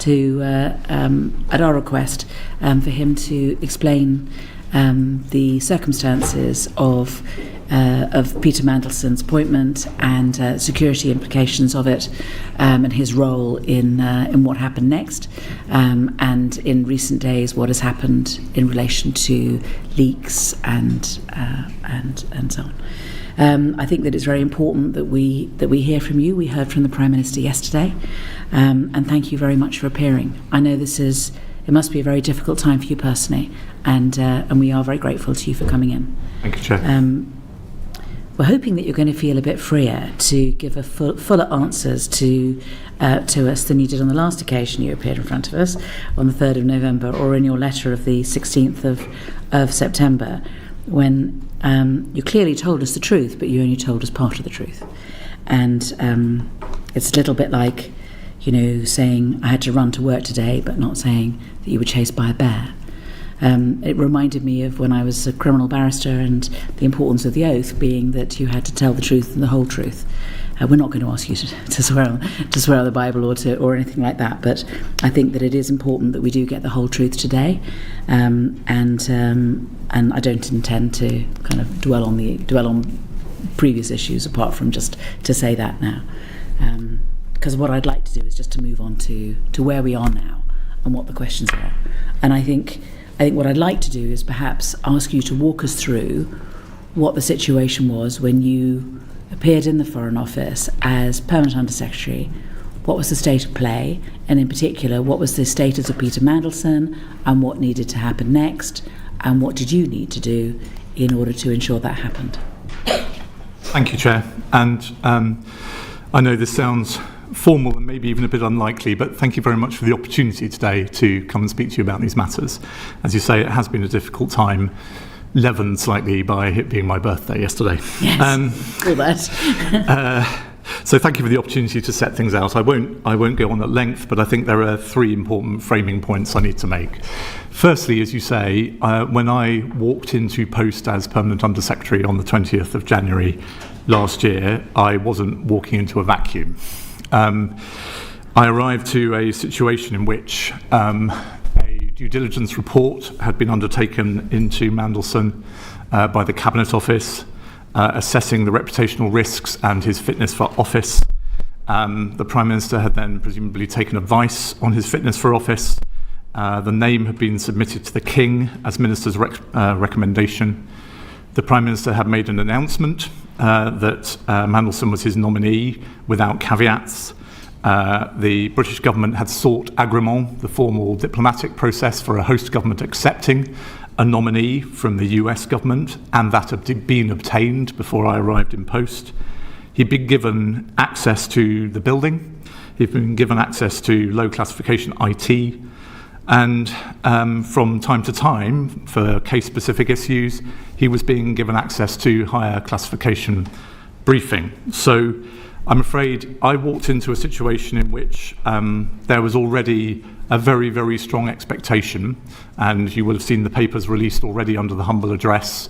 to, at our request, for him to explain the circumstances of Peter Mandelson's appointment and security implications of it, and his role in what happened next, and in recent days what has happened in relation to leaks and so on. I think that it's very important that we hear from you. We heard from the Prime Minister yesterday, and thank you very much for appearing. I know it must be a very difficult time for you personally, and we are very grateful to you for coming in. Thank you, Chair. We're hoping that you're going to feel a bit freer to give fuller answers to us than you did on the last occasion you appeared in front of us on the 3rd of November, or in your letter of the 16th of September, when you clearly told us the truth, but you only told us part of the truth. And it's a little bit like, saying I had to run to work today, but not saying that you were chased by a bear. It reminded me of when I was a criminal barrister, and the importance of the oath being that you had to tell the truth and the whole truth. We're not going to ask you to swear on the Bible or anything like that, but I think that it is important that we do get the whole truth today, and I don't intend to kind of dwell on previous issues apart from just to say that now, because what I'd like to do is just to move on to where we are now and what the questions are. And I think what I'd like to do is perhaps ask you to walk us through what the situation was when you appeared in the Foreign Office as Permanent Under-Secretary. What was the state of play, and in particular, what was the status of Peter Mandelson, and what needed to happen next, and what did you need to do in order to ensure that happened? Thank you, Chair. And I know this sounds formal and maybe even a bit unlikely, but thank you very much for the opportunity today to come and speak to you about these matters. As you say, it has been a difficult time, leavened slightly by it being my birthday yesterday. Yes, all that. So thank you for the opportunity to set things out. I won't go on at length, but I think there are three important framing points I need to make. Firstly, as you say, when I walked into post as Permanent Under-Secretary on the 20th of January last year, I wasn't walking into a vacuum. I arrived to a situation in which a due diligence report had been undertaken into Mandelson by the Cabinet Office, assessing the reputational risks and his fitness for office. The Prime Minister had then presumably taken advice on his fitness for office. The name had been submitted to the King as Minister's recommendation. The Prime Minister had made an announcement that Mandelson was his nominee without caveats. The British government had sought agrément, the formal diplomatic process for a host government accepting a nominee from the US government, and that had been obtained before I arrived in post. He'd been given access to the building. He'd been given access to low classification IT. And from time to time, for case-specific issues, he was being given access to higher classification briefing. So I'm afraid I walked into a situation in which there was already a very, very strong expectation, and you will have seen the papers released already under the humble address,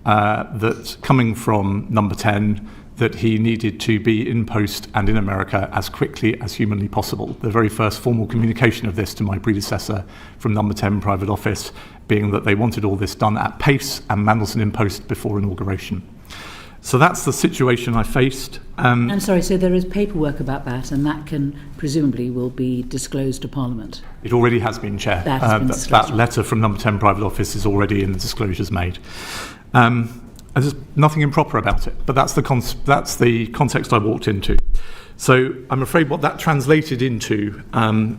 that coming from Number 10, that he needed to be in post and in America as quickly as humanly possible. The very first formal communication of this to my predecessor from Number 10 Private Office being that they wanted all this done at pace and Mandelson in post before inauguration. So that's the situation I faced. I'm sorry, so there is paperwork about that, and that presumably will be disclosed to Parliament? It already has been, Chair. That letter from Number 10 Private Office is already in the disclosures made. There's nothing improper about it, but that's the context I walked into. So I'm afraid what that translated into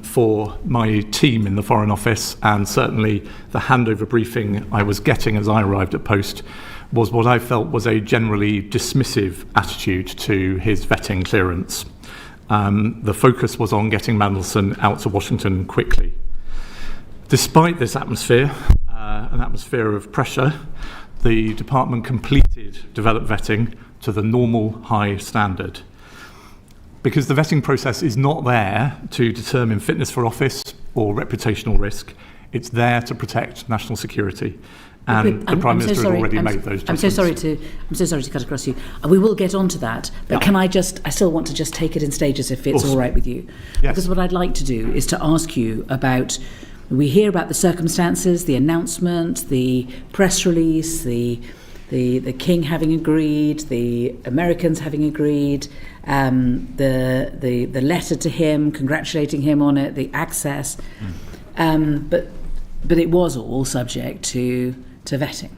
for my team in the Foreign Office, and certainly the handover briefing I was getting as I arrived at post, was what I felt was a generally dismissive attitude to his vetting clearance. The focus was on getting Mandelson out to Washington quickly. Despite this atmosphere, an atmosphere of pressure, the department completed developed vetting to the normal high standard. Because the vetting process is not there to determine fitness for office or reputational risk, it's there to protect national security. And the Prime Minister had already made those judgments. I'm so sorry to cut across you. We will get onto that, but can I still want to just take it in stages if it's all right with you? Yes. Because what I'd like to do is to ask you about, we hear about the circumstances, the announcement, the press release, the King having agreed, the Americans having agreed, the letter to him, congratulating him on it, the access, but it was all subject to vetting,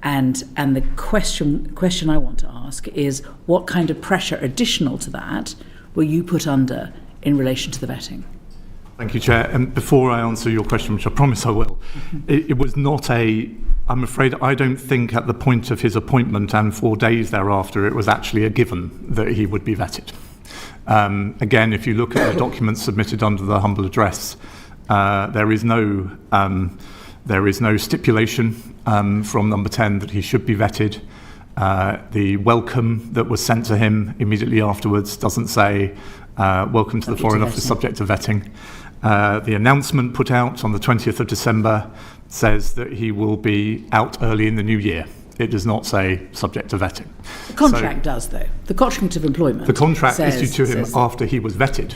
and the question I want to ask is, what kind of pressure additional to that were you put under in relation to the vetting? Thank you, Chair. And before I answer your question, which I promise I will, it was not I'm afraid I don't think at the point of his appointment and 4 days thereafter it was actually a given that he would be vetted. Again, if you look at the documents submitted under the humble address, there is no stipulation from number 10 that he should be vetted. The welcome that was sent to him immediately afterwards doesn't say welcome to the Foreign Office subject to vetting. The announcement put out on the 20th of December says that he will be out early in the new year. It does not say subject to vetting. The contract does, though. The contract of employment. The contract issued to him after he was vetted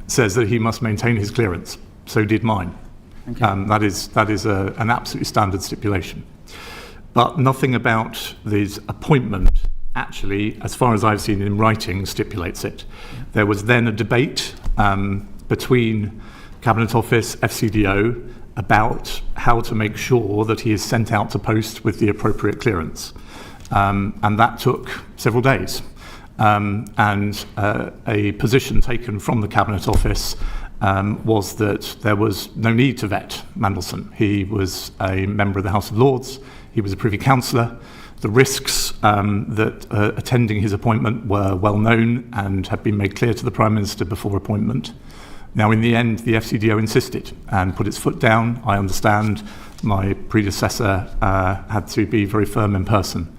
says that he must maintain his clearance. So did mine. Okay. That is an absolutely standard stipulation. But nothing about his appointment actually, as far as I've seen in writing, stipulates it. Yeah. There was then a debate between Cabinet Office, FCDO, about how to make sure that he is sent out to post with the appropriate clearance. And that took several days. And a position taken from the Cabinet Office was that there was no need to vet Mandelson. He was a member of the House of Lords. He was a Privy Councillor. The risks that attending his appointment were well known and had been made clear to the Prime Minister before appointment. Now, in the end, the FCDO insisted and put its foot down. I understand my predecessor had to be very firm in person.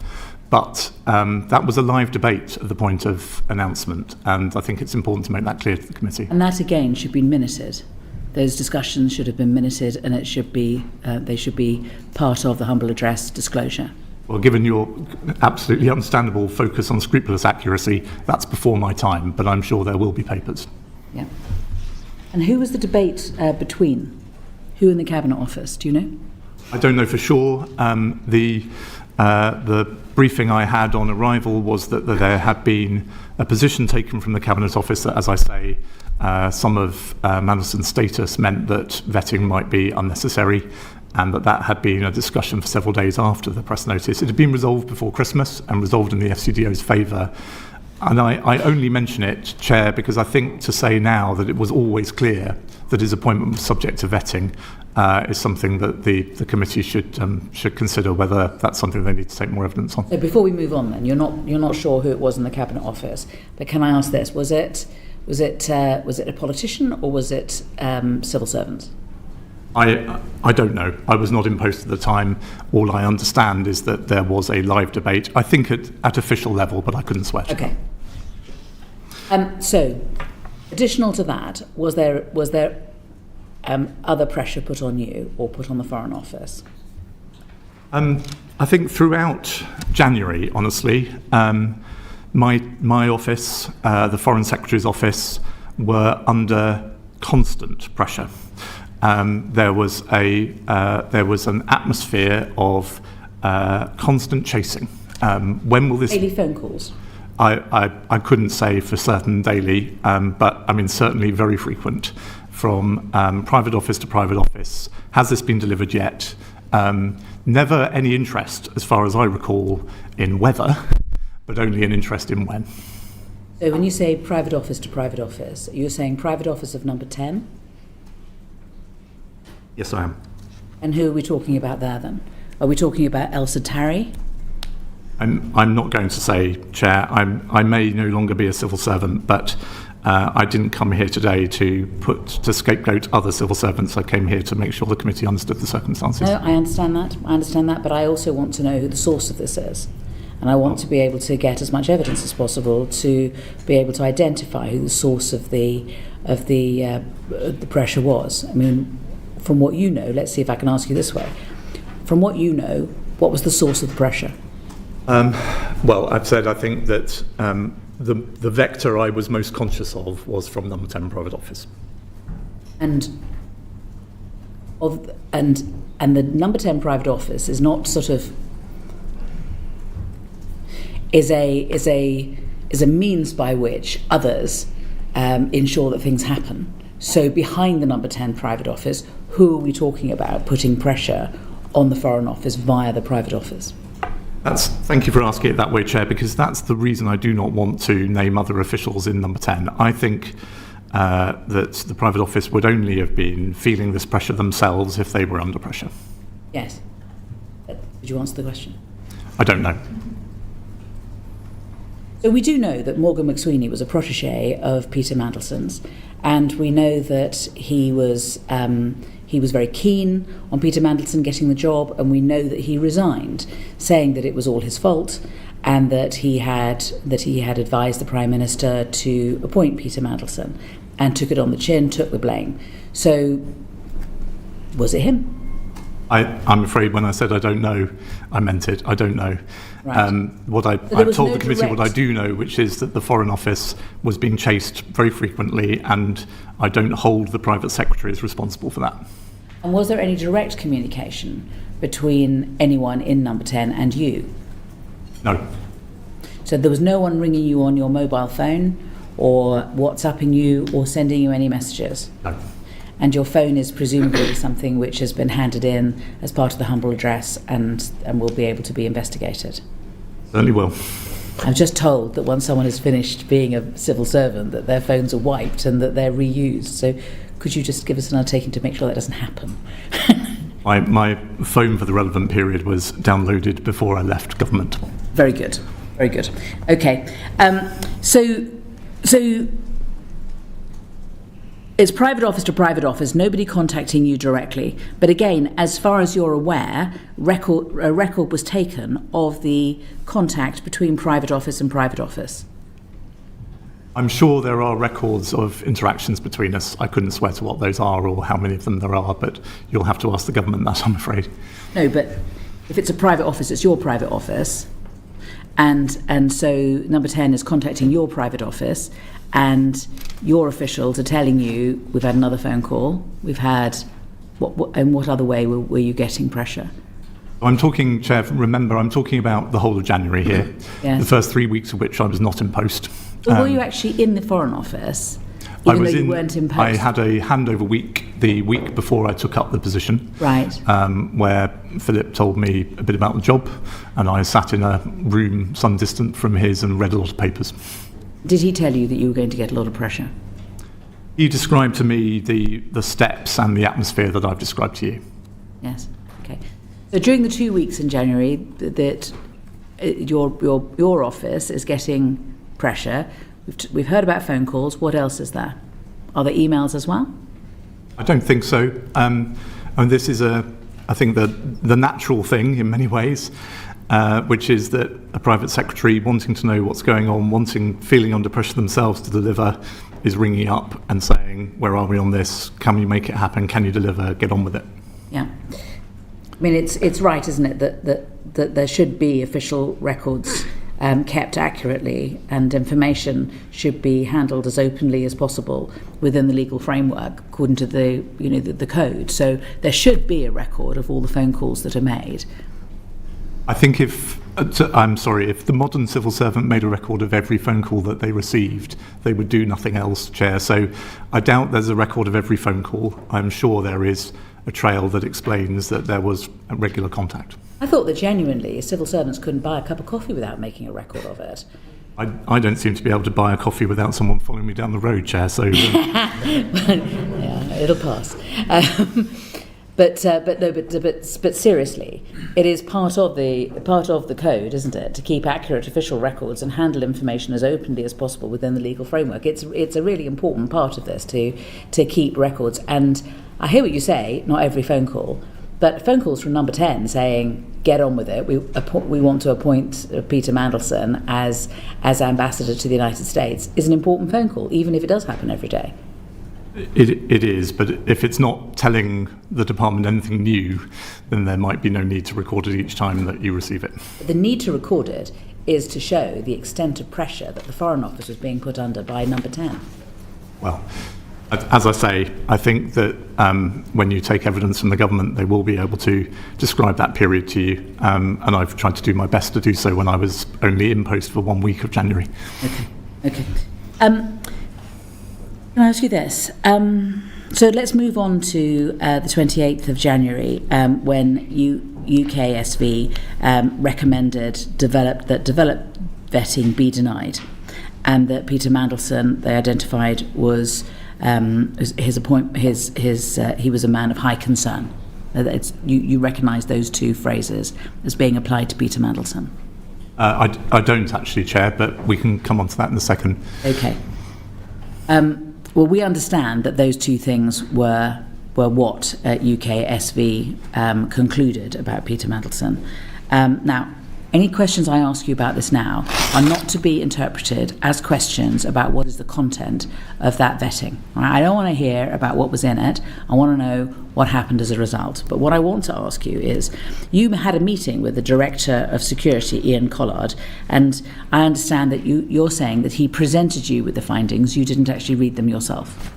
But that was a live debate at the point of announcement, and I think it's important to make that clear to the committee. And that, again, should be minuted. Those discussions should have been minuted, and it should be they should be part of the humble address disclosure. Well, given your absolutely understandable focus on scrupulous accuracy, that's before my time, but I'm sure there will be papers. Yeah. And who was the debate between? Who in the Cabinet Office? Do you know? I don't know for sure. The briefing I had on arrival was that there had been a position taken from the Cabinet Office that, as I say, some of Mandelson's status meant that vetting might be unnecessary, and that had been a discussion for several days after the press notice. It had been resolved before Christmas and resolved in the FCDO's favour. And I only mention it, Chair, because I think to say now that it was always clear that his appointment was subject to vetting is something that the committee should consider whether that's something they need to take more evidence on. So before we move on, then, you're not sure who it was in the Cabinet Office, but can I ask this: was it a politician or was it civil servants? I don't know. I was not in post at the time. All I understand is that there was a live debate, I think at official level, but I couldn't swear to it. Okay. So, additional to that, was there other pressure put on you or put on the Foreign Office? I think throughout January, honestly, my office, the Foreign Secretary's office, were under constant pressure. There was an atmosphere of constant chasing. When will this? Daily phone calls. I couldn't say for certain daily, but I mean certainly very frequent, from private office to private office. Has this been delivered yet? Never any interest, as far as I recall, in whether, but only an interest in when. So when you say private office to private office, you're saying private office of number 10? Yes, I am. And who are we talking about there then? Are we talking about Elsa Tarry? I'm not going to say, Chair. I may no longer be a civil servant, but I didn't come here today to scapegoat other civil servants. I came here to make sure the committee understood the circumstances. No, I understand that, but I also want to know who the source of this is. And I want to be able to get as much evidence as possible to be able to identify who the source of the pressure was. I mean, from what you know, let's see if I can ask you this way. from what you know, what was the source of the pressure? Well, I've said I think that the vector I was most conscious of was from number 10 private office. And the number 10 private office is not sort of is a means by which others ensure that things happen. So behind the number 10 private office, who are we talking about putting pressure on the Foreign Office via the private office? Thank you for asking it that way, Chair, because that's the reason I do not want to name other officials in number 10. I think that the private office would only have been feeling this pressure themselves if they were under pressure. Yes. Did you answer the question? I don't know. So we do know that Morgan McSweeney was a protégé of Peter Mandelson's, and we know that he was very keen on Peter Mandelson getting the job, and we know that he resigned, saying that it was all his fault, and that he had advised the Prime Minister to appoint Peter Mandelson, and took it on the chin, took the blame. So, was it him? I'm afraid when I said I don't know, I meant it. I don't know. Right. I've told the committee what I do know, which is that the Foreign Office was being chased very frequently, and I don't hold the private secretaries responsible for that. And was there any direct communication between anyone in number 10 and you? No. So there was no one ringing you on your mobile phone or WhatsApping you or sending you any messages? No. And your phone is presumably something which has been handed in as part of the humble address and will be able to be investigated? Certainly will. I'm just told that once someone has finished being a civil servant, that their phones are wiped and that they're reused. So could you just give us an undertaking to make sure that doesn't happen? My phone for the relevant period was downloaded before I left government. Very good. Very good. Okay. So it's private office to private office, nobody contacting you directly. But again, as far as you're aware, a record was taken of the contact between private office and private office. I'm sure there are records of interactions between us. I couldn't swear to what those are or how many of them there are, but you'll have to ask the government that, I'm afraid. No, but if it's a private office, it's your private office. And so number 10 is contacting your private office, and your officials are telling you, we've had another phone call, we've had, in what other way were you getting pressure? I'm talking, Chair, remember, I'm talking about the whole of January here, Yes. the first 3 weeks of which I was not in post. Well, were you actually in the Foreign Office, even though you weren't in post? I had a handover week the week before I took up the position, right, where Philip told me a bit about the job, and I sat in a room some distant from his and read a lot of papers. Did he tell you that you were going to get a lot of pressure? He described to me the steps and the atmosphere that I've described to you. Yes. Okay. So during the 2 weeks in January that your office is getting pressure, we've heard about phone calls. What else is there? Are there emails as well? I don't think so. And this is I think the natural thing in many ways, which is that a private secretary wanting to know what's going on, feeling under pressure themselves to deliver, is ringing up and saying, where are we on this? Can you make it happen? Can you deliver? Get on with it. Yeah. I mean, it's right, isn't it, that there should be official records kept accurately, and information should be handled as openly as possible within the legal framework according to the code. So there should be a record of all the phone calls that are made. I think if the modern civil servant made a record of every phone call that they received, they would do nothing else, Chair. So I doubt there's a record of every phone call. I'm sure there is a trail that explains that there was a regular contact. I thought that genuinely civil servants couldn't buy a cup of coffee without making a record of it. I don't seem to be able to buy a coffee without someone following me down the road, Chair. So yeah, it'll pass. But seriously, it is part of the code, isn't it, to keep accurate official records and handle information as openly as possible within the legal framework. It's a really important part of this to keep records. And I hear what you say, not every phone call, but phone calls from number 10 saying, get on with it, we want to appoint Peter Mandelson as ambassador to the United States, is an important phone call, even if it does happen every day. It is, but if it's not telling the department anything new, then there might be no need to record it each time that you receive it. The need to record it is to show the extent of pressure that the Foreign Office was being put under by number 10. Well, as I say, I think that when you take evidence from the government, they will be able to describe that period to you, and I've tried to do my best to do so when I was only in post for 1 week of January. Okay. Can I ask you this? So let's move on to the 28th of January, when UKSV recommended that developed vetting be denied, and that Peter Mandelson, they identified, was he was a man of high concern. You recognise those two phrases as being applied to Peter Mandelson? I don't actually, Chair, but we can come on to that in a second. Okay. Well, we understand that those two things were what UKSV concluded about Peter Mandelson. Now, any questions I ask you about this now are not to be interpreted as questions about what is the content of that vetting. Right? I don't want to hear about what was in it. I want to know what happened as a result. But what I want to ask you is, you had a meeting with the Director of Security, Ian Collard, and I understand that you're saying that he presented you with the findings. You didn't actually read them yourself.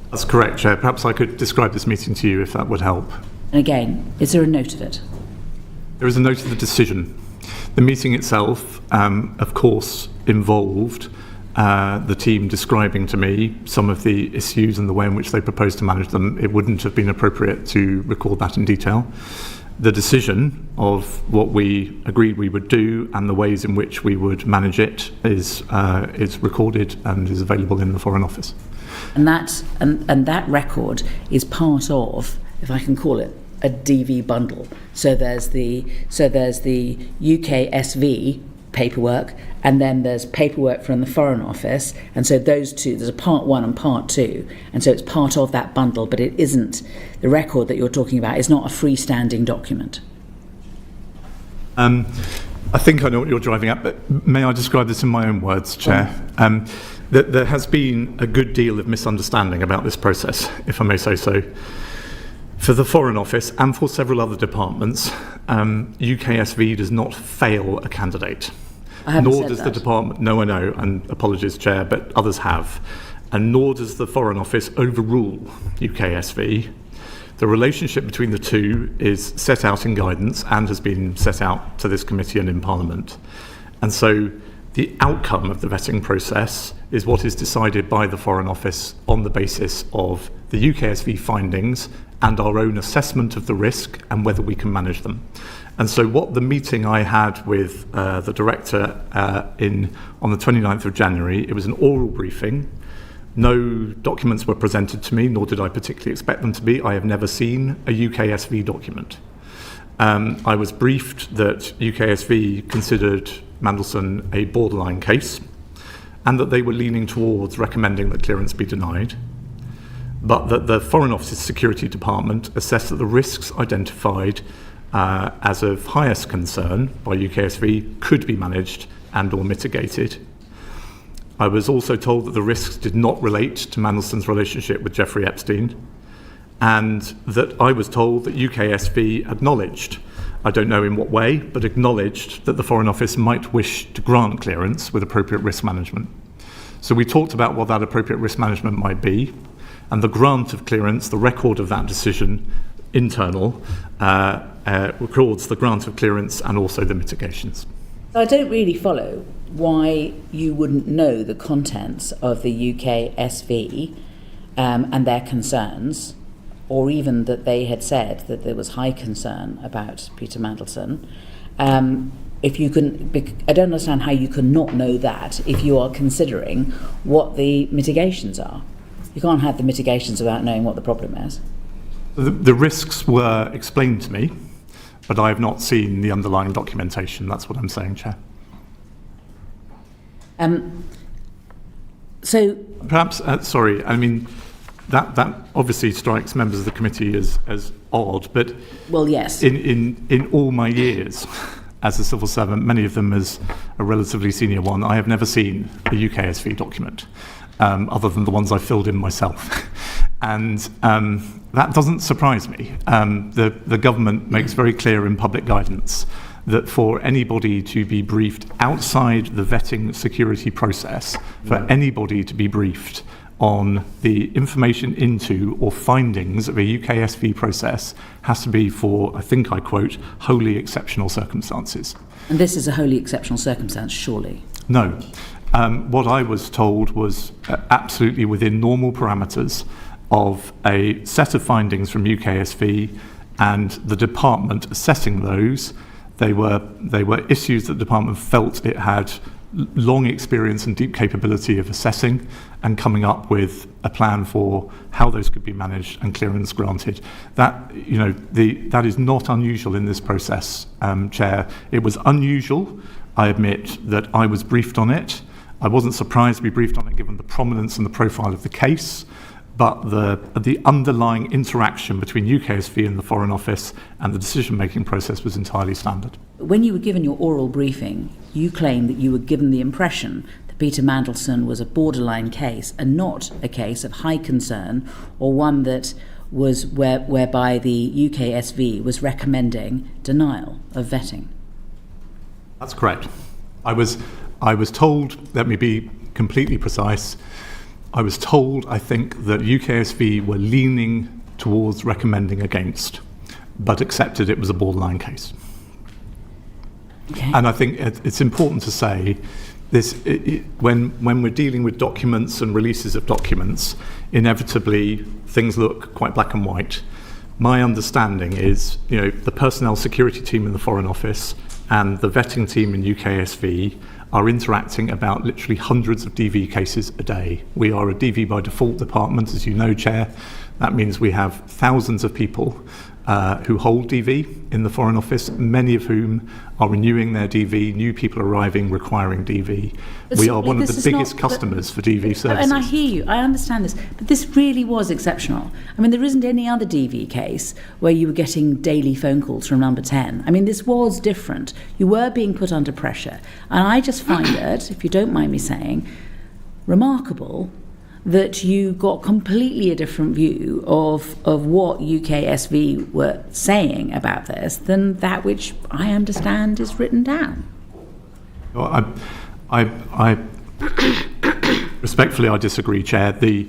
That's correct, Chair. Perhaps I could describe this meeting to you if that would help. And again, is there a note of it? There is a note of the decision. The meeting itself, of course, involved the team describing to me some of the issues and the way in which they proposed to manage them. It wouldn't have been appropriate to record that in detail. The decision of what we agreed we would do and the ways in which we would manage it is recorded and is available in the Foreign Office. And that record is part of, if I can call it, a DV bundle. So there's the UKSV paperwork, and then there's paperwork from the Foreign Office, and so those two, there's a part 1 and part 2, and so it's part of that bundle, but it isn't, the record that you're talking about is not a freestanding document. I think I know what you're driving at, but may I describe this in my own words, Chair? There has been a good deal of misunderstanding about this process, if I may say so. For the Foreign Office and for several other departments, UKSV does not fail a candidate. Nor does the department, no, I know, and apologies, Chair, but others have. And nor does the Foreign Office overrule UKSV. The relationship between the two is set out in guidance and has been set out to this committee and in Parliament. And so the outcome of the vetting process is what is decided by the Foreign Office on the basis of the UKSV findings and our own assessment of the risk and whether we can manage them. And so what the meeting I had with the Director on the 29th of January, it was an oral briefing. No documents were presented to me, nor did I particularly expect them to be. I have never seen a UKSV document. I was briefed that UKSV considered Mandelson a borderline case and that they were leaning towards recommending that clearance be denied, but that the Foreign Office's Security Department assessed that the risks identified as of highest concern by UKSV could be managed and or mitigated. I was also told that the risks did not relate to Mandelson's relationship with Jeffrey Epstein, and that I was told that UKSV acknowledged, I don't know in what way, but acknowledged that the Foreign Office might wish to grant clearance with appropriate risk management. So we talked about what that appropriate risk management might be, and the grant of clearance, the record of that decision, internal, records the grant of clearance and also the mitigations. I don't really follow why you wouldn't know the contents of the UKSV and their concerns, or even that they had said that there was high concern about Peter Mandelson. If you can, I don't understand how you can not know that if you are considering what the mitigations are. You can't have the mitigations without knowing what the problem is. The risks were explained to me, but I have not seen the underlying documentation. That's what I'm saying, Chair. So perhaps, sorry, I mean, that obviously strikes members of the committee as odd, but well, yes. In all my years as a civil servant, many of them as a relatively senior one, I have never seen a UKSV document. other than the ones I filled in myself. And that doesn't surprise me. The government makes very clear in public guidance that for anybody to be briefed outside the vetting security process, for anybody to be briefed on the information into or findings of a UKSV process has to be for, I think I quote, wholly exceptional circumstances. And this is a wholly exceptional circumstance, surely? No. What I was told was absolutely within normal parameters of a set of findings from UKSV and the department assessing those. They were issues that the department felt it had long experience and deep capability of assessing and coming up with a plan for how those could be managed and clearance granted. That that is not unusual in this process, Chair. It was unusual, I admit, that I was briefed on it. I wasn't surprised to be briefed on it given the prominence and the profile of the case, but the underlying interaction between UKSV and the Foreign Office and the decision-making process was entirely standard. When you were given your oral briefing, you claimed that you were given the impression that Peter Mandelson was a borderline case and not a case of high concern or one that was whereby the UKSV was recommending denial of vetting. That's correct. I was told, let me be completely precise, I was told, I think, that UKSV were leaning towards recommending against, but accepted it was a borderline case. Okay. And I think it's important to say this, when we're dealing with documents and releases of documents, inevitably things look quite black and white. My understanding is, the personnel security team in the Foreign Office and the vetting team in UKSV are interacting about literally hundreds of DV cases a day. We are a DV by default department, as you know, Chair. That means we have thousands of people who hold DV in the Foreign Office, many of whom are renewing their DV, new people arriving requiring DV. We are one of the biggest customers for DV services. And I hear you, I understand this, but this really was exceptional. I mean, there isn't any other DV case where you were getting daily phone calls from number 10. I mean, this was different. You were being put under pressure. And I just find it, if you don't mind me saying, remarkable that you got completely a different view of what UKSV were saying about this than that which I understand is written down. Well, I respectfully, I disagree, Chair. The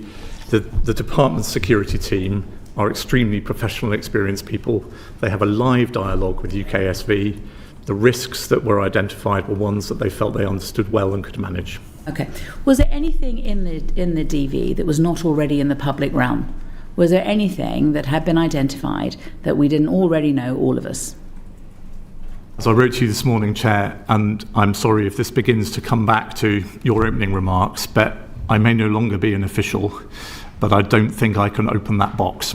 department's security team are extremely professional and experienced people. They have a live dialogue with UKSV. The risks that were identified were ones that they felt they understood well and could manage. Okay. Was there anything in the DV that was not already in the public realm? Was there anything that had been identified that we didn't already know, all of us? As I wrote to you this morning, Chair, and I'm sorry if this begins to come back to your opening remarks, but I may no longer be an official, but I don't think I can open that box.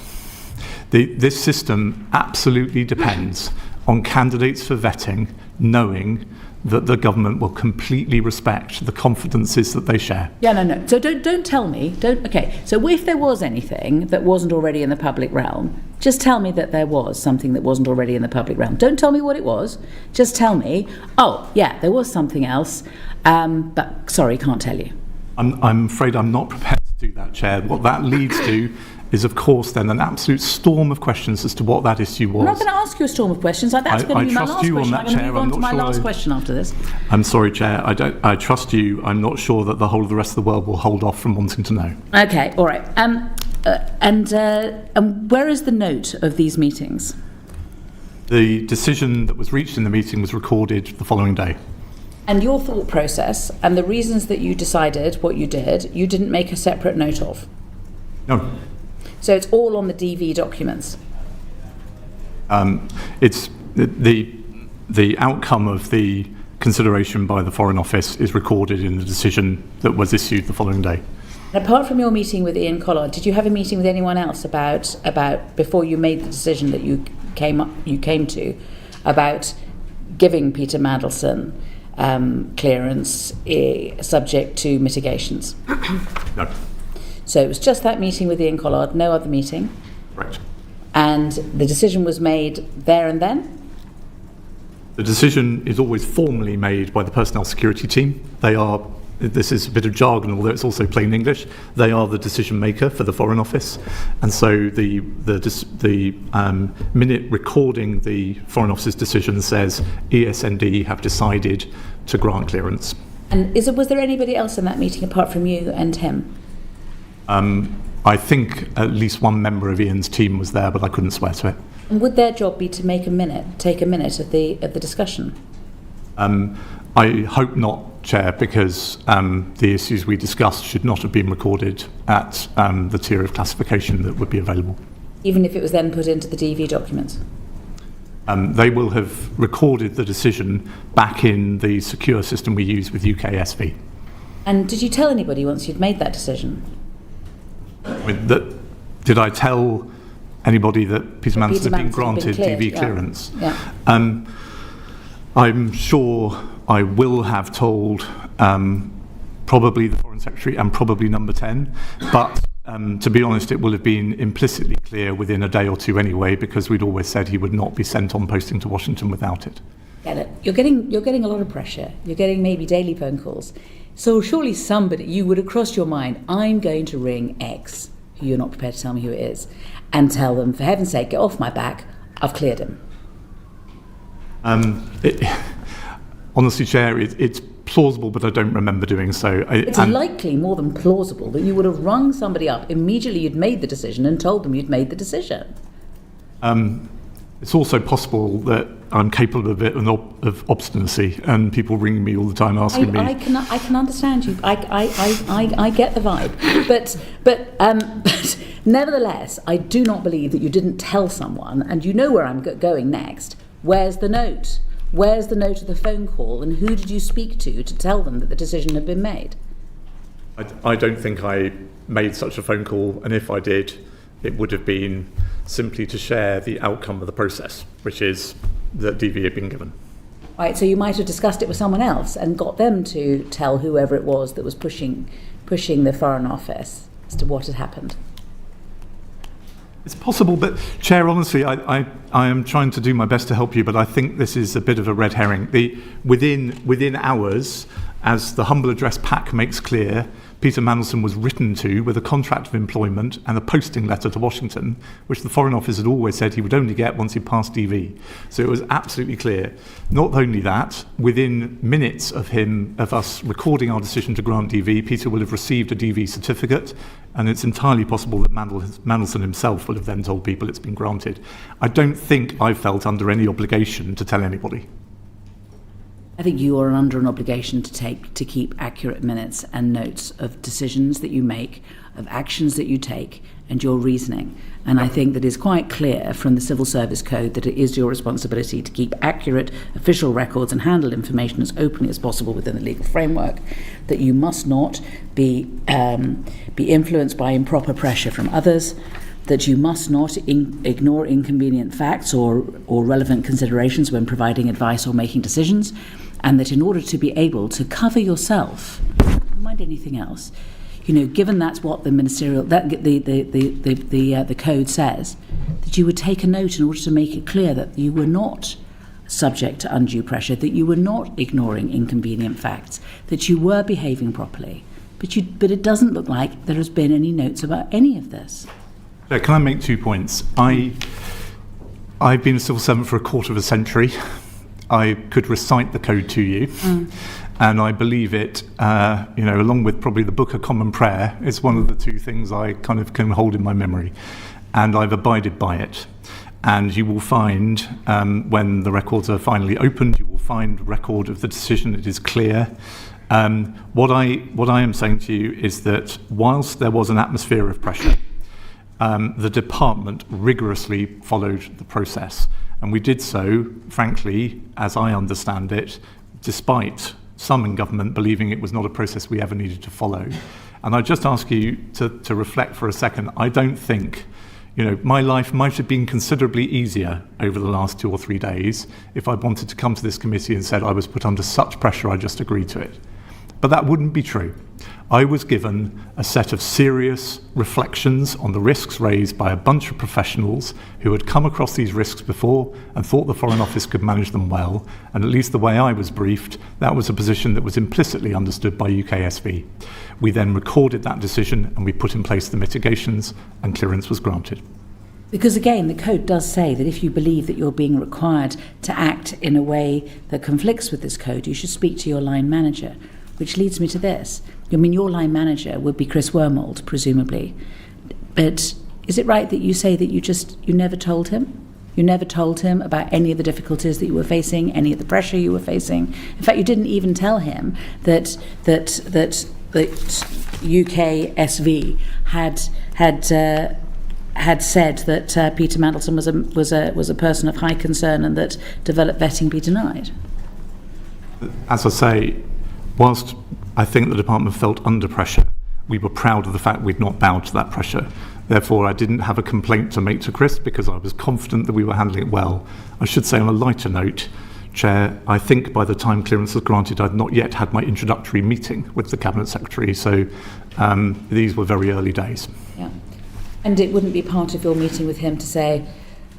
This system absolutely depends on candidates for vetting knowing that the government will completely respect the confidences that they share. Yeah, no. So don't tell me. Okay. So if there was anything that wasn't already in the public realm, just tell me that there was something that wasn't already in the public realm. Don't tell me what it was. Just tell me, oh, yeah, there was something else, but sorry, can't tell you. I'm afraid I'm not prepared to do that, Chair. What that leads to is, of course, then an absolute storm of questions as to what that issue was. I'm not going to ask you a storm of questions. That's going to be my last question. I'm going to move on to my last question after this. I'm sorry, Chair. I trust you. I'm not sure that the whole of the rest of the world will hold off from wanting to know. Okay, all right. And where is the note of these meetings? The decision that was reached in the meeting was recorded the following day. And your thought process and the reasons that you decided what you did, you didn't make a separate note of? No. So it's all on the DV documents? It's the outcome of the consideration by the Foreign Office is recorded in the decision that was issued the following day. And apart from your meeting with Ian Collard, did you have a meeting with anyone else about before you made the decision that you came to about giving Peter Mandelson clearance subject to mitigations? No. So it was just that meeting with Ian Collard, no other meeting? Correct. And the decision was made there and then? The decision is always formally made by the personnel security team. They are this is a bit of jargon, although it's also plain English. They are the decision maker for the Foreign Office, and so the minute recording the Foreign Office's decision says ESND have decided to grant clearance. And was there anybody else in that meeting apart from you and him? I think at least one member of Ian's team was there, but I couldn't swear to it. And would their job be to take a minute of the discussion? I hope not, Chair, because the issues we discussed should not have been recorded at the tier of classification that would be available. Even if it was then put into the DV documents? They will have recorded the decision back in the secure system we use with UKSV. And did you tell anybody once you'd made that decision? Did I tell anybody that Peter Mandelson had been granted DV clearance? Yeah. I'm sure I will have told probably the Foreign Secretary and probably Number 10, but to be honest, it will have been implicitly clear within a day or two anyway, because we'd always said he would not be sent on posting to Washington without it. Get it. You're getting a lot of pressure. You're getting maybe daily phone calls. So surely you would have crossed your mind, I'm going to ring X, who you're not prepared to tell me who it is, and tell them, for heaven's sake, get off my back, I've cleared him. Honestly, Chair, it's plausible, but I don't remember doing so. It's likely more than plausible that you would have rung somebody up immediately you'd made the decision and told them you'd made the decision. It's also possible that I'm capable of a bit of obstinacy, and people ringing me all the time asking me. I can understand you. I get the vibe, but nevertheless, I do not believe that you didn't tell someone, and you know where I'm going next. Where's the note? Where's the note of the phone call, and who did you speak to tell them that the decision had been made? I don't think I made such a phone call, and if I did, it would have been simply to share the outcome of the process, which is that DV had been given. Right, so you might have discussed it with someone else and got them to tell whoever it was that was pushing the Foreign Office as to what had happened. It's possible, but Chair, honestly, I am trying to do my best to help you, but I think this is a bit of a red herring. Within hours, as the humble address pack makes clear, Peter Mandelson was written to with a contract of employment and a posting letter to Washington, which the Foreign Office had always said he would only get once he passed DV. So it was absolutely clear. Not only that, within minutes of us recording our decision to grant DV, Peter will have received a DV certificate, and it's entirely possible that Mandelson himself will have then told people it's been granted. I don't think I felt under any obligation to tell anybody. I think you are under an obligation to keep accurate minutes and notes of decisions that you make, of actions that you take, and your reasoning. And I think that it's quite clear from the Civil Service Code that it is your responsibility to keep accurate official records and handle information as openly as possible within the legal framework, that you must not be influenced by improper pressure from others, that you must not ignore inconvenient facts or relevant considerations when providing advice or making decisions, and that in order to be able to cover yourself, don't mind anything else, given that's what the ministerial, the code says, that you would take a note in order to make it clear that you were not subject to undue pressure, that you were not ignoring inconvenient facts, that you were behaving properly. But it doesn't look like there has been any notes about any of this. Can I make 2 points? I've been a civil servant for a quarter of a century. I could recite the code to you, and I believe it, along with probably the Book of Common Prayer, is one of the two things I kind of can hold in my memory, and I've abided by it. And you will find, when the records are finally opened, you will find record of the decision. It is clear. What I am saying to you is that whilst there was an atmosphere of pressure, the department rigorously followed the process. And we did so, frankly, as I understand it, despite some in government believing it was not a process we ever needed to follow. And I just ask you to reflect for a second. I don't think, my life might have been considerably easier over the last 2 or 3 days if I wanted to come to this committee and said I was put under such pressure I just agreed to it. But that wouldn't be true. I was given a set of serious reflections on the risks raised by a bunch of professionals who had come across these risks before and thought the Foreign Office could manage them well, and at least the way I was briefed, that was a position that was implicitly understood by UKSV. We then recorded that decision and we put in place the mitigations, and clearance was granted. Because again, the code does say that if you believe that you're being required to act in a way that conflicts with this code, you should speak to your line manager, which leads me to this. I mean, your line manager would be Chris Wormold, presumably. But is it right that you say that you never told him? You never told him about any of the difficulties that you were facing, any of the pressure you were facing? In fact, you didn't even tell him that UKSV had said that Peter Mandelson was a person of high concern and that developed vetting be denied. As I say, whilst I think the department felt under pressure, we were proud of the fact we'd not bowed to that pressure. Therefore, I didn't have a complaint to make to Chris because I was confident that we were handling it well. I should say on a lighter note, Chair, I think by the time clearance was granted, I'd not yet had my introductory meeting with the Cabinet Secretary, so these were very early days. Yeah. And it wouldn't be part of your meeting with him to say,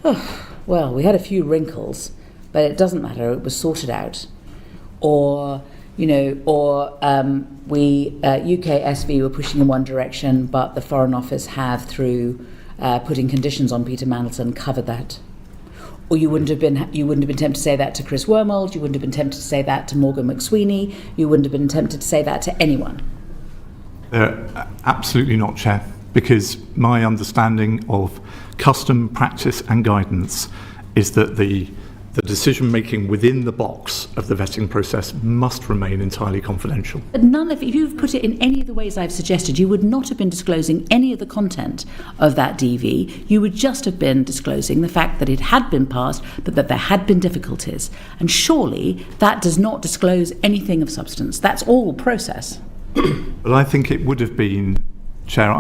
oh, well, we had a few wrinkles, but it doesn't matter, it was sorted out. Or UKSV were pushing in one direction, but the Foreign Office have, through putting conditions on Peter Mandelson, covered that. Or you wouldn't have been tempted to say that to Chris Wormold, you wouldn't have been tempted to say that to Morgan McSweeney, you wouldn't have been tempted to say that to anyone. Absolutely not, Chair, because my understanding of custom, practice and guidance is that the decision-making within the box of the vetting process must remain entirely confidential. But if you've put it in any of the ways I've suggested, you would not have been disclosing any of the content of that DV. You would just have been disclosing the fact that it had been passed, but that there had been difficulties. And surely that does not disclose anything of substance. That's all process. Well, I think it would have been, Chair,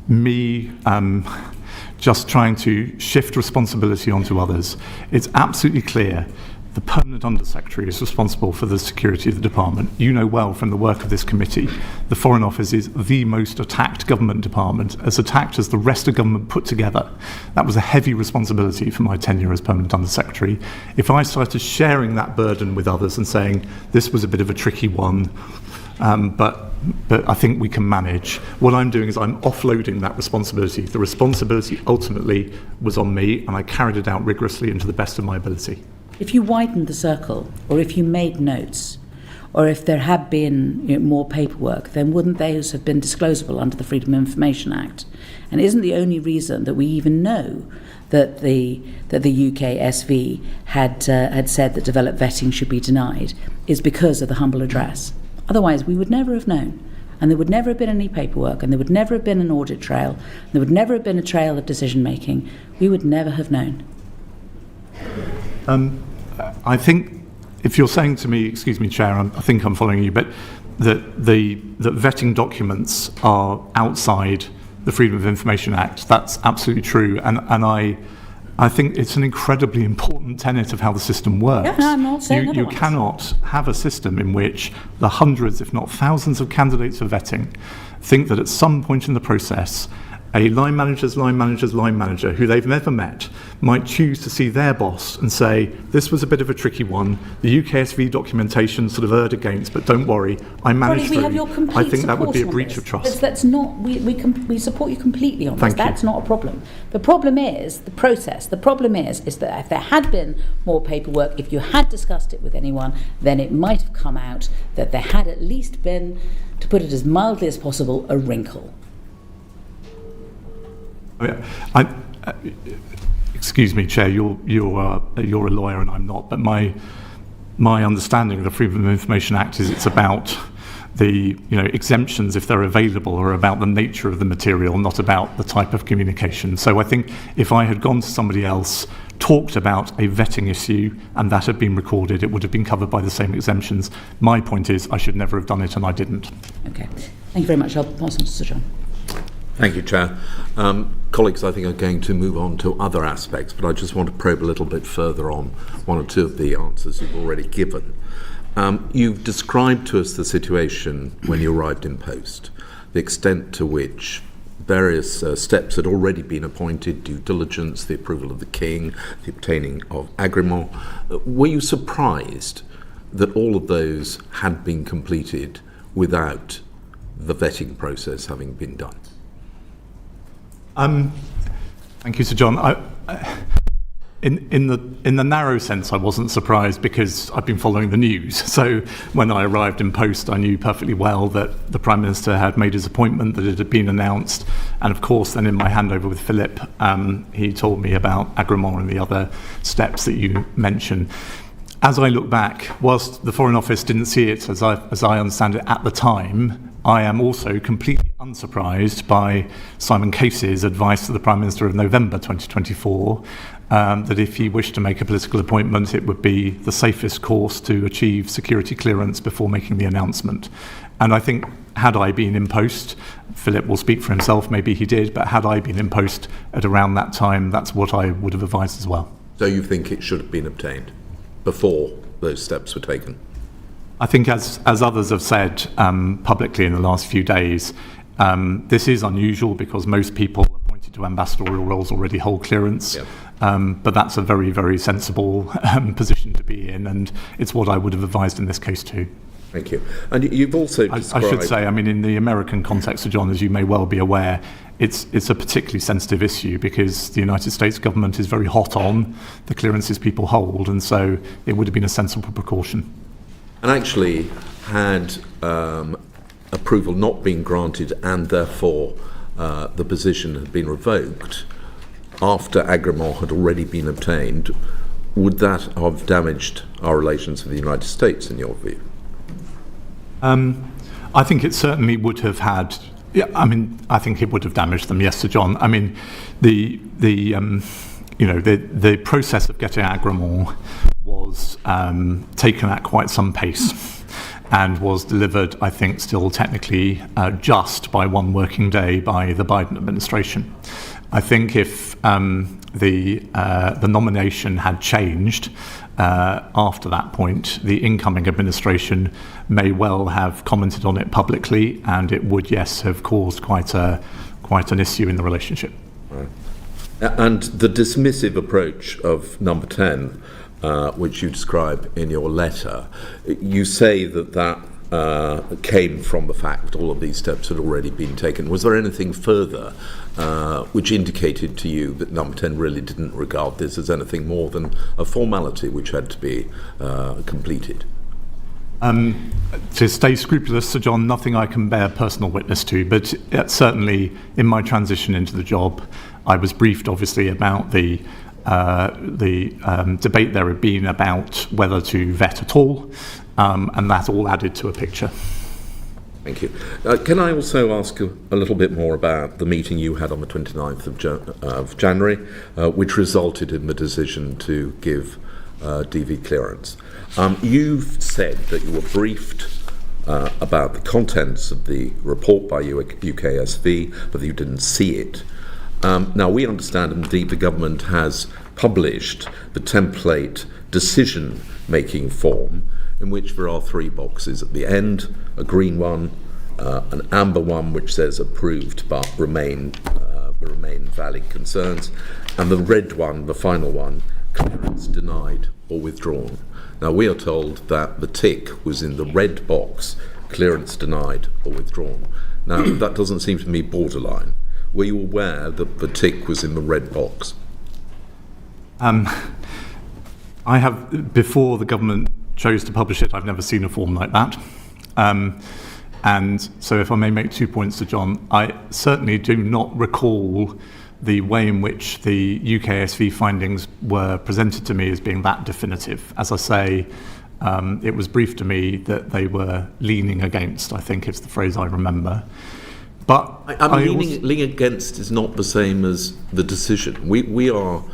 me just trying to shift responsibility onto others. It's absolutely clear the permanent Undersecretary is responsible for the security of the department. You know well from the work of this committee, the Foreign Office is the most attacked government department, as attacked as the rest of government put together. That was a heavy responsibility for my tenure as permanent Undersecretary. If I started sharing that burden with others and saying, this was a bit of a tricky one, but I think we can manage. What I'm doing is I'm offloading that responsibility. The responsibility ultimately was on me, and I carried it out rigorously and to the best of my ability. If you widened the circle, or if you made notes, or if there had been more paperwork, then wouldn't those have been disclosable under the Freedom of Information Act? And isn't the only reason that we even know that the UKSV had said that developed vetting should be denied is because of the humble address? Otherwise, we would never have known. And there would never have been any paperwork, and there would never have been an audit trail, and there would never have been a trail of decision-making. We would never have known. I think if you're saying to me, excuse me, Chair, I think I'm following you, but that vetting documents are outside the Freedom of Information Act, that's absolutely true. And I think it's an incredibly important tenet of how the system works. Yeah, no, I'm not saying you cannot have a system in which the hundreds, if not thousands, of candidates for vetting think that at some point in the process, a line manager's line manager who they've never met might choose to see their boss and say, this was a bit of a tricky one, the UKSV documentation sort of erred against, but don't worry, I managed through. I think that would be a breach of trust. That's not, we support you completely on this. That's not a problem. The problem is the process. The problem is that if there had been more paperwork, if you had discussed it with anyone, then it might have come out that there had at least been, to put it as mildly as possible, a wrinkle. Excuse me, Chair, you're a lawyer and I'm not, but my understanding of the Freedom of Information Act is it's about the exemptions, if they're available, are about the nature of the material, not about the type of communication. So I think if I had gone to somebody else, talked about a vetting issue, and that had been recorded, it would have been covered by the same exemptions. My point is I should never have done it, and I didn't. Okay. Thank you very much. I'll pass on to Sir John. Thank you, Chair. Colleagues, I think, are going to move on to other aspects, but I just want to probe a little bit further on one or two of the answers you've already given. You've described to us the situation when you arrived in post, the extent to which various steps had already been appointed, due diligence, the approval of the king, the obtaining of agreement. Were you surprised that all of those had been completed without the vetting process having been done? Thank you, Sir John. In the narrow sense, I wasn't surprised because I've been following the news. So when I arrived in post, I knew perfectly well that the Prime Minister had made his appointment, that it had been announced. And of course, then in my handover with Philip, he told me about agreement and the other steps that you mentioned. As I look back, whilst the Foreign Office didn't see it as I understand it at the time, I am also completely unsurprised by Simon Case's advice to the Prime Minister of November 2024, that if he wished to make a political appointment, it would be the safest course to achieve security clearance before making the announcement. And I think, had I been in post, Philip will speak for himself, maybe he did, but had I been in post at around that time, that's what I would have advised as well. So you think it should have been obtained before those steps were taken? I think, as others have said publicly in the last few days, this is unusual because most people appointed to ambassadorial roles already hold clearance. Yep. But that's a very, very sensible position to be in, and it's what I would have advised in this case too. Thank you. And you've also described... I should say, I mean, in the American context, Sir John, as you may well be aware, it's a particularly sensitive issue because the United States government is very hot on the clearances people hold, and so it would have been a sensible precaution. And actually, had approval not been granted and therefore the position had been revoked after agreement had already been obtained, would that have damaged our relations with the United States, in your view? I think it certainly would have had. Yeah, I mean, I think it would have damaged them. Yes, Sir John. I mean, the process of getting agreement was taken at quite some pace and was delivered, I think, still technically just by one working day by the Biden administration. I think if the nomination had changed after that point, the incoming administration may well have commented on it publicly, and it would, yes, have caused quite an issue in the relationship. Right. And the dismissive approach of number 10, which you describe in your letter, you say that came from the fact that all of these steps had already been taken. Was there anything further which indicated to you that number 10 really didn't regard this as anything more than a formality which had to be completed? To stay scrupulous, Sir John, nothing I can bear personal witness to, but certainly in my transition into the job, I was briefed obviously about the debate there had been about whether to vet at all, and that all added to a picture. Thank you. Can I also ask a little bit more about the meeting you had on the 29th of January, which resulted in the decision to give DV clearance? You've said that you were briefed about the contents of the report by UKSV, but that you didn't see it. Now, we understand, indeed, the government has published the template decision-making form, in which there are 3 boxes at the end: a green one, an amber one which says approved but remain valid concerns, and the red one, the final one, clearance denied or withdrawn. Now, we are told that the tick was in the red box, clearance denied or withdrawn. Now, that doesn't seem to me borderline. Were you aware that the tick was in the red box? I have, before the government chose to publish it, I've never seen a form like that. And so if I may make 2 points to John, I certainly do not recall the way in which the UKSV findings were presented to me as being that definitive. As I say, it was briefed to me that they were leaning against, I think is the phrase I remember. But leaning against is not the same as the decision. We are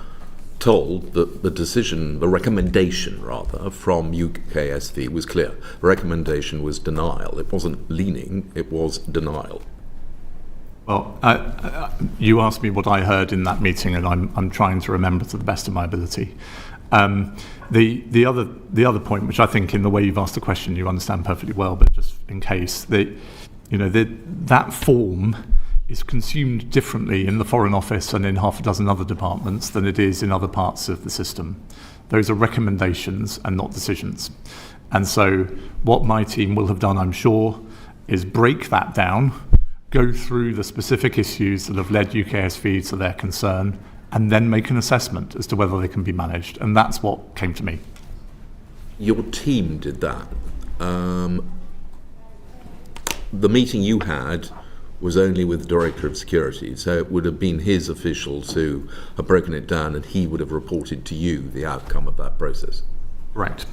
told that the decision, the recommendation rather, from UKSV was clear. The recommendation was denial. It wasn't leaning, it was denial. Well, you asked me what I heard in that meeting, and I'm trying to remember to the best of my ability. The other point, which I think in the way you've asked the question you understand perfectly well, but just in case, that form is consumed differently in the Foreign Office and in half a dozen other departments than it is in other parts of the system. Those are recommendations and not decisions. And so what my team will have done, I'm sure, is break that down, go through the specific issues that have led UKSV to their concern, and then make an assessment as to whether they can be managed. And that's what came to me. Your team did that. The meeting you had was only with the Director of Security, so it would have been his officials who have broken it down, and he would have reported to you the outcome of that process. Right.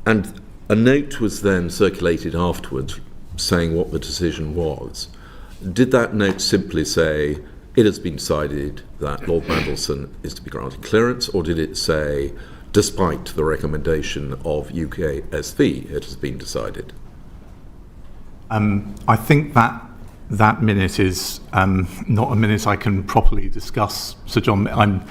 And a note was then circulated afterwards saying what the decision was. Did that note simply say, it has been decided that Lord Mandelson is to be granted clearance, or did it say, despite the recommendation of UKSV, it has been decided? I think that minute is not a minute I can properly discuss, Sir John.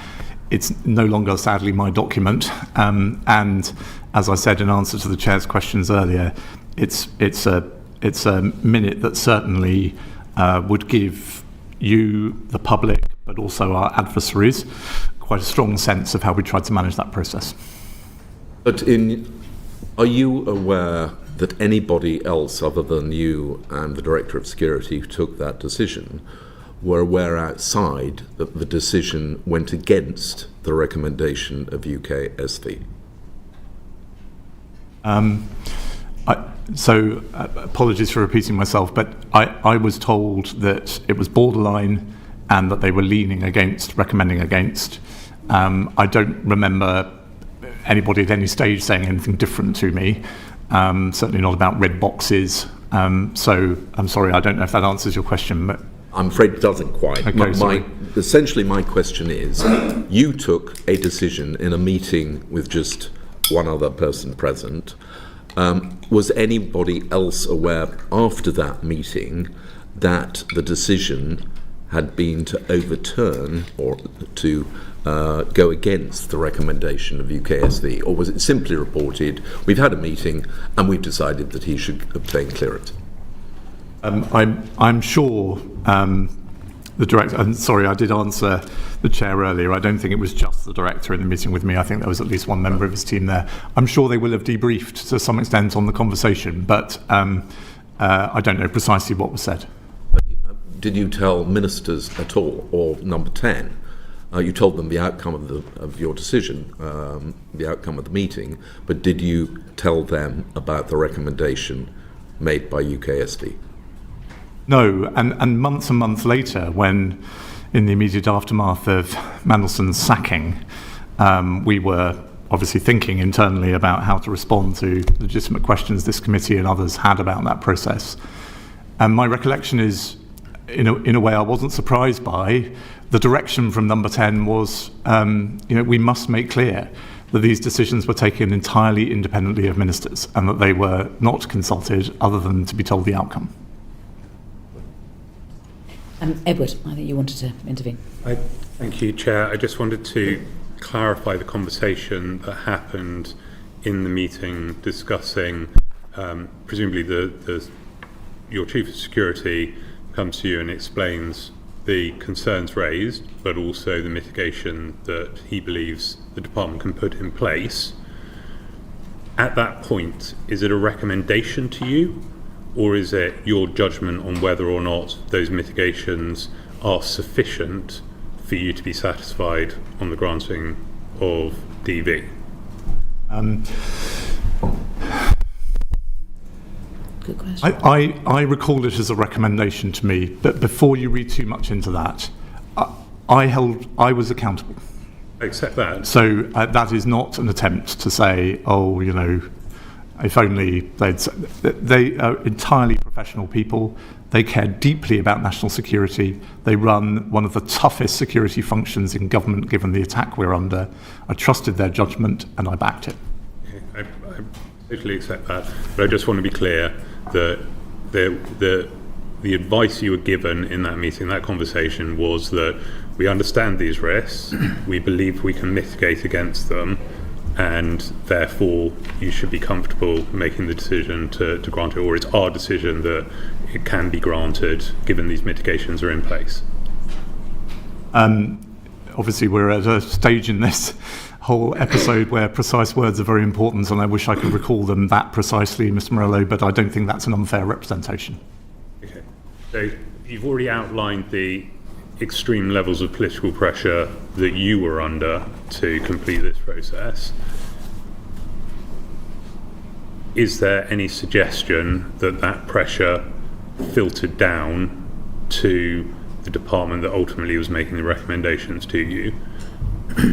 It's no longer, sadly, my document. And as I said in answer to the Chair's questions earlier, it's a minute that certainly would give you, the public, but also our adversaries, quite a strong sense of how we tried to manage that process. But are you aware that anybody else other than you and the Director of Security who took that decision were aware outside that the decision went against the recommendation of UKSV? So apologies for repeating myself, but I was told that it was borderline and that they were recommending against. I don't remember anybody at any stage saying anything different to me, certainly not about red boxes. So I'm sorry, I don't know if that answers your question. But I'm afraid it doesn't quite. Okay, Essentially, my question is, you took a decision in a meeting with just one other person present. Was anybody else aware after that meeting that the decision had been to overturn or to go against the recommendation of UKSV, or was it simply reported, we've had a meeting and we've decided that he should obtain clearance? I'm sure the Director, and sorry, I did answer the Chair earlier, I don't think it was just the Director in the meeting with me. I think there was at least one member of his team there. I'm sure they will have debriefed to some extent on the conversation, but I don't know precisely what was said. Did you tell ministers at all, or number 10? You told them the outcome of your decision, the outcome of the meeting, but did you tell them about the recommendation made by UKSV? No, and months later, when in the immediate aftermath of Mandelson's sacking, we were obviously thinking internally about how to respond to legitimate questions this committee and others had about that process. And my recollection is, in a way I wasn't surprised by, the direction from number 10 was, we must make clear that these decisions were taken entirely independently of ministers and that they were not consulted other than to be told the outcome. Edward, I think you wanted to intervene. Thank you, Chair. I just wanted to clarify the conversation that happened in the meeting discussing, presumably your Chief of Security comes to you and explains the concerns raised, but also the mitigation that he believes the department can put in place. At that point, is it a recommendation to you, or is it your judgment on whether or not those mitigations are sufficient for you to be satisfied on the granting of DV? Good question. I recall it as a recommendation to me, but before you read too much into that, I was accountable. I accept that. So that is not an attempt to say, if only they are entirely professional people. They care deeply about national security. They run one of the toughest security functions in government, given the attack we're under. I trusted their judgment and I backed it. Okay. I totally accept that, but I just want to be clear that the advice you were given in that meeting, that conversation, was that we understand these risks, we believe we can mitigate against them, and therefore you should be comfortable making the decision to grant it, or it's our decision that it can be granted given these mitigations are in place. Obviously, we're at a stage in this whole episode where precise words are very important, and I wish I could recall them that precisely, Mr. Morello, but I don't think that's an unfair representation. Okay. So you've already outlined the extreme levels of political pressure that you were under to complete this process. Is there any suggestion that that pressure filtered down to the department that ultimately was making the recommendations to you?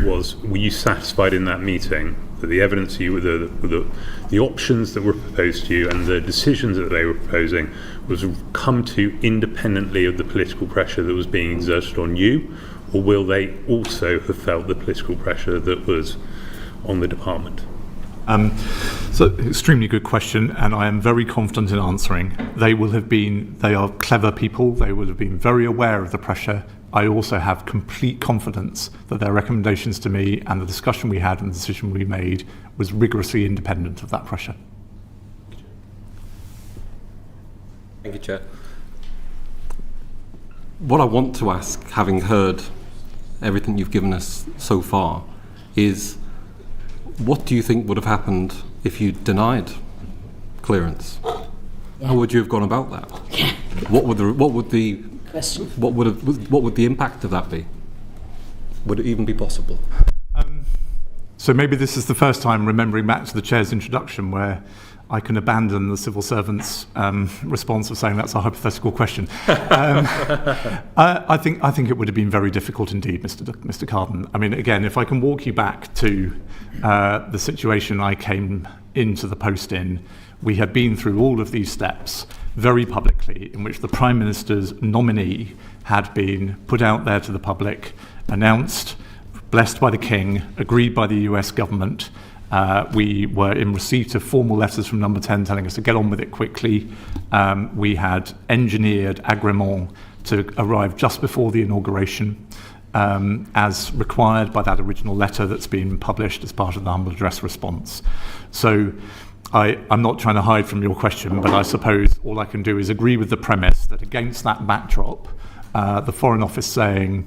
Were you satisfied in that meeting that the evidence the options that were proposed to you and the decisions that they were proposing was come to independently of the political pressure that was being exerted on you, or will they also have felt the political pressure that was on the department? So, extremely good question, and I am very confident in answering. They are clever people, they will have been very aware of the pressure. I also have complete confidence that their recommendations to me and the discussion we had and the decision we made was rigorously independent of that pressure. Thank you, Chair. What I want to ask, having heard everything you've given us so far, is what do you think would have happened if you denied clearance? Yeah. How would you have gone about that? Yeah. What would the impact of that be? Would it even be possible? So maybe this is the first time, remembering back to the Chair's introduction, where I can abandon the civil servant's response of saying that's a hypothetical question. I think it would have been very difficult indeed, Mr. Carden. I mean, again, if I can walk you back to the situation I came into the post in, we had been through all of these steps very publicly, in which the Prime Minister's nominee had been put out there to the public, announced, blessed by the King, agreed by the US government. We were in receipt of formal letters from Number 10 telling us to get on with it quickly. We had engineered agrément to arrive just before the inauguration, as required by that original letter that's been published as part of the humble address response. So I'm not trying to hide from your question, but I suppose all I can do is agree with the premise that against that backdrop, the Foreign Office saying,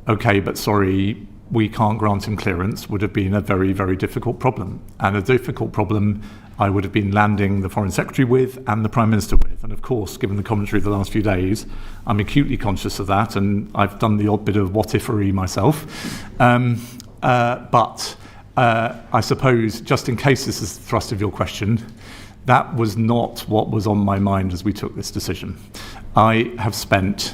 okay, but sorry, we can't grant him clearance, would have been a very, very difficult problem. And a difficult problem I would have been landing the Foreign Secretary with and the Prime Minister with. And of course, given the commentary of the last few days, I'm acutely conscious of that, and I've done the odd bit of what-if-ery myself. But I suppose, just in case this is the thrust of your question, that was not what was on my mind as we took this decision. I have spent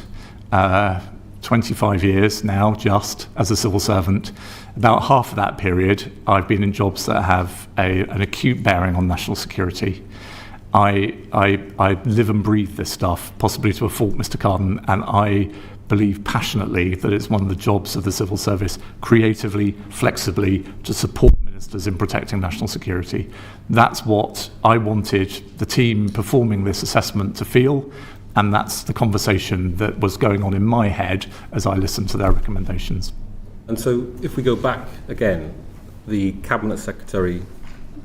25 years now just as a civil servant. About half of that period I've been in jobs that have an acute bearing on national security. I live and breathe this stuff, possibly to a fault, Mr. Carden, and I believe passionately that it's one of the jobs of the civil service, creatively, flexibly, to support ministers in protecting national security. That's what I wanted the team performing this assessment to feel, and that's the conversation that was going on in my head as I listened to their recommendations. And so if we go back again, the Cabinet Secretary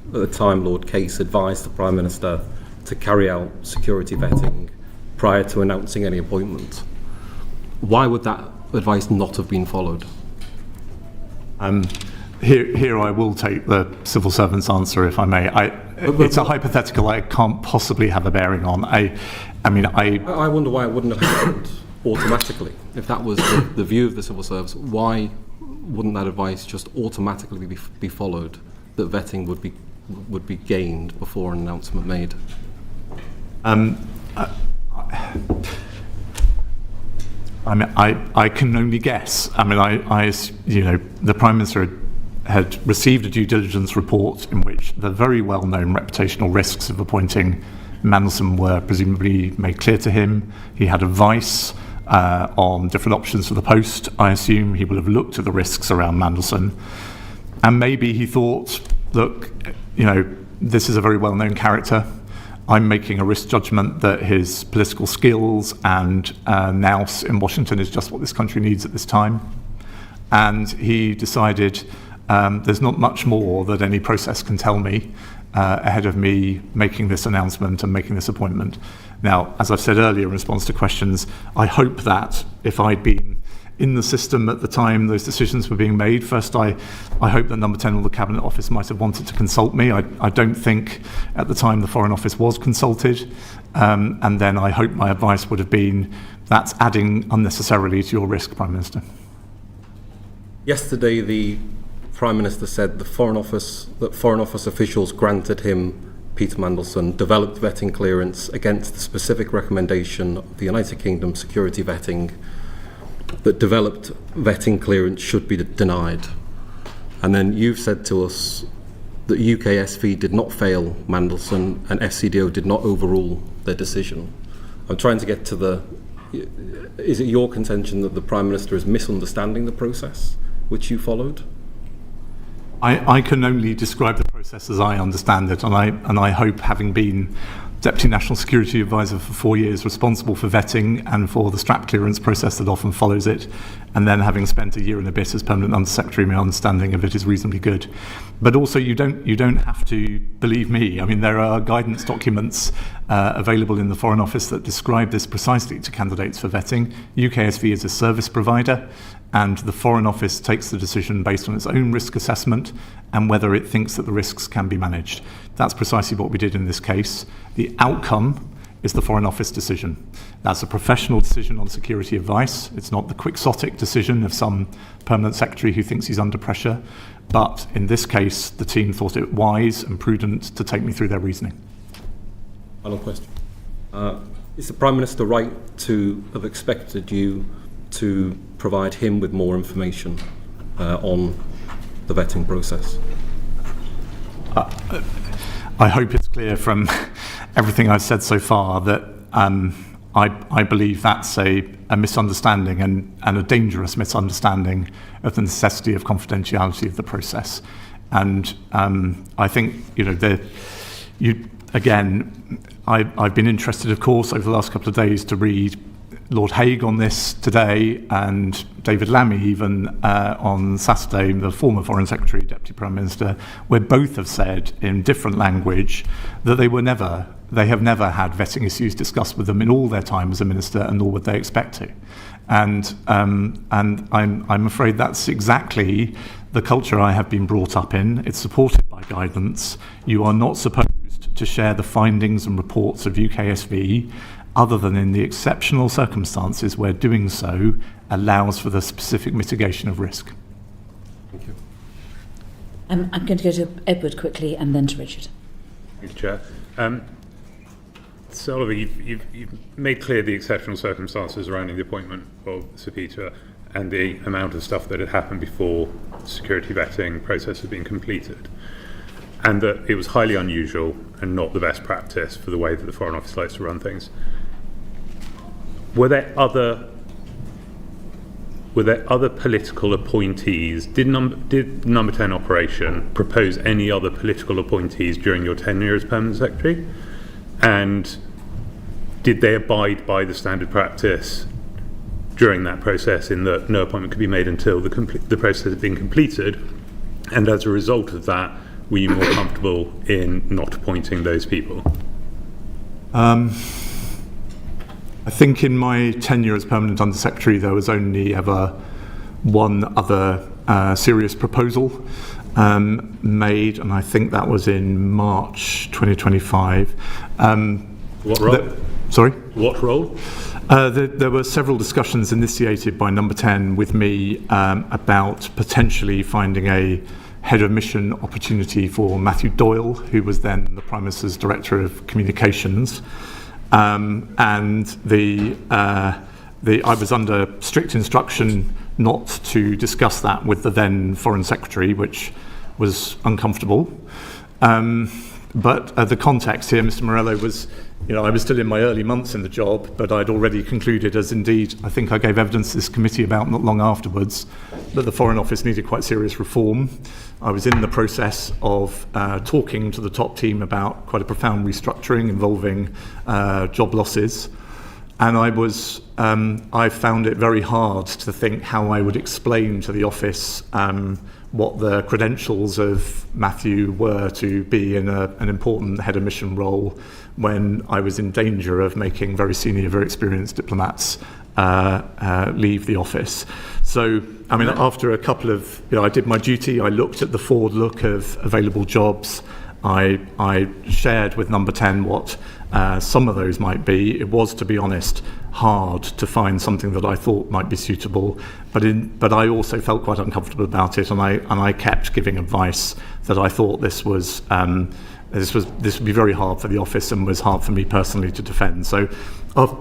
at the time, Lord Keir, advised the Prime Minister to carry out security vetting prior to announcing any appointment. Why would that advice not have been followed? Here I will take the civil servant's answer, if I may. It's a hypothetical I can't possibly have a bearing on. I wonder why it wouldn't have happened automatically. If that was the view of the civil service, why wouldn't that advice just automatically be followed, that vetting would be gained before an announcement made? I can only guess. The Prime Minister had received a due diligence report in which the very well-known reputational risks of appointing Mandelson were presumably made clear to him. He had advice on different options for the post. I assume he will have looked at the risks around Mandelson, and maybe he thought, look, this is a very well-known character. I'm making a risk judgment that his political skills and nous in Washington is just what this country needs at this time. And he decided there's not much more that any process can tell me ahead of me making this announcement and making this appointment. Now, as I've said earlier in response to questions, I hope that if I'd been in the system at the time those decisions were being made, first I hope that Number 10 or the Cabinet Office might have wanted to consult me. I don't think at the time the Foreign Office was consulted. And then I hope my advice would have been, that's adding unnecessarily to your risk, Prime Minister. Yesterday, the Prime Minister said that Foreign Office officials granted him, Peter Mandelson, developed vetting clearance against the specific recommendation of the United Kingdom security vetting that developed vetting clearance should be denied. And then you've said to us that UKSV did not fail Mandelson and FCDO did not overrule their decision. I'm trying to get to is it your contention that the Prime Minister is misunderstanding the process which you followed? I can only describe the process as I understand it, and I hope, having been Deputy National Security Advisor for 4 years, responsible for vetting and for the strap clearance process that often follows it, and then having spent a year and a bit as Permanent Under-Secretary, my understanding of it is reasonably good. But also, you don't have to believe me. I mean, there are guidance documents available in the Foreign Office that describe this precisely to candidates for vetting. UKSV is a service provider, and the Foreign Office takes the decision based on its own risk assessment and whether it thinks that the risks can be managed. That's precisely what we did in this case. The outcome is the Foreign Office decision. That's a professional decision on security advice. It's not the quixotic decision of some permanent secretary who thinks he's under pressure. But in this case, the team thought it wise and prudent to take me through their reasoning. Final question. Is the Prime Minister right to have expected you to provide him with more information on the vetting process? I hope it's clear from everything I've said so far that I believe that's a misunderstanding and a dangerous misunderstanding of the necessity of confidentiality of the process. And I think, I've been interested, of course, over the last couple of days to read Lord Hague on this today, and David Lammy even on Saturday, the former Foreign Secretary, Deputy Prime Minister, where both have said in different language that they have never had vetting issues discussed with them in all their time as a minister, and nor would they expect to. And I'm afraid that's exactly the culture I have been brought up in. It's supported by guidance. You are not supposed to share the findings and reports of UKSV other than in the exceptional circumstances where doing so allows for the specific mitigation of risk. Thank you. I'm going to go to Edward quickly and then to Richard. Thank you, Chair. So, Oliver, you've made clear the exceptional circumstances surrounding the appointment of Sir Peter and the amount of stuff that had happened before the security vetting process had been completed, and that it was highly unusual and not the best practice for the way that the Foreign Office likes to run things. Were there other political appointees? Did Number 10 Operation propose any other political appointees during your tenure as Permanent Secretary? And did they abide by the standard practice during that process, in that no appointment could be made until the process had been completed? And as a result of that, were you more comfortable in not appointing those people? I think in my tenure as Permanent Under-Secretary, there was only ever one other serious proposal made, and I think that was in March 2025. What role? Sorry? What role? There were several discussions initiated by Number 10 with me about potentially finding a head of mission opportunity for Matthew Doyle, who was then the Prime Minister's Director of Communications. And I was under strict instruction not to discuss that with the then Foreign Secretary, which was uncomfortable. But the context here, Mr. Morello, was, I was still in my early months in the job, but I'd already concluded, as indeed I think I gave evidence to this committee about not long afterwards, that the Foreign Office needed quite serious reform. I was in the process of talking to the top team about quite a profound restructuring involving job losses. And I found it very hard to think how I would explain to the office what the credentials of Matthew were to be in an important head of mission role when I was in danger of making very senior, very experienced diplomats leave the office. So, I mean, after a couple of, I did my duty, I looked at the forward look of available jobs. I shared with number 10 what some of those might be. It was, to be honest, hard to find something that I thought might be suitable, but I also felt quite uncomfortable about it, and I kept giving advice that I thought this would be very hard for the office and was hard for me personally to defend. So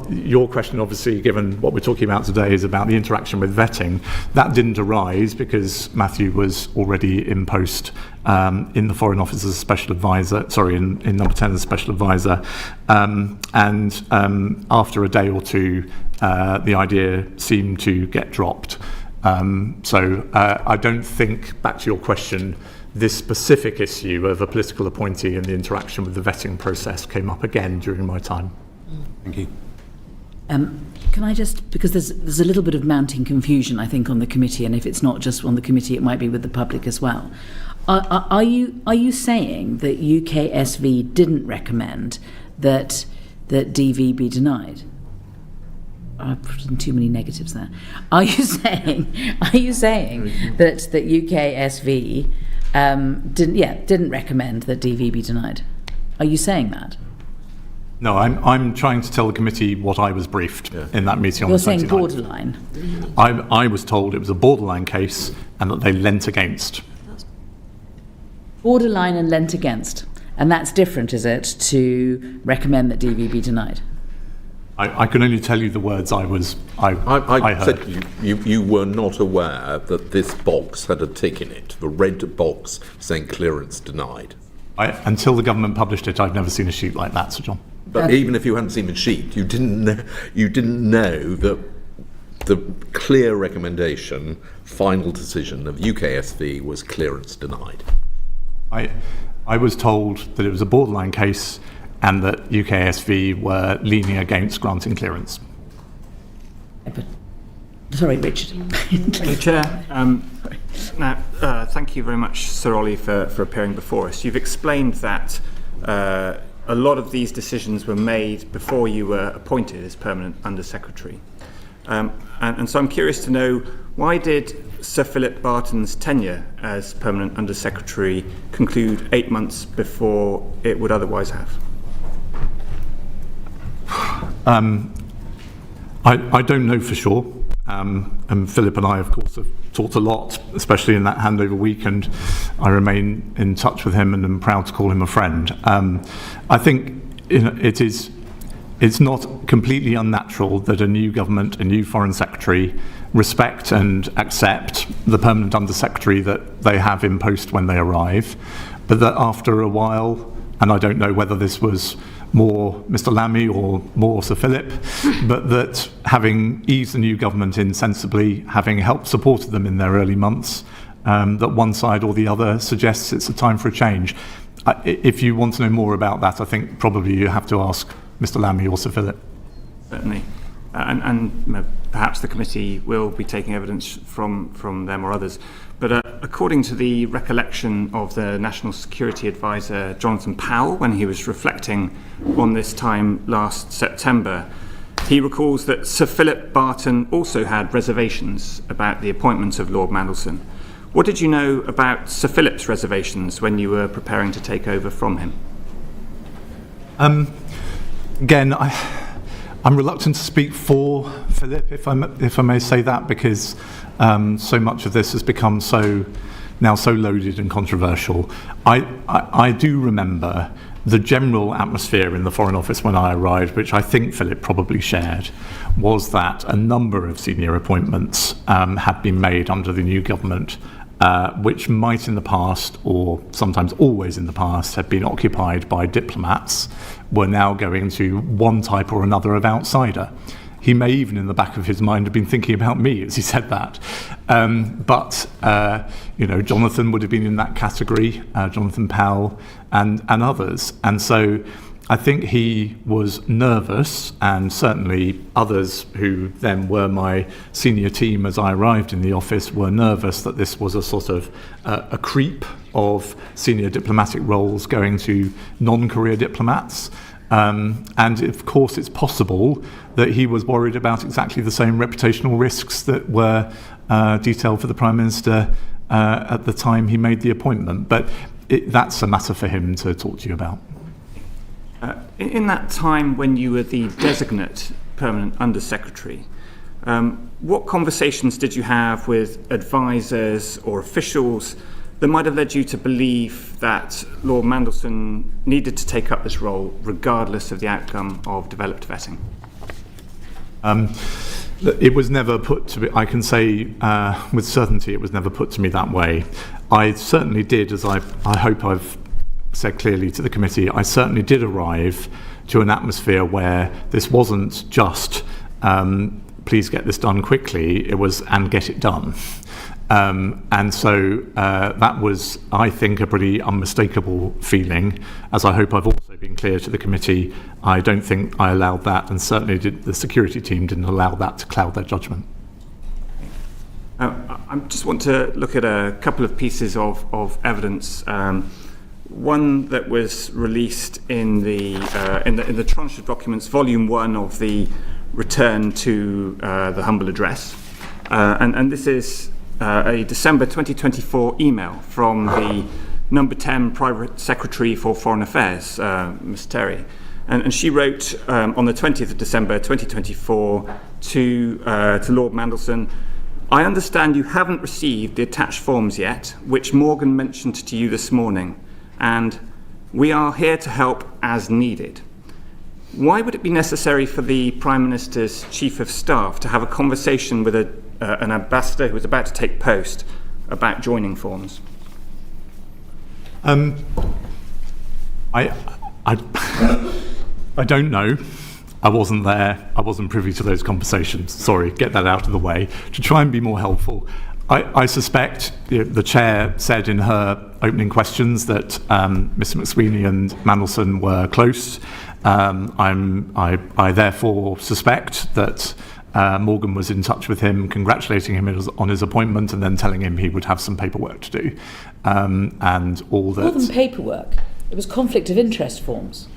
your question, obviously, given what we're talking about today, is about the interaction with vetting. That didn't arise because Matthew was already in post in the Foreign Office as a special advisor, in number 10 as a special advisor. And after a day or two, the idea seemed to get dropped. So I don't think, back to your question, this specific issue of a political appointee and the interaction with the vetting process came up again during my time. Thank you. Can I just, because there's a little bit of mounting confusion, I think, on the committee, and if it's not just on the committee, it might be with the public as well. Are you saying that UKSV didn't recommend that DV be denied? I've put in too many negatives there. Are you saying that UKSV didn't recommend that DV be denied? Are you saying that? No, I'm trying to tell the committee what I was briefed in that meeting on the 29th. You're saying borderline? I was told it was a borderline case and that they leant against. Borderline and leant against. And that's different, is it, to recommend that DV be denied? I can only tell you the words I heard. I said you were not aware that this box had a tick in it, the red box saying clearance denied. Until the government published it, I've never seen a sheet like that, Sir John. But even if you hadn't seen the sheet, you didn't know that the clear recommendation, final decision of UKSV was clearance denied. I was told that it was a borderline case and that UKSV were leaning against granting clearance. Sorry, Richard. Thank you, Chair. Thank you very much, Sir Olly, for appearing before us. You've explained that a lot of these decisions were made before you were appointed as Permanent Under-Secretary. And so I'm curious to know, why did Sir Philip Barton's tenure as Permanent Under-Secretary conclude 8 months before it would otherwise have? I don't know for sure. And Philip and I, of course, have talked a lot, especially in that handover week, and I remain in touch with him and am proud to call him a friend. I think it's not completely unnatural that a new government, a new Foreign Secretary, respect and accept the Permanent Under-Secretary that they have in post when they arrive, but that after a while, and I don't know whether this was more Mr. Lammy or more Sir Philip, but that having eased the new government in sensibly, having helped supported them in their early months, that one side or the other suggests it's a time for a change. If you want to know more about that, I think probably you have to ask Mr. Lammy or Sir Philip. Certainly. And perhaps the committee will be taking evidence from them or others. But according to the recollection of the National Security Advisor, Jonathan Powell, when he was reflecting on this time last September, he recalls that Sir Philip Barton also had reservations about the appointment of Lord Mandelson. What did you know about Sir Philip's reservations when you were preparing to take over from him? Again, I'm reluctant to speak for Philip, if I may say that, because so much of this has become so loaded and controversial. I do remember the general atmosphere in the Foreign Office when I arrived, which I think Philip probably shared, was that a number of senior appointments had been made under the new government, which might in the past, or sometimes always in the past, have been occupied by diplomats, were now going to one type or another of outsider. He may even in the back of his mind have been thinking about me as he said that. But Jonathan would have been in that category, Jonathan Powell and others. And so I think he was nervous, and certainly others who then were my senior team as I arrived in the office were nervous that this was a sort of a creep of senior diplomatic roles going to non-career diplomats. And of course it's possible that he was worried about exactly the same reputational risks that were detailed for the Prime Minister at the time he made the appointment. But that's a matter for him to talk to you about. In that time when you were the designate permanent Under-Secretary, what conversations did you have with advisors or officials that might have led you to believe that Lord Mandelson needed to take up this role regardless of the outcome of developed vetting? It was never put to me, I can say with certainty it was never put to me that way. I certainly did, as I hope I've said clearly to the committee, I certainly did arrive to an atmosphere where this wasn't just please get this done quickly, it was and get it done. And so that was, I think, a pretty unmistakable feeling. As I hope I've also been clear to the committee, I don't think I allowed that, and certainly the security team didn't allow that to cloud their judgment. I just want to look at a couple of pieces of evidence. One that was released in the tranche of documents, Volume 1 of the Return to the Humble Address, and this is a December 2024 email from the number 10 Private Secretary for Foreign Affairs, Ms. Terry. And she wrote on the 20th of December 2024 to Lord Mandelson, "I understand you haven't received the attached forms yet, which Morgan mentioned to you this morning, and we are here to help as needed. Why would it be necessary for the Prime Minister's Chief of Staff to have a conversation with an ambassador who was about to take post about joining forms?" I don't know. I wasn't there. I wasn't privy to those conversations. Sorry, get that out of the way. To try and be more helpful, I suspect the chair said in her opening questions that Mr. McSweeney and Mandelson were close. I therefore suspect that Morgan was in touch with him, congratulating him on his appointment, and then telling him he would have some paperwork to do, and all that. More than paperwork, it was conflict of interest forms.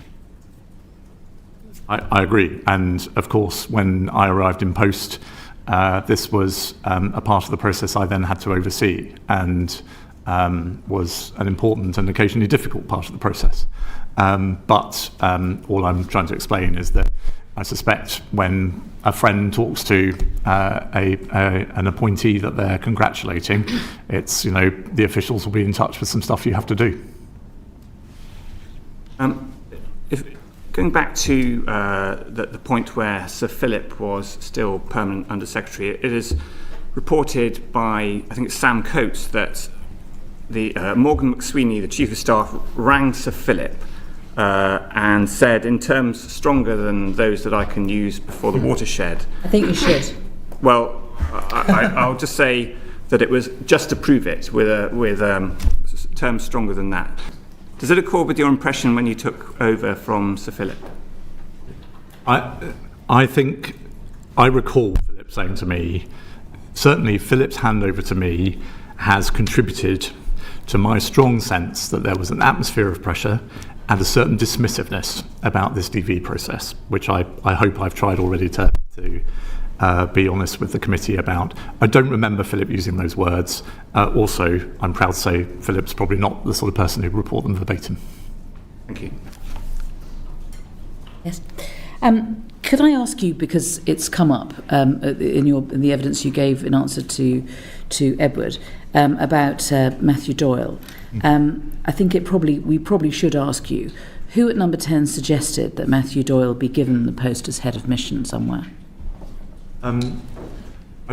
I agree, and of course, when I arrived in post, this was a part of the process I then had to oversee, and was an important and occasionally difficult part of the process. But all I'm trying to explain is that I suspect when a friend talks to an appointee that they're congratulating, it's, the officials will be in touch with some stuff you have to do. Going back to the point where Sir Philip was still permanent Under-Secretary, it is reported by, I think it's Sam Coates, that the Morgan McSweeney, the Chief of Staff, rang Sir Philip and said, in terms stronger than those that I can use before the watershed. I think you should. Well, I'll just say that it was just to prove it with terms stronger than that. Does it accord with your impression when you took over from Sir Philip? I think I recall Philip saying to me, certainly Philip's handover to me has contributed to my strong sense that there was an atmosphere of pressure and a certain dismissiveness about this DV process, which I hope I've tried already to be honest with the committee about. I don't remember Philip using those words. Also, I'm proud to say Philip's probably not the sort of person who'd report them verbatim. Thank you. Yes. Could I ask you, because it's come up in the evidence you gave in answer to Edward, about Matthew Doyle. I think we probably should ask you, who at number 10 suggested that Matthew Doyle be given the post as head of mission somewhere? I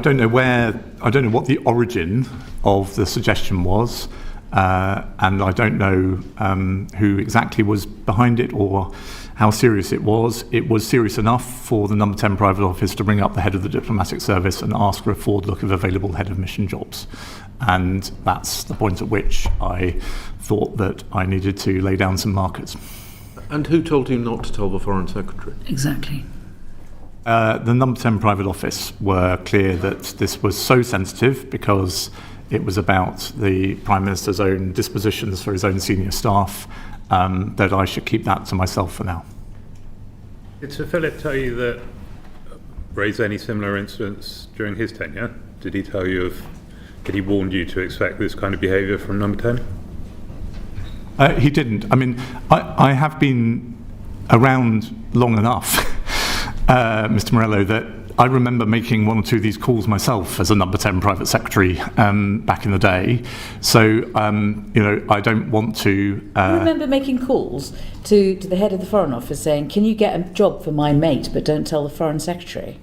don't know what the origin of the suggestion was, and I don't know who exactly was behind it or how serious it was serious enough for the number 10 private office to bring up the head of the diplomatic service and ask for a forward look of available head of mission jobs. And that's the point at which I thought that I needed to lay down some markers. And who told you not to tell the Foreign Secretary? Exactly. The number 10 private office were clear that this was so sensitive because it was about the Prime Minister's own dispositions for his own senior staff, that I should keep that to myself for now. Did Sir Philip tell you that, raise any similar incidents during his tenure? Did he tell you did he warn you to expect this kind of behaviour from number 10? He didn't. I mean, I have been around long enough, Mr. Morello, that I remember making one or two of these calls myself as a number 10 private secretary back in the day. So, I don't want to... You remember making calls to the head of the Foreign Office saying, can you get a job for my mate, but don't tell the Foreign Secretary?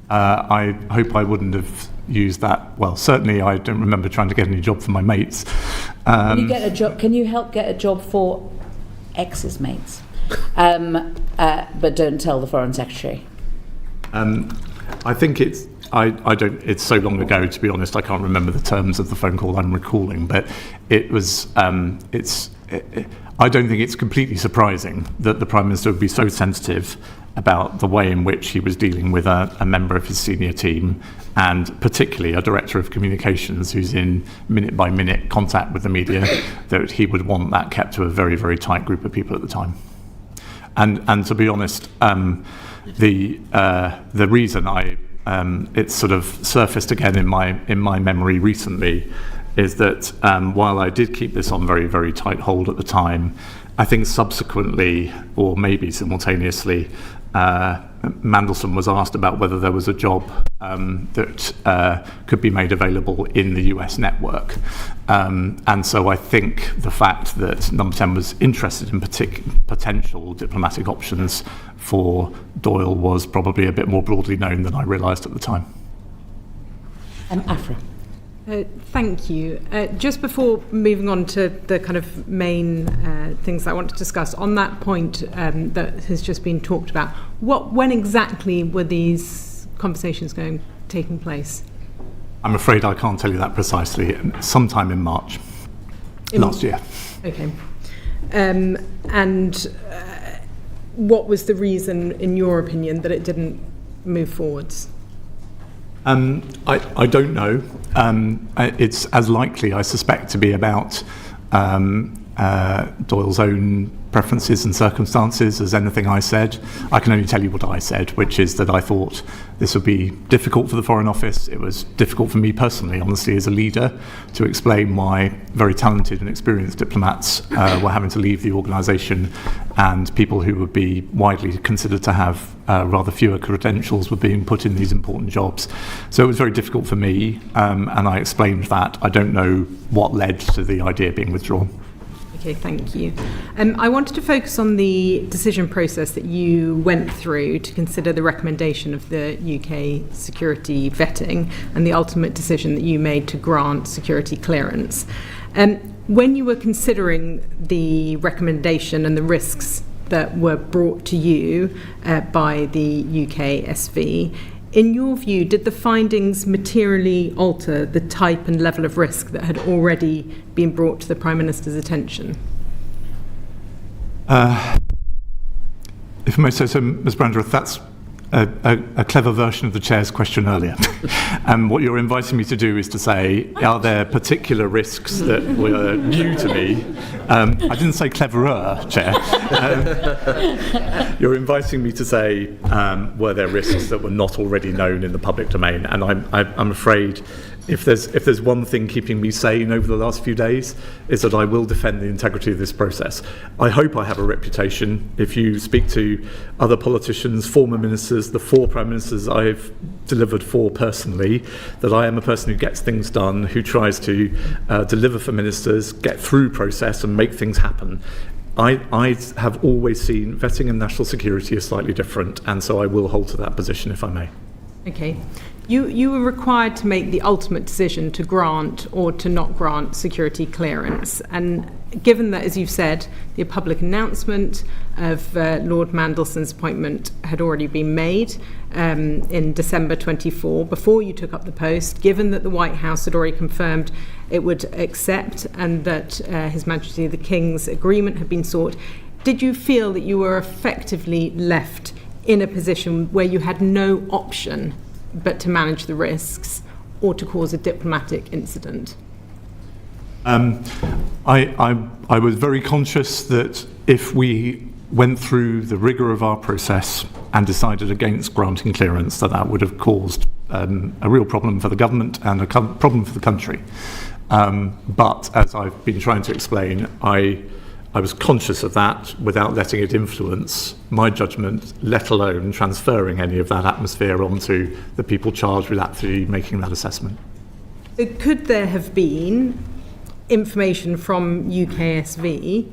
I hope I wouldn't have used that. Well, certainly I don't remember trying to get any job for my mates. Can you get a job? Can you help get a job for X's mates? But don't tell the Foreign Secretary. I think it's so long ago, to be honest, I can't remember the terms of the phone call I'm recalling, but it was, I don't think it's completely surprising that the Prime Minister would be so sensitive about the way in which he was dealing with a member of his senior team, and particularly a director of communications who's in minute-by-minute contact with the media, that he would want that kept to a very, very tight group of people at the time. And to be honest, the reason it's sort of surfaced again in my memory recently is that while I did keep this on very, very tight hold at the time, I think subsequently, or maybe simultaneously, Mandelson was asked about whether there was a job that could be made available in the US network. And so I think the fact that Number 10 was interested in potential diplomatic options for Doyle was probably a bit more broadly known than I realised at the time. Afra. Thank you. Just before moving on to the kind of main things I want to discuss, on that point that has just been talked about, when exactly were these conversations taking place? I'm afraid I can't tell you that precisely. Sometime in March last year. Okay. And what was the reason, in your opinion, that it didn't move forwards? I don't know. It's as likely, I suspect, to be about Doyle's own preferences and circumstances as anything I said. I can only tell you what I said, which is that I thought this would be difficult for the Foreign Office. It was difficult for me personally, honestly, as a leader, to explain why very talented and experienced diplomats were having to leave the organisation, and people who would be widely considered to have rather fewer credentials were being put in these important jobs. So it was very difficult for me, and I explained that. I don't know what led to the idea being withdrawn. Okay, thank you. I wanted to focus on the decision process that you went through to consider the recommendation of the UK security vetting and the ultimate decision that you made to grant security clearance. When you were considering the recommendation and the risks that were brought to you by the UK SV, in your view, did the findings materially alter the type and level of risk that had already been brought to the Prime Minister's attention? If I may say so, Ms. Brandreth, that's a clever version of the Chair's question earlier. And what you're inviting me to do is to say, are there particular risks that were new to me? I didn't say cleverer, Chair. You're inviting me to say, were there risks that were not already known in the public domain? And I'm afraid if there's one thing keeping me sane over the last few days, is that I will defend the integrity of this process. I hope I have a reputation. If you speak to other politicians, former ministers, the 4 Prime Ministers I've delivered for personally, that I am a person who gets things done, who tries to deliver for ministers, get through process and make things happen. I have always seen vetting and national security as slightly different, and so I will hold to that position if I may. Okay. You were required to make the ultimate decision to grant or to not grant security clearance. And given that, as you've said, the public announcement of Lord Mandelson's appointment had already been made in December 24, before you took up the post, given that the White House had already confirmed it would accept and that His Majesty the King's agreement had been sought, did you feel that you were effectively left in a position where you had no option but to manage the risks or to cause a diplomatic incident? I was very conscious that if we went through the rigour of our process and decided against granting clearance, that would have caused a real problem for the government and a problem for the country. But as I've been trying to explain, I was conscious of that without letting it influence my judgment, let alone transferring any of that atmosphere onto the people charged with actually making that assessment. Could there have been information from UKSV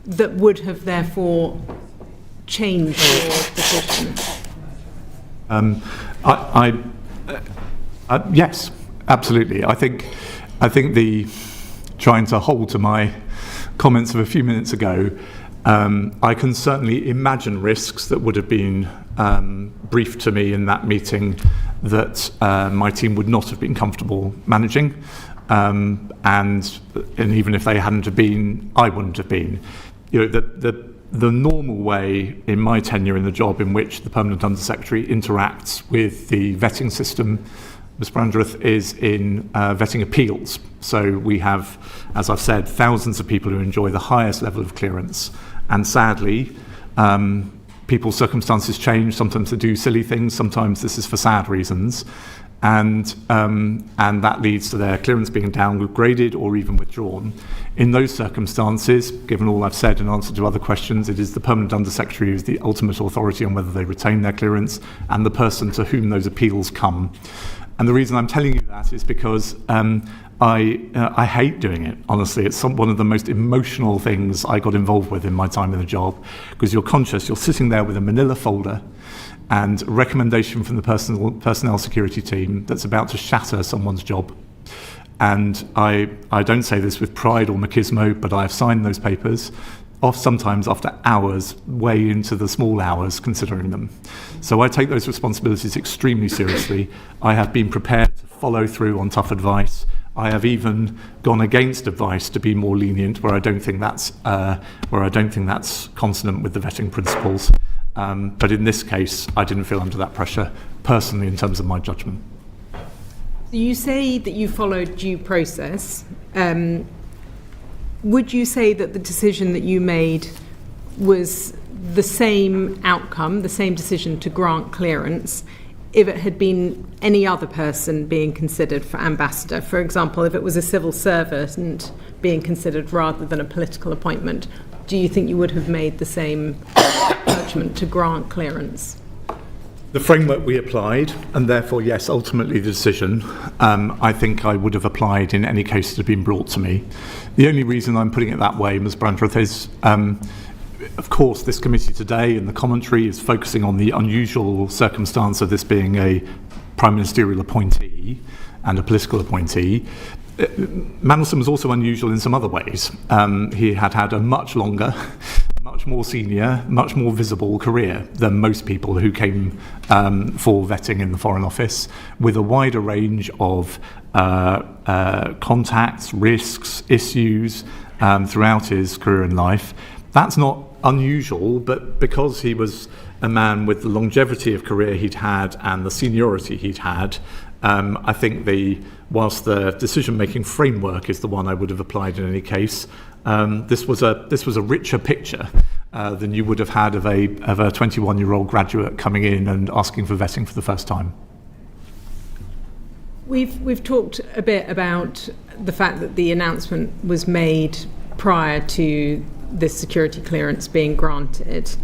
that would have therefore changed your decision? Yes, absolutely. I think the trying to hold to my comments of a few minutes ago, I can certainly imagine risks that would have been briefed to me in that meeting that my team would not have been comfortable managing, and even if they hadn't have been, I wouldn't have been. You know, the normal way in my tenure in the job in which the Permanent Undersecretary interacts with the vetting system, Ms. Brandreth, is in vetting appeals. So we have, as I've said, thousands of people who enjoy the highest level of clearance. And sadly, people's circumstances change. Sometimes they do silly things. Sometimes this is for sad reasons. And that leads to their clearance being downgraded or even withdrawn. In those circumstances, given all I've said in answer to other questions, it is the Permanent Undersecretary who is the ultimate authority on whether they retain their clearance and the person to whom those appeals come. And the reason I'm telling you that is because I hate doing it, honestly. It's one of the most emotional things I got involved with in my time in the job, because you're conscious, you're sitting there with a manila folder and a recommendation from the personnel security team that's about to shatter someone's job. And I don't say this with pride or machismo, but I have signed those papers, sometimes after hours, way into the small hours, considering them. So I take those responsibilities extremely seriously. I have been prepared to follow through on tough advice. I have even gone against advice to be more lenient where I don't think that's consonant with the vetting principles. But in this case, I didn't feel under that pressure personally in terms of my judgment. You say that you followed due process. Would you say that the decision that you made was the same outcome, the same decision to grant clearance, if it had been any other person being considered for ambassador? For example, if it was a civil servant being considered rather than a political appointment, do you think you would have made the same judgment to grant clearance? The framework we applied, and therefore, yes, ultimately the decision, I think I would have applied in any case that had been brought to me. The only reason I'm putting it that way, Ms. Brandreth, is, of course, this committee today and the commentary is focusing on the unusual circumstance of this being a prime ministerial appointee and a political appointee. Mandelson was also unusual in some other ways. He had a much longer, much more senior, much more visible career than most people who came for vetting in the Foreign Office, with a wider range of contacts, risks, issues throughout his career and life. That's not unusual, but because he was a man with the longevity of career he'd had and the seniority he'd had, I think whilst the decision-making framework is the one I would have applied in any case, this was a richer picture than you would have had of a 21-year-old graduate coming in and asking for vetting for the first time. We've talked a bit about the fact that the announcement was made prior to this security clearance being granted.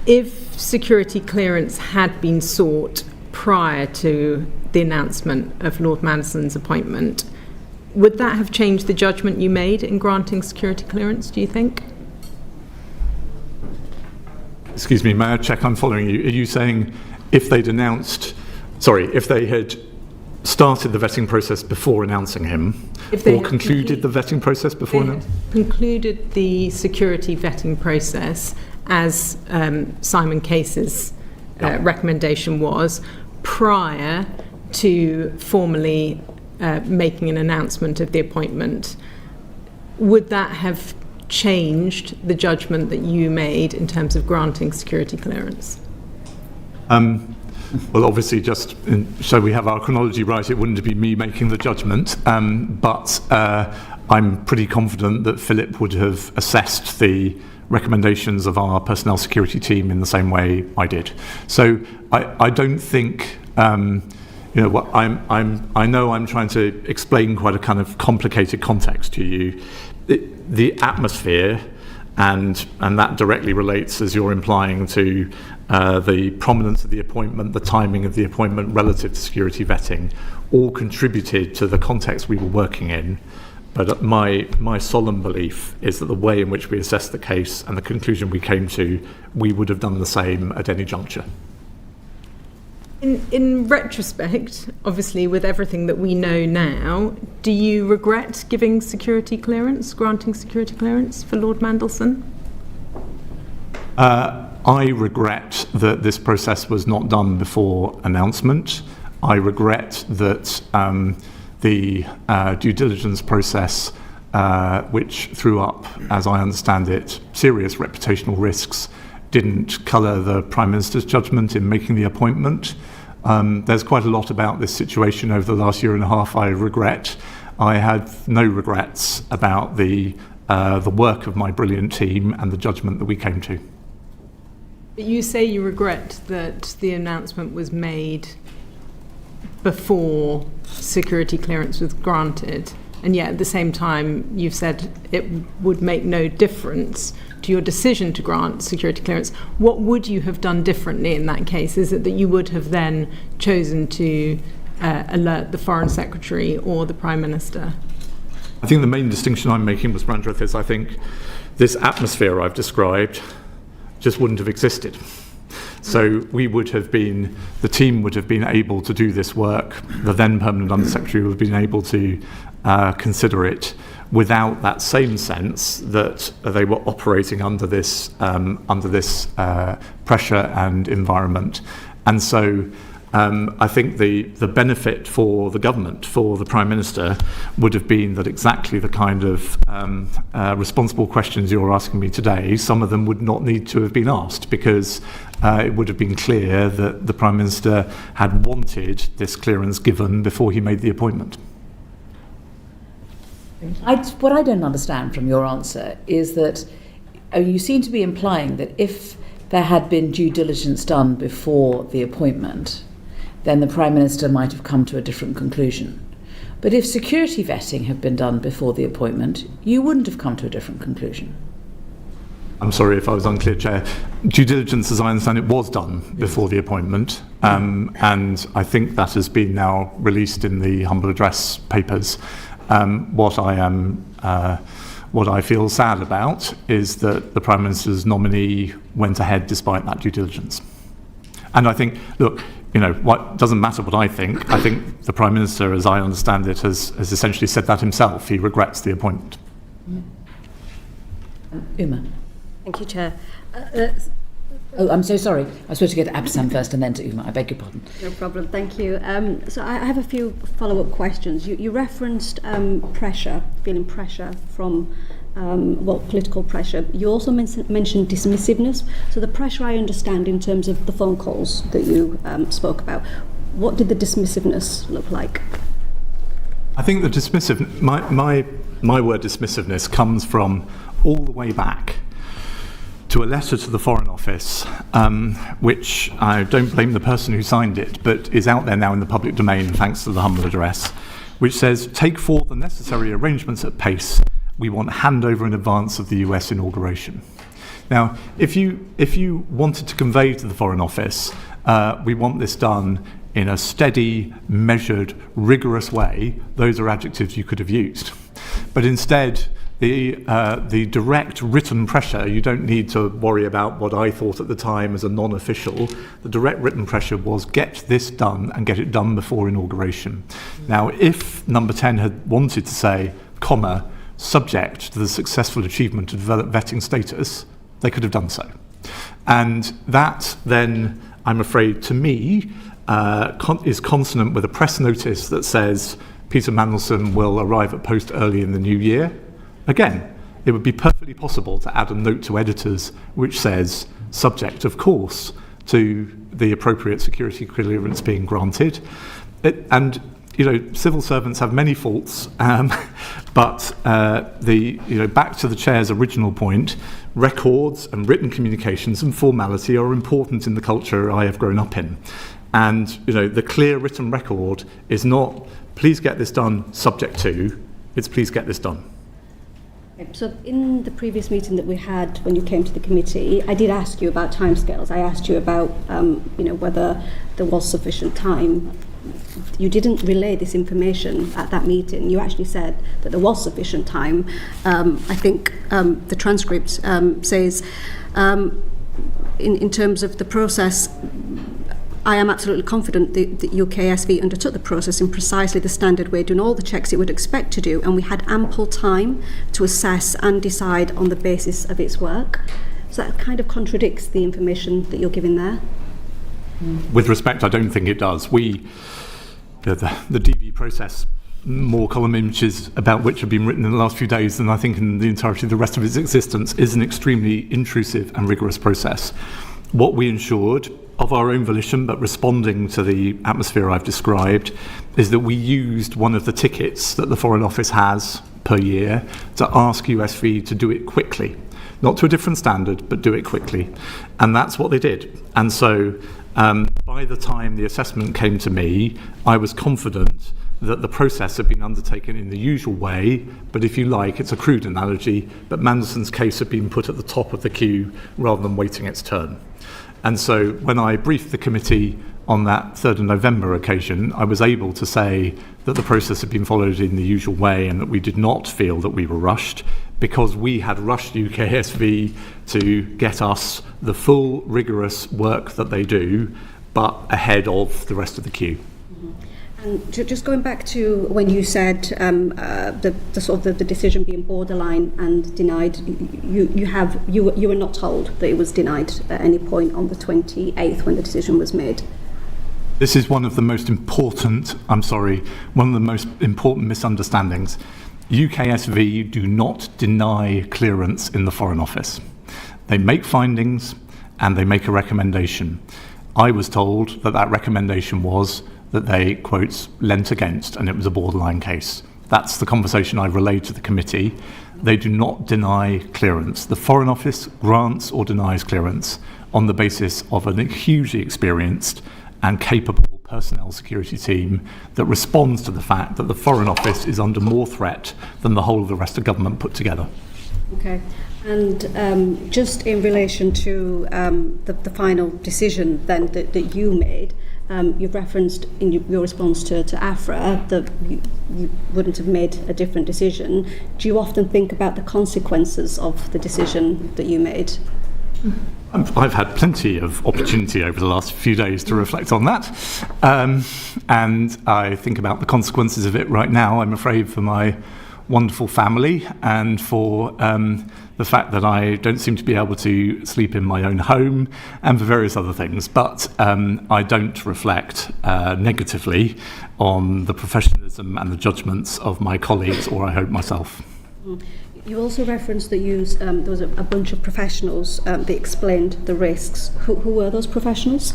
If security clearance had been sought prior to the announcement of Lord Mandelson's appointment, would that have changed the judgment you made in granting security clearance, do you think? Excuse me, may I check I'm following you? Are you saying if they'd announced if they had started the vetting process before announcing him, or concluded the vetting process before announcing him? Concluded the security vetting process as Simon Case's recommendation was, prior to formally making an announcement of the appointment. Would that have changed the judgment that you made in terms of granting security clearance? Well, obviously, just so we have our chronology right, it wouldn't be me making the judgment, but I'm pretty confident that Philip would have assessed the recommendations of our personnel security team in the same way I did. So I don't think, what I know I'm trying to explain quite a kind of complicated context to you. The atmosphere, and that directly relates, as you're implying, to the prominence of the appointment, the timing of the appointment relative to security vetting, all contributed to the context we were working in. But my solemn belief is that the way in which we assessed the case and the conclusion we came to, we would have done the same at any juncture. In retrospect, obviously, with everything that we know now, do you regret giving security clearance, granting security clearance for Lord Mandelson? I regret that this process was not done before announcement. I regret that the due diligence process, which threw up, as I understand it, serious reputational risks, didn't colour the Prime Minister's judgment in making the appointment. There's quite a lot about this situation over the last year and a half I regret. I have no regrets about the work of my brilliant team and the judgment that we came to. But you say you regret that the announcement was made before security clearance was granted, and yet at the same time you've said it would make no difference to your decision to grant security clearance. What would you have done differently in that case? Is it that you would have then chosen to alert the Foreign Secretary or the Prime Minister? I think the main distinction I'm making, Ms. Brandreth, is I think this atmosphere I've described just wouldn't have existed. So the team would have been able to do this work, the then Permanent Undersecretary would have been able to consider it without that same sense that they were operating under this pressure and environment. And so I think the benefit for the government, for the Prime Minister, would have been that exactly the kind of responsible questions you're asking me today, some of them would not need to have been asked, because it would have been clear that the Prime Minister had wanted this clearance given before he made the appointment. What I don't understand from your answer is that you seem to be implying that if there had been due diligence done before the appointment, then the Prime Minister might have come to a different conclusion. But if security vetting had been done before the appointment, you wouldn't have come to a different conclusion. I'm sorry if I was unclear, Chair. Due diligence, as I understand it, was done before the appointment, and I think that has been now released in the humble address papers. What I feel sad about is that the Prime Minister's nominee went ahead despite that due diligence. And I think, look, what doesn't matter what I think. I think the Prime Minister, as I understand it, has essentially said that himself. He regrets the appointment. Uma. Thank you, Chair. I'm so sorry. I was supposed to go to Absam first and then to Uma. I beg your pardon. No problem. Thank you. So I have a few follow-up questions. You referenced pressure, feeling pressure from political pressure. You also mentioned dismissiveness. So the pressure I understand in terms of the phone calls that you spoke about. What did the dismissiveness look like? I think the dismissive, my word dismissiveness comes from all the way back to a letter to the Foreign Office, which I don't blame the person who signed it, but is out there now in the public domain thanks to the humble address, which says, "Take forth the necessary arrangements at pace. We want handover in advance of the US inauguration." Now, if you wanted to convey to the Foreign Office, we want this done in a steady, measured, rigorous way, those are adjectives you could have used. But instead, the direct written pressure, you don't need to worry about what I thought at the time as a non-official. The direct written pressure was get this done and get it done before inauguration. Now, if number 10 had wanted to say, comma, subject to the successful achievement of developed vetting status, they could have done so. And that then, I'm afraid, to me, is consonant with a press notice that says Peter Mandelson will arrive at post early in the new year. Again, it would be perfectly possible to add a note to editors which says, subject, of course, to the appropriate security clearance being granted. And civil servants have many faults, but back to the chair's original point, records and written communications and formality are important in the culture I have grown up in. And the clear written record is not, please get this done, subject to, it's please get this done. So in the previous meeting that we had when you came to the committee, I did ask you about timescales. I asked you about whether there was sufficient time. You didn't relay this information at that meeting. You actually said that there was sufficient time. I think the transcript says, in terms of the process, I am absolutely confident that UKSV undertook the process in precisely the standard way, doing all the checks it would expect to do, and we had ample time to assess and decide on the basis of its work. So that kind of contradicts the information that you're giving there. With respect, I don't think it does. The DV process, more column images about which have been written in the last few days than I think in the entirety of the rest of its existence, is an extremely intrusive and rigorous process. What we ensured, of our own volition, but responding to the atmosphere I've described, is that we used one of the tickets that the Foreign Office has per year to ask USV to do it quickly. Not to a different standard, but do it quickly. And that's what they did. And so by the time the assessment came to me, I was confident that the process had been undertaken in the usual way, but if you like, it's a crude analogy, but Mandelson's case had been put at the top of the queue rather than waiting its turn. And so when I briefed the committee on that 3rd of November occasion, I was able to say that the process had been followed in the usual way and that we did not feel that we were rushed, because we had rushed UKSV to get us the full rigorous work that they do, but ahead of the rest of the queue. And just going back to when you said the decision being borderline and denied, you were not told that it was denied at any point on the 28th when the decision was made. This is one of the most important misunderstandings. UKSV do not deny clearance in the Foreign Office. They make findings and they make a recommendation. I was told that recommendation was that they, quotes, lent against, and it was a borderline case. That's the conversation I relayed to the committee. They do not deny clearance. The Foreign Office grants or denies clearance on the basis of a hugely experienced and capable personnel security team that responds to the fact that the Foreign Office is under more threat than the whole of the rest of government put together. Okay. And just in relation to the final decision then that you made, you've referenced in your response to AFRA that you wouldn't have made a different decision. Do you often think about the consequences of the decision that you made? I've had plenty of opportunity over the last few days to reflect on that. And I think about the consequences of it right now, I'm afraid, for my wonderful family and for the fact that I don't seem to be able to sleep in my own home and for various other things. But I don't reflect negatively on the professionalism and the judgments of my colleagues, or I hope myself. You also referenced that there was a bunch of professionals that explained the risks. Who were those professionals?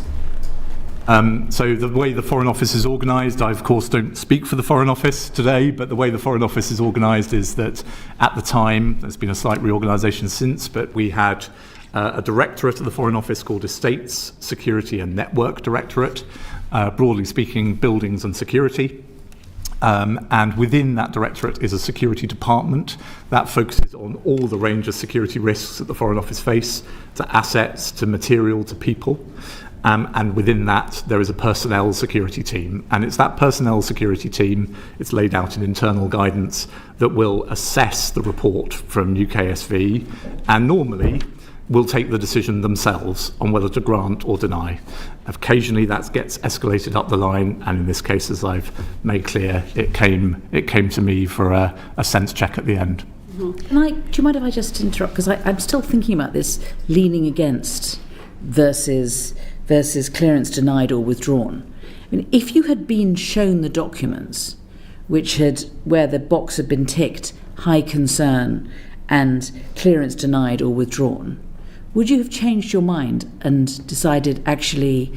So the way the Foreign Office is organised, I of course don't speak for the Foreign Office today, but the way the Foreign Office is organised is that at the time, there's been a slight reorganisation since, but we had a directorate of the Foreign Office called Estates, Security and Network Directorate, broadly speaking, buildings and security. And within that directorate is a security department that focuses on all the range of security risks that the Foreign Office face, to assets, to material, to people. And within that, there is a personnel security team. And it's that personnel security team, it's laid out in internal guidance, that will assess the report from UKSV and normally will take the decision themselves on whether to grant or deny. Occasionally that gets escalated up the line, and in this case, as I've made clear, it came to me for a sense check at the end. Do you mind if I just interrupt? Because I'm still thinking about this leaning against versus clearance denied or withdrawn. I mean, if you had been shown the documents where the box had been ticked, high concern and clearance denied or withdrawn, would you have changed your mind and decided actually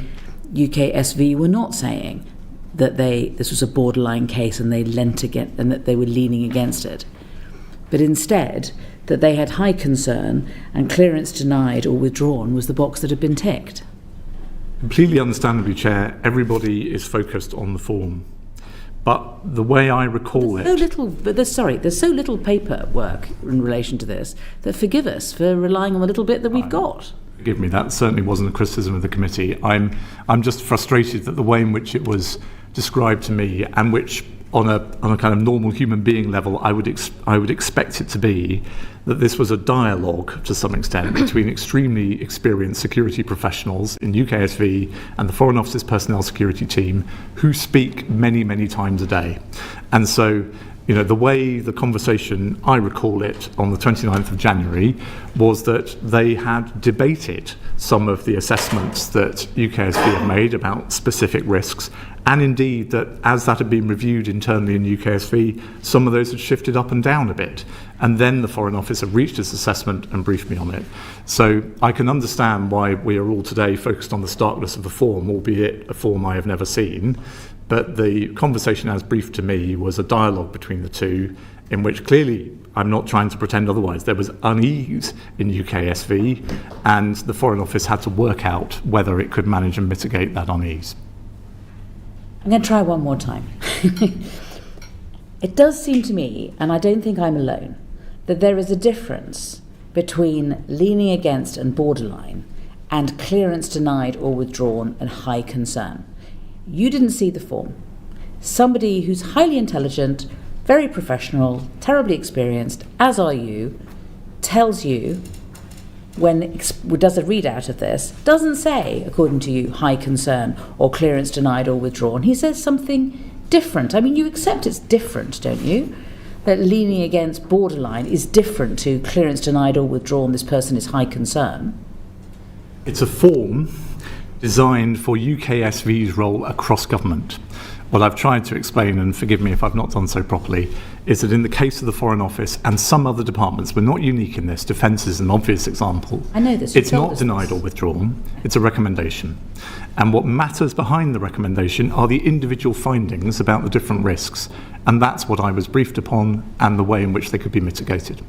UKSV were not saying that this was a borderline case and they lent against, and that they were leaning against it, but instead that they had high concern and clearance denied or withdrawn was the box that had been ticked? Completely understandably, Chair, everybody is focused on the form. But the way I recall there's so little paperwork in relation to this that forgive us for relying on the little bit that we've got. Forgive me, that certainly wasn't a criticism of the committee. I'm just frustrated that the way in which it was described to me, and which on a kind of normal human being level I would expect it to be, that this was a dialogue to some extent between extremely experienced security professionals in UKSV and the Foreign Office's personnel security team, who speak many, many times a day. And so, you know, the way the conversation, I recall it, on the 29th of January, was that they had debated some of the assessments that UKSV had made about specific risks, and indeed that as that had been reviewed internally in UKSV, some of those had shifted up and down a bit. And then the Foreign Office had reached its assessment and briefed me on it. So I can understand why we are all today focused on the starkness of the form, albeit a form I have never seen. But the conversation as briefed to me was a dialogue between the two, in which clearly, I'm not trying to pretend otherwise, there was unease in UKSV, and the Foreign Office had to work out whether it could manage and mitigate that unease. I'm going to try one more time. It does seem to me, and I don't think I'm alone, that there is a difference between leaning against and borderline and clearance denied or withdrawn and high concern. You didn't see the form. Somebody who's highly intelligent, very professional, terribly experienced, as are you, tells you, when does a readout of this, doesn't say, according to you, high concern or clearance denied or withdrawn. He says something different. I mean, you accept it's different, don't you? That leaning against borderline is different to clearance denied or withdrawn, this person is high concern. It's a form designed for UKSV's role across government. What I've tried to explain, and forgive me if I've not done so properly, is that in the case of the Foreign Office and some other departments, we're not unique in this, defence is an obvious example. I know this. It's not denied or withdrawn, it's a recommendation. And what matters behind the recommendation are the individual findings about the different risks. And that's what I was briefed upon, and the way in which they could be mitigated.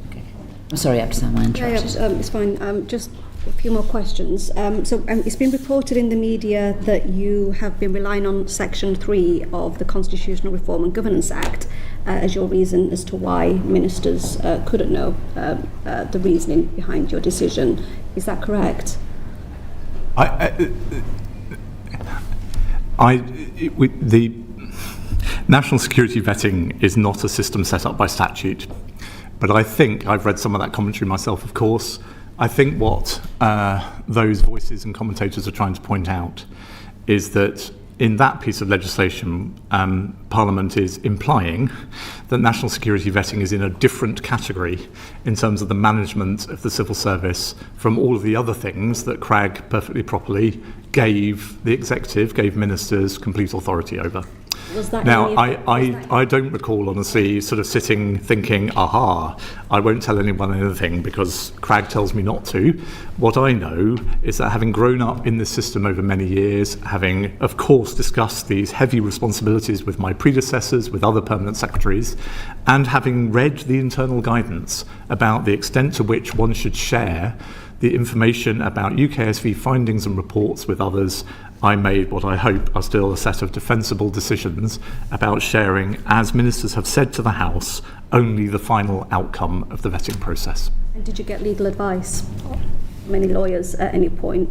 Okay. I'm sorry, Abdeslam, I interrupted. Yeah, it's fine. Just a few more questions. It's been reported in the media that you have been relying on Section 3 of the Constitutional Reform and Governance Act as your reason as to why ministers couldn't know the reasoning behind your decision. Is that correct? The national security vetting is not a system set up by statute. But I think, I've read some of that commentary myself, of course, I think what those voices and commentators are trying to point out is that in that piece of legislation, Parliament is implying that national security vetting is in a different category in terms of the management of the civil service from all of the other things that Cragg perfectly properly gave the executive, gave ministers complete authority over. Now, I don't recall, honestly, sort of sitting thinking, aha, I won't tell anyone anything because Cragg tells me not to. What I know is that having grown up in this system over many years, having, of course, discussed these heavy responsibilities with my predecessors, with other permanent secretaries, and having read the internal guidance about the extent to which one should share the information about UKSV findings and reports with others, I made what I hope are still a set of defensible decisions about sharing, as ministers have said to the House, only the final outcome of the vetting process. And did you get legal advice from any lawyers at any point?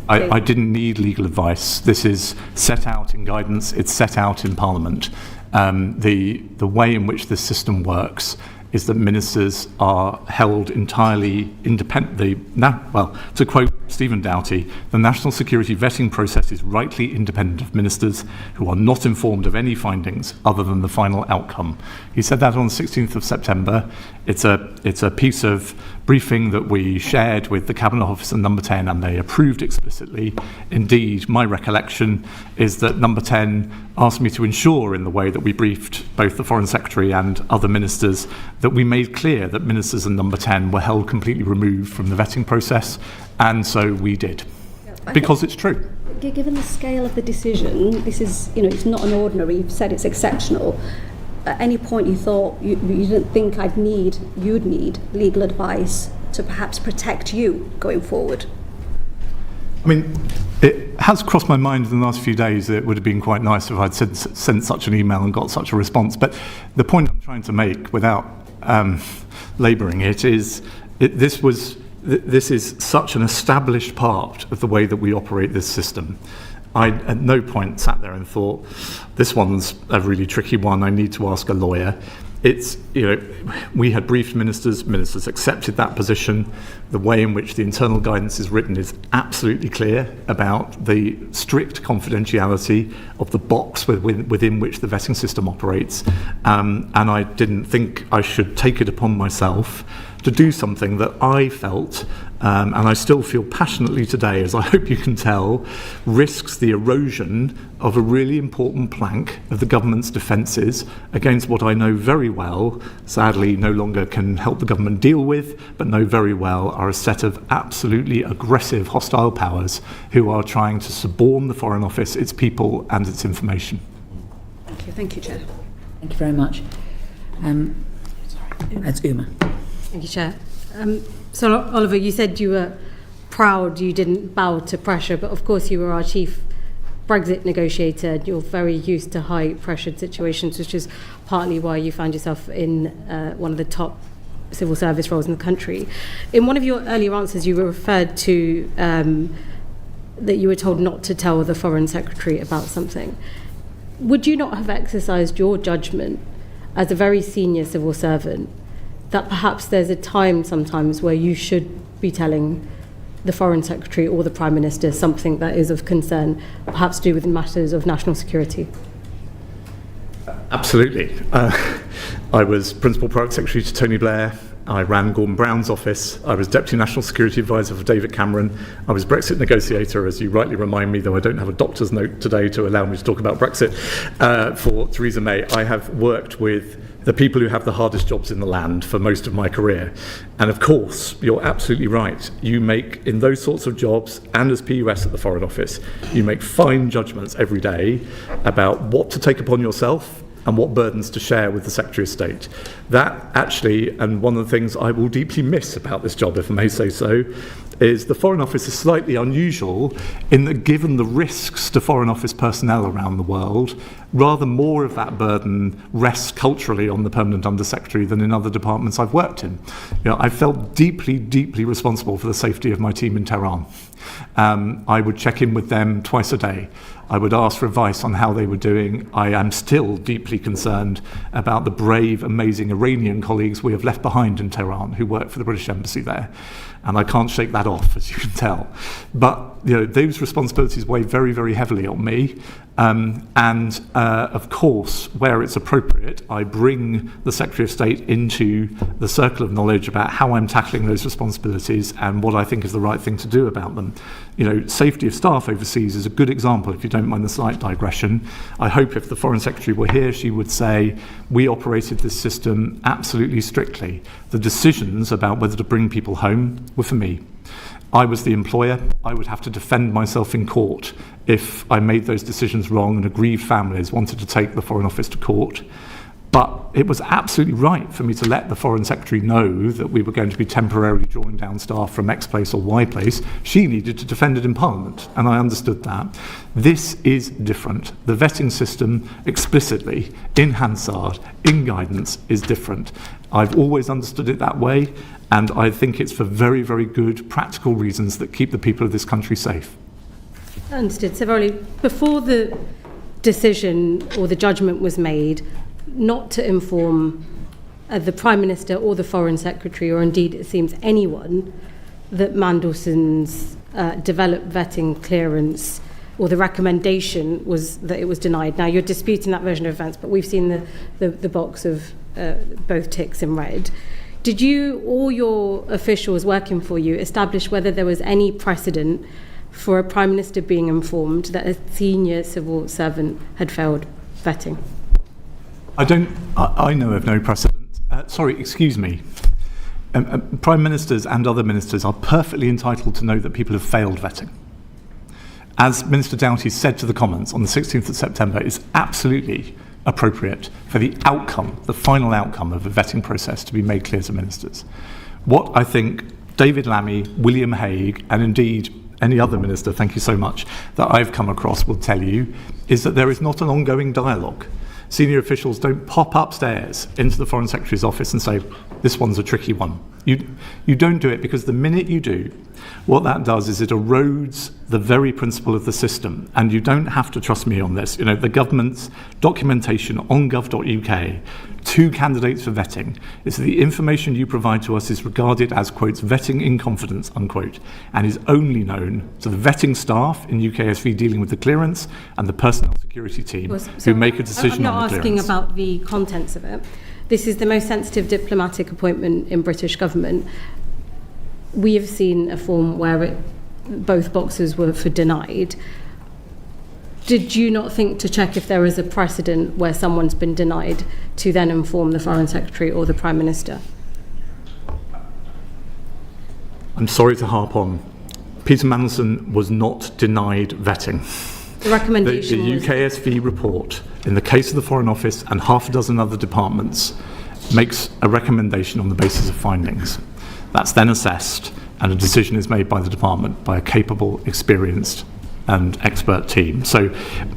I didn't need legal advice. This is set out in guidance. It's set out in Parliament. The way in which this system works is that ministers are held entirely independently. Well, to quote Stephen Doughty, the national security vetting process is rightly independent of ministers who are not informed of any findings other than the final outcome. He said that on the 16th of September. It's a piece of briefing that we shared with the Cabinet Office and Number 10, and they approved explicitly. Indeed, my recollection is that Number 10 asked me to ensure in the way that we briefed both the Foreign Secretary and other ministers that we made clear that ministers and Number 10 were held completely removed from the vetting process, and so we did, because it's true. Given the scale of the decision, this is, it's not an ordinary, you've said it's exceptional. At any point you thought you didn't think you'd need legal advice to perhaps protect you going forward? I mean, it has crossed my mind in the last few days that it would have been quite nice if I'd sent such an email and got such a response. But the point I'm trying to make, without labouring it, is this is such an established part of the way that we operate this system. I at no point sat there and thought, this one's a really tricky one, I need to ask a lawyer. It's, we had briefed ministers accepted that position. The way in which the internal guidance is written is absolutely clear about the strict confidentiality of the box within which the vetting system operates. And I didn't think I should take it upon myself to do something that I felt, and I still feel passionately today, as I hope you can tell, risks the erosion of a really important plank of the government's defences against what I know very well, sadly no longer can help the government deal with, but know very well are a set of absolutely aggressive hostile powers who are trying to suborn the Foreign Office, its people and its information. Thank you, Chair. Thank you very much. That's Uma. Thank you, Chair. So, Oliver, you said you were proud you didn't bow to pressure, but of course you were our chief Brexit negotiator. You're very used to high-pressured situations, which is partly why you found yourself in one of the top civil service roles in the country. In one of your earlier answers, you referred to that you were told not to tell the Foreign Secretary about something. Would you not have exercised your judgment as a very senior civil servant that perhaps there's a time sometimes where you should be telling the Foreign Secretary or the Prime Minister something that is of concern, perhaps to do with matters of national security? Absolutely. I was Principal Private Secretary to Tony Blair. I ran Gordon Brown's office. I was Deputy National Security Advisor for David Cameron. I was Brexit negotiator, as you rightly remind me, though I don't have a doctor's note today to allow me to talk about Brexit, for Theresa May. I have worked with the people who have the hardest jobs in the land for most of my career. And of course, you're absolutely right. You make, in those sorts of jobs, and as PUS at the Foreign Office, you make fine judgments every day about what to take upon yourself and what burdens to share with the Secretary of State. That actually, and one of the things I will deeply miss about this job, if I may say so, is the Foreign Office is slightly unusual in that, given the risks to Foreign Office personnel around the world, rather more of that burden rests culturally on the Permanent Undersecretary than in other departments I've worked in. I felt deeply, deeply responsible for the safety of my team in Tehran. I would check in with them twice a day. I would ask for advice on how they were doing. I am still deeply concerned about the brave, amazing Iranian colleagues we have left behind in Tehran who work for the British Embassy there. And I can't shake that off, as you can tell. But those responsibilities weigh very, very heavily on me. Of course, where it's appropriate, I bring the Secretary of State into the circle of knowledge about how I'm tackling those responsibilities and what I think is the right thing to do about them. Safety of staff overseas is a good example, if you don't mind the slight digression. I hope if the Foreign Secretary were here, she would say, we operated this system absolutely strictly. The decisions about whether to bring people home were for me. I was the employer. I would have to defend myself in court if I made those decisions wrong and aggrieved families wanted to take the Foreign Office to court. But it was absolutely right for me to let the Foreign Secretary know that we were going to be temporarily drawing down staff from X place or Y place. She needed to defend it in Parliament, and I understood that. This is different. The vetting system explicitly, in Hansard, in guidance, is different. I've always understood it that way, and I think it's for very, very good practical reasons that keep the people of this country safe. Understood. So, Olly, before the decision or the judgment was made not to inform the Prime Minister or the Foreign Secretary, or indeed it seems anyone, that Mandelson's developed vetting clearance, or the recommendation was that it was denied. Now, you're disputing that version of events, but we've seen the box of both ticks in red. Did you or your officials working for you establish whether there was any precedent for a Prime Minister being informed that a senior civil servant had failed vetting? I know of no precedent. Sorry, excuse me. Prime Ministers and other ministers are perfectly entitled to know that people have failed vetting. As Minister Doughty said to the Commons on the 16th of September, it's absolutely appropriate for the outcome, the final outcome of a vetting process to be made clear to ministers. What I think David Lammy, William Hague, and indeed any other minister, thank you so much, that I've come across will tell you is that there is not an ongoing dialogue. Senior officials don't pop upstairs into the Foreign Secretary's office and say, this one's a tricky one. You don't do it, because the minute you do, what that does is it erodes the very principle of the system. And you don't have to trust me on this. You know, the government's documentation on gov.uk to candidates for vetting is that the information you provide to us is regarded as, quote, vetting in confidence, unquote, and is only known to the vetting staff in UKSV dealing with the clearance and the personnel security team who make a decision on the clearance. I'm not asking about the contents of it. This is the most sensitive diplomatic appointment in British government. We have seen a form where both boxes were for denied. Did you not think to check if there is a precedent where someone's been denied to then inform the Foreign Secretary or the Prime Minister? I'm sorry to harp on. Peter Mandelson was not denied vetting. The recommendation the UKSV report, in the case of the Foreign Office and half a dozen other departments, makes a recommendation on the basis of findings. That's then assessed, and a decision is made by the department by a capable, experienced and expert team. So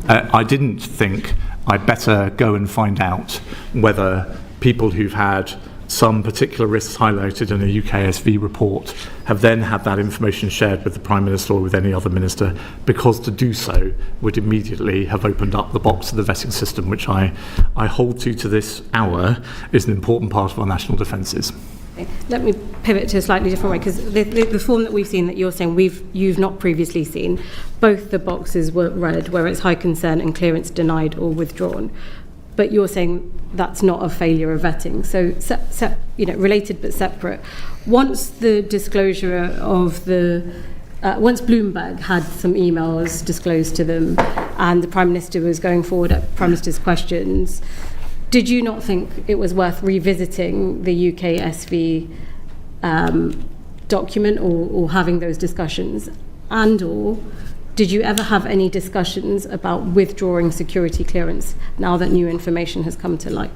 I didn't think I'd better go and find out whether people who've had some particular risks highlighted in a UKSV report have then had that information shared with the Prime Minister or with any other minister, because to do so would immediately have opened up the box of the vetting system, which I hold to this hour is an important part of our national defences. Let me pivot to a slightly different way, because the form that we've seen that you're saying you've not previously seen, both the boxes were red where it's high concern and clearance denied or withdrawn. But you're saying that's not a failure of vetting. So, related but separate. Once the disclosure of once Bloomberg had some emails disclosed to them and the Prime Minister was going forward at Prime Minister's questions, did you not think it was worth revisiting the UKSV document or having those discussions? And/or did you ever have any discussions about withdrawing security clearance now that new information has come to light?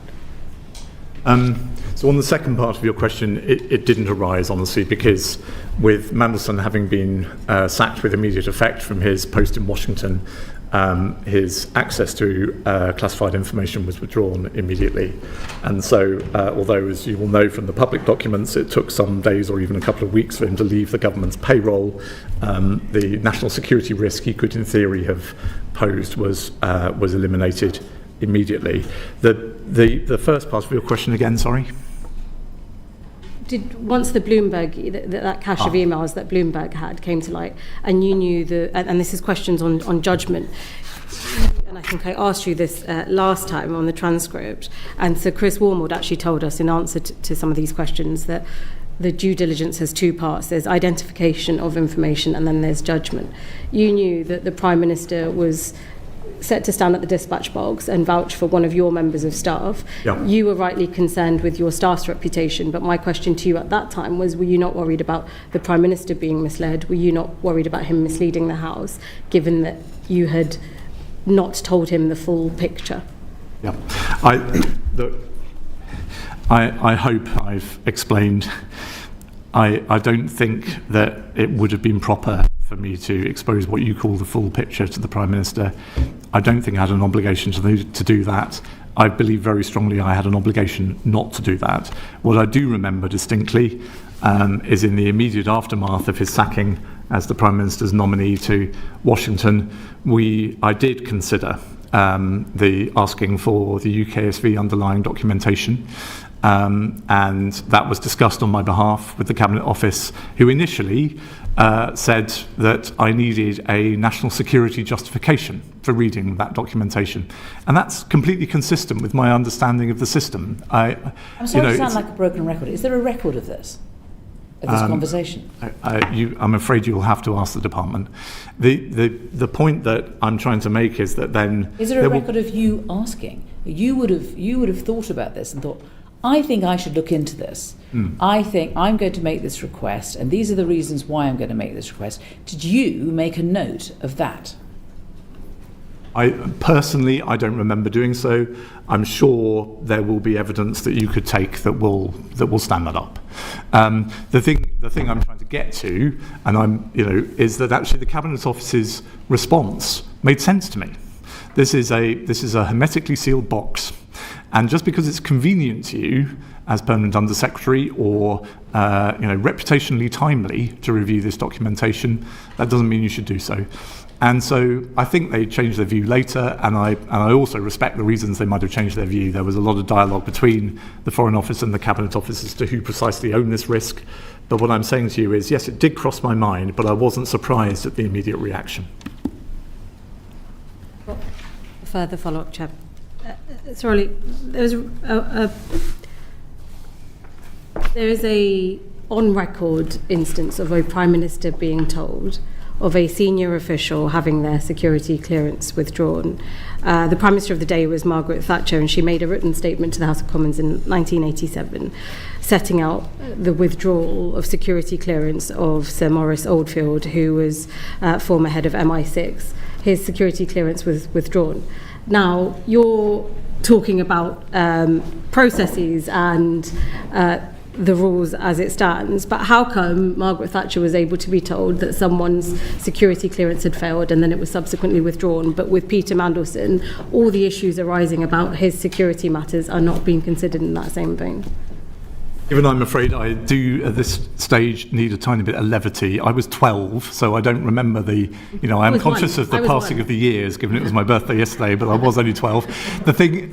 So on the second part of your question, it didn't arise, honestly, because with Mandelson having been sacked with immediate effect from his post in Washington, his access to classified information was withdrawn immediately. And so, although, as you will know from the public documents, it took some days or even a couple of weeks for him to leave the government's payroll, the national security risk he could, in theory, have posed was eliminated immediately. The first part of your question again, sorry? Once the Bloomberg, that cache of emails that Bloomberg had came to light, and you knew and this is questions on judgment, and I think I asked you this last time on the transcript, and so Chris Wormald actually told us in answer to some of these questions that the due diligence has two parts. There's identification of information and then there's judgment. You knew that the Prime Minister was set to stand at the dispatch box and vouch for one of your members of staff. Yeah. You were rightly concerned with your staff's reputation, but my question to you at that time was, were you not worried about the Prime Minister being misled? Were you not worried about him misleading the House, given that you had not told him the full picture? Yeah, I hope I've explained. I don't think that it would have been proper for me to expose what you call the full picture to the Prime Minister. I don't think I had an obligation to do that. I believe very strongly I had an obligation not to do that. What I do remember distinctly is in the immediate aftermath of his sacking, as the Prime Minister's nominee to Washington, I did consider the asking for the UKSV underlying documentation. And that was discussed on my behalf with the Cabinet Office, who initially said that I needed a national security justification for reading that documentation. And that's completely consistent with my understanding of the system. I'm sorry to sound like a broken record. Is there a record of this? Of this conversation? I'm afraid you'll have to ask the department. The point that I'm trying to make is that then... Is there a record of you asking? You would have thought about this and thought, I think I should look into this. I think I'm going to make this request, and these are the reasons why I'm going to make this request. Did you make a note of that? I don't remember doing so. I'm sure there will be evidence that you could take that will stand that up. The thing I'm trying to get to, and is that actually the Cabinet Office's response made sense to me. This is a hermetically sealed box, and just because it's convenient to you as Permanent Under Secretary or reputationally timely to review this documentation, that doesn't mean you should do so. And so I think they changed their view later, and I also respect the reasons they might have changed their view. There was a lot of dialogue between the Foreign Office and the Cabinet Office as to who precisely owned this risk. But what I'm saying to you is, yes, it did cross my mind, but I wasn't surprised at the immediate reaction. Further follow-up, Chair. Sorry, there is a on-record instance of a Prime Minister being told of a senior official having their security clearance withdrawn. The Prime Minister of the day was Margaret Thatcher, and she made a written statement to the House of Commons in 1987 setting out the withdrawal of security clearance of Sir Maurice Oldfield, who was former head of MI6. His security clearance was withdrawn. Now, you're talking about processes and the rules as it stands, but how come Margaret Thatcher was able to be told that someone's security clearance had failed and then it was subsequently withdrawn, but with Peter Mandelson, all the issues arising about his security matters are not being considered in that same vein? Even I'm afraid I do at this stage need a tiny bit of levity. I was 12, so I don't remember I am conscious of the passing of the years, given it was my birthday yesterday, but I was only 12. The thing,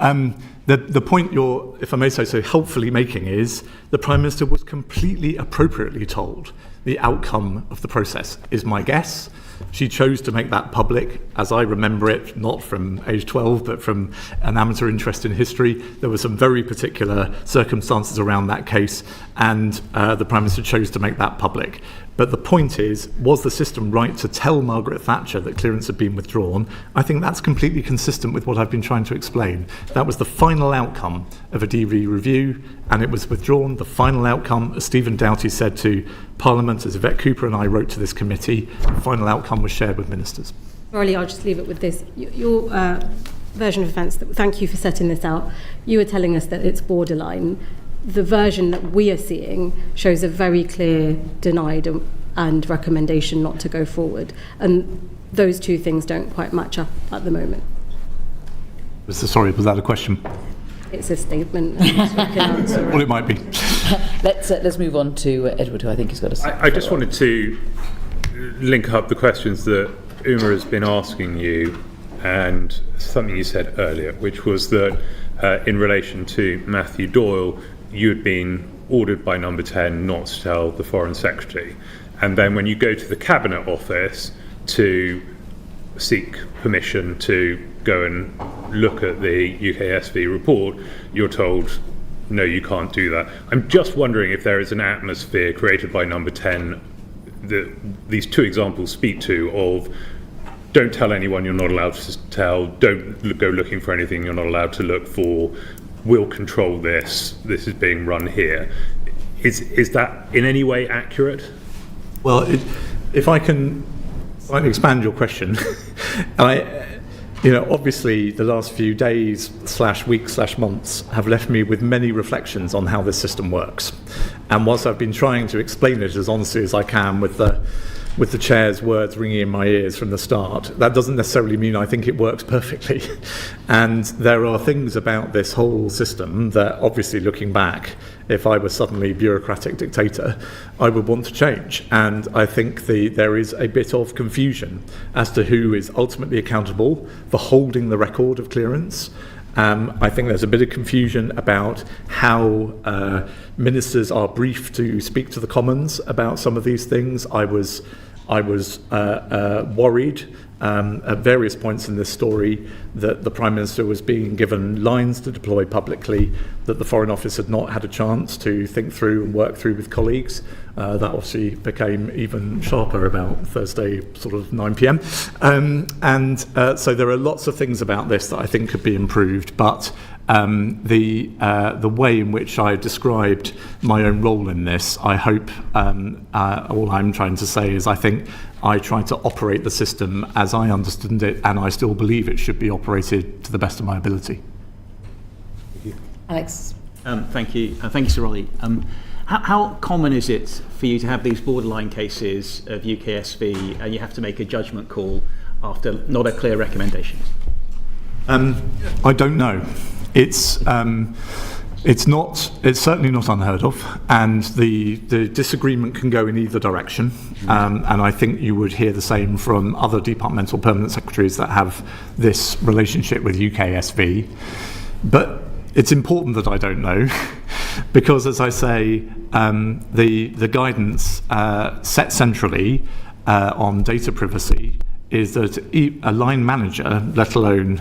the point you're, if I may say so, helpfully making is the Prime Minister was completely appropriately told the outcome of the process, is my guess. She chose to make that public, as I remember it, not from age 12, but from an amateur interest in history. There were some very particular circumstances around that case, and the Prime Minister chose to make that public. But the point is, was the system right to tell Margaret Thatcher that clearance had been withdrawn? I think that's completely consistent with what I've been trying to explain. That was the final outcome of a DV review, and it was withdrawn. The final outcome, as Stephen Doughty said to Parliament, as Yvette Cooper and I wrote to this committee, the final outcome was shared with ministers. Orly, I'll just leave it with this. Your version of events, thank you for setting this out. You were telling us that it's borderline. The version that we are seeing shows a very clear denied and recommendation not to go forward. And those two things don't quite match up at the moment. Sorry, was that a question? It's a statement. Well, it might be. Let's move on to Edward, who I think has got a... I just wanted to link up the questions that Uma has been asking you and something you said earlier, which was that in relation to Matthew Doyle, you had been ordered by Number 10 not to tell the Foreign Secretary. And then when you go to the Cabinet Office to seek permission to go and look at the UKSV report, you're told, no, you can't do that. I'm just wondering if there is an atmosphere created by Number 10 that these two examples speak to of don't tell anyone you're not allowed to tell, don't go looking for anything you're not allowed to look for, we'll control this is being run here. Is that in any way accurate? Well, if I can slightly expand your question, obviously the last few days / weeks / months have left me with many reflections on how this system works. And whilst I've been trying to explain it as honestly as I can with the with the chair's words ringing in my ears from the start. That doesn't necessarily mean I think it works perfectly. And there are things about this whole system that, obviously looking back, if I were suddenly bureaucratic dictator, I would want to change. And I think there is a bit of confusion as to who is ultimately accountable for holding the record of clearance. I think there's a bit of confusion about how ministers are briefed to speak to the Commons about some of these things. I was worried at various points in this story that the Prime Minister was being given lines to deploy publicly that the Foreign Office had not had a chance to think through and work through with colleagues. That obviously became even sharper about Thursday, sort of 9 p.m. So there are lots of things about this that I think could be improved, but the way in which I described my own role in this, I hope all I'm trying to say is I think I tried to operate the system as I understood it, and I still believe it should be operated to the best of my ability. Alex. Thank you. Thank you, Sir Olly. How common is it for you to have these borderline cases of UKSV and you have to make a judgment call after not a clear recommendation? I don't know. It's certainly not unheard of, and the disagreement can go in either direction. And I think you would hear the same from other departmental permanent secretaries that have this relationship with UKSV. But it's important that I don't know, because, as I say, the guidance set centrally on data privacy is that a line manager, let alone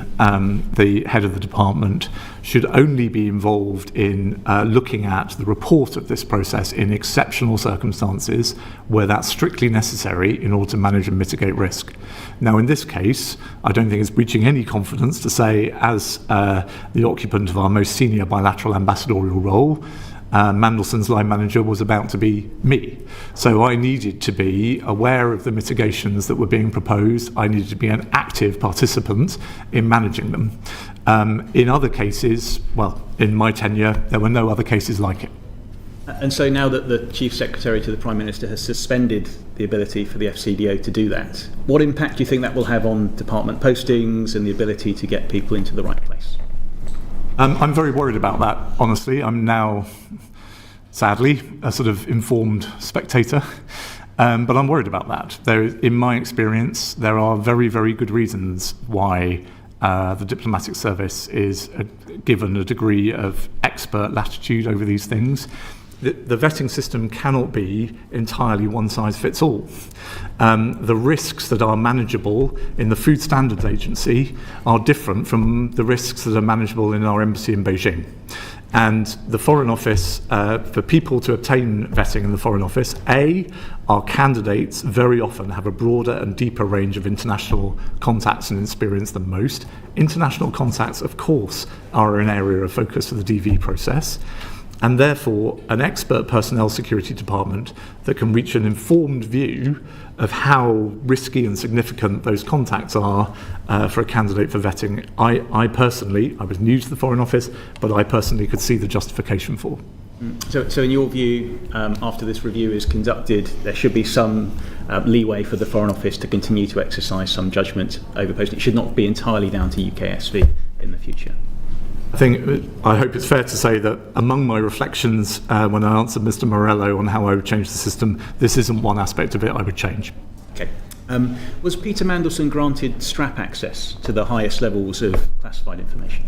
the head of the department, should only be involved in looking at the report of this process in exceptional circumstances where that's strictly necessary in order to manage and mitigate risk. Now, in this case, I don't think it's breaching any confidence to say, as the occupant of our most senior bilateral ambassadorial role, Mandelson's line manager was about to be me. So I needed to be aware of the mitigations that were being proposed. I needed to be an active participant in managing them. In other cases, well, in my tenure, there were no other cases like it. And so now that the Chief Secretary to the Prime Minister has suspended the ability for the FCDO to do that, what impact do you think that will have on department postings and the ability to get people into the right place? I'm very worried about that, honestly. I'm now, sadly, a sort of informed spectator, but I'm worried about that. In my experience, there are very, very good reasons why the diplomatic service is given a degree of expert latitude over these things. The vetting system cannot be entirely one-size-fits-all. The risks that are manageable in the Food Standards Agency are different from the risks that are manageable in our embassy in Beijing. And the Foreign Office, for people to obtain vetting in the Foreign Office, our candidates very often have a broader and deeper range of international contacts and experience than most. International contacts, of course, are an area of focus for the DV process. And therefore, an expert personnel security department that can reach an informed view of how risky and significant those contacts are for a candidate for vetting, I personally, I was new to the Foreign Office, but I personally could see the justification for. So in your view, after this review is conducted, there should be some leeway for the Foreign Office to continue to exercise some judgment over posting. It should not be entirely down to UKSV in the future. I hope it's fair to say that among my reflections when I answered Mr. Morello on how I would change the system, this isn't one aspect of it I would change. Okay. Was Peter Mandelson granted strap access to the highest levels of classified information?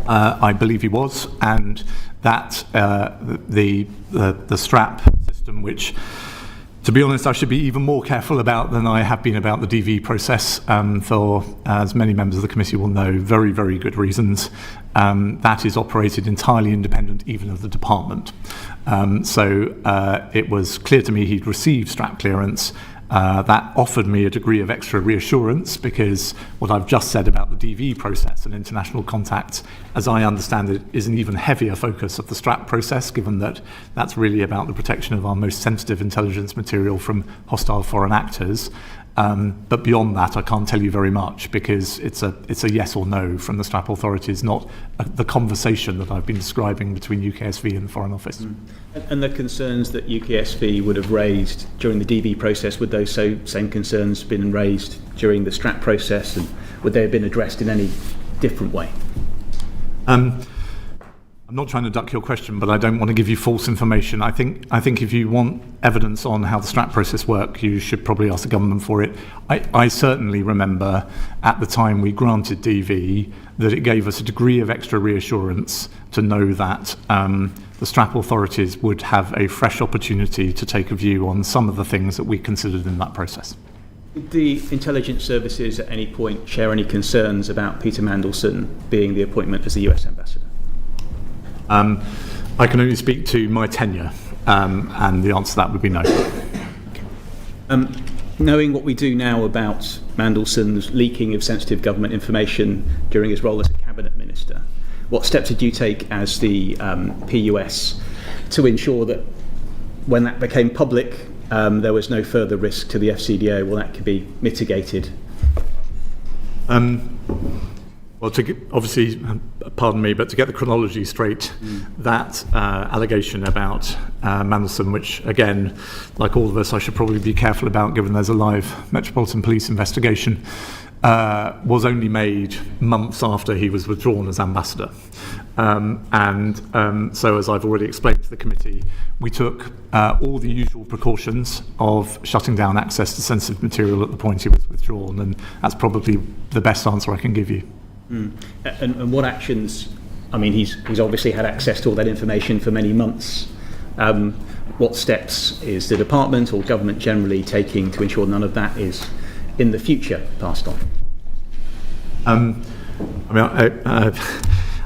I believe he was, and that the strap system, which, to be honest, I should be even more careful about than I have been about the DV process for, as many members of the committee will know, very, very good reasons. That is operated entirely independent even of the department. So it was clear to me he'd received strap clearance. That offered me a degree of extra reassurance, because what I've just said about the DV process and international contacts, as I understand it, is an even heavier focus of the strap process, given that that's really about the protection of our most sensitive intelligence material from hostile foreign actors. But beyond that, I can't tell you very much because it's a yes or no from the STRAP authorities, not the conversation that I've been describing between UKSV and the Foreign Office. And the concerns that UKSV would have raised during the DV process, would those same concerns been raised during the STRAP process, and would they have been addressed in any different way? I'm not trying to duck your question, but I don't want to give you false information. I think if you want evidence on how the STRAP process works, you should probably ask the government for it. I certainly remember at the time we granted DV that it gave us a degree of extra reassurance to know that the STRAP authorities would have a fresh opportunity to take a view on some of the things that we considered in that process. Did the intelligence services at any point share any concerns about Peter Mandelson being the appointment as the US ambassador? I can only speak to my tenure, and the answer to that would be no. Knowing what we do now about Mandelson's leaking of sensitive government information during his role as a cabinet minister, what steps did you take as the PUS to ensure that when that became public, there was no further risk to the FCDO? Well, that could be mitigated. Well, obviously, pardon me, but to get the chronology straight, that allegation about Mandelson, which, again, like all of us, I should probably be careful about given there's a live Metropolitan Police investigation, was only made months after he was withdrawn as ambassador. So, as I've already explained to the committee, we took all the usual precautions of shutting down access to sensitive material at the point he was withdrawn, and that's probably the best answer I can give you. And what actions, I mean, he's obviously had access to all that information for many months. What steps is the department or government generally taking to ensure none of that is in the future passed on?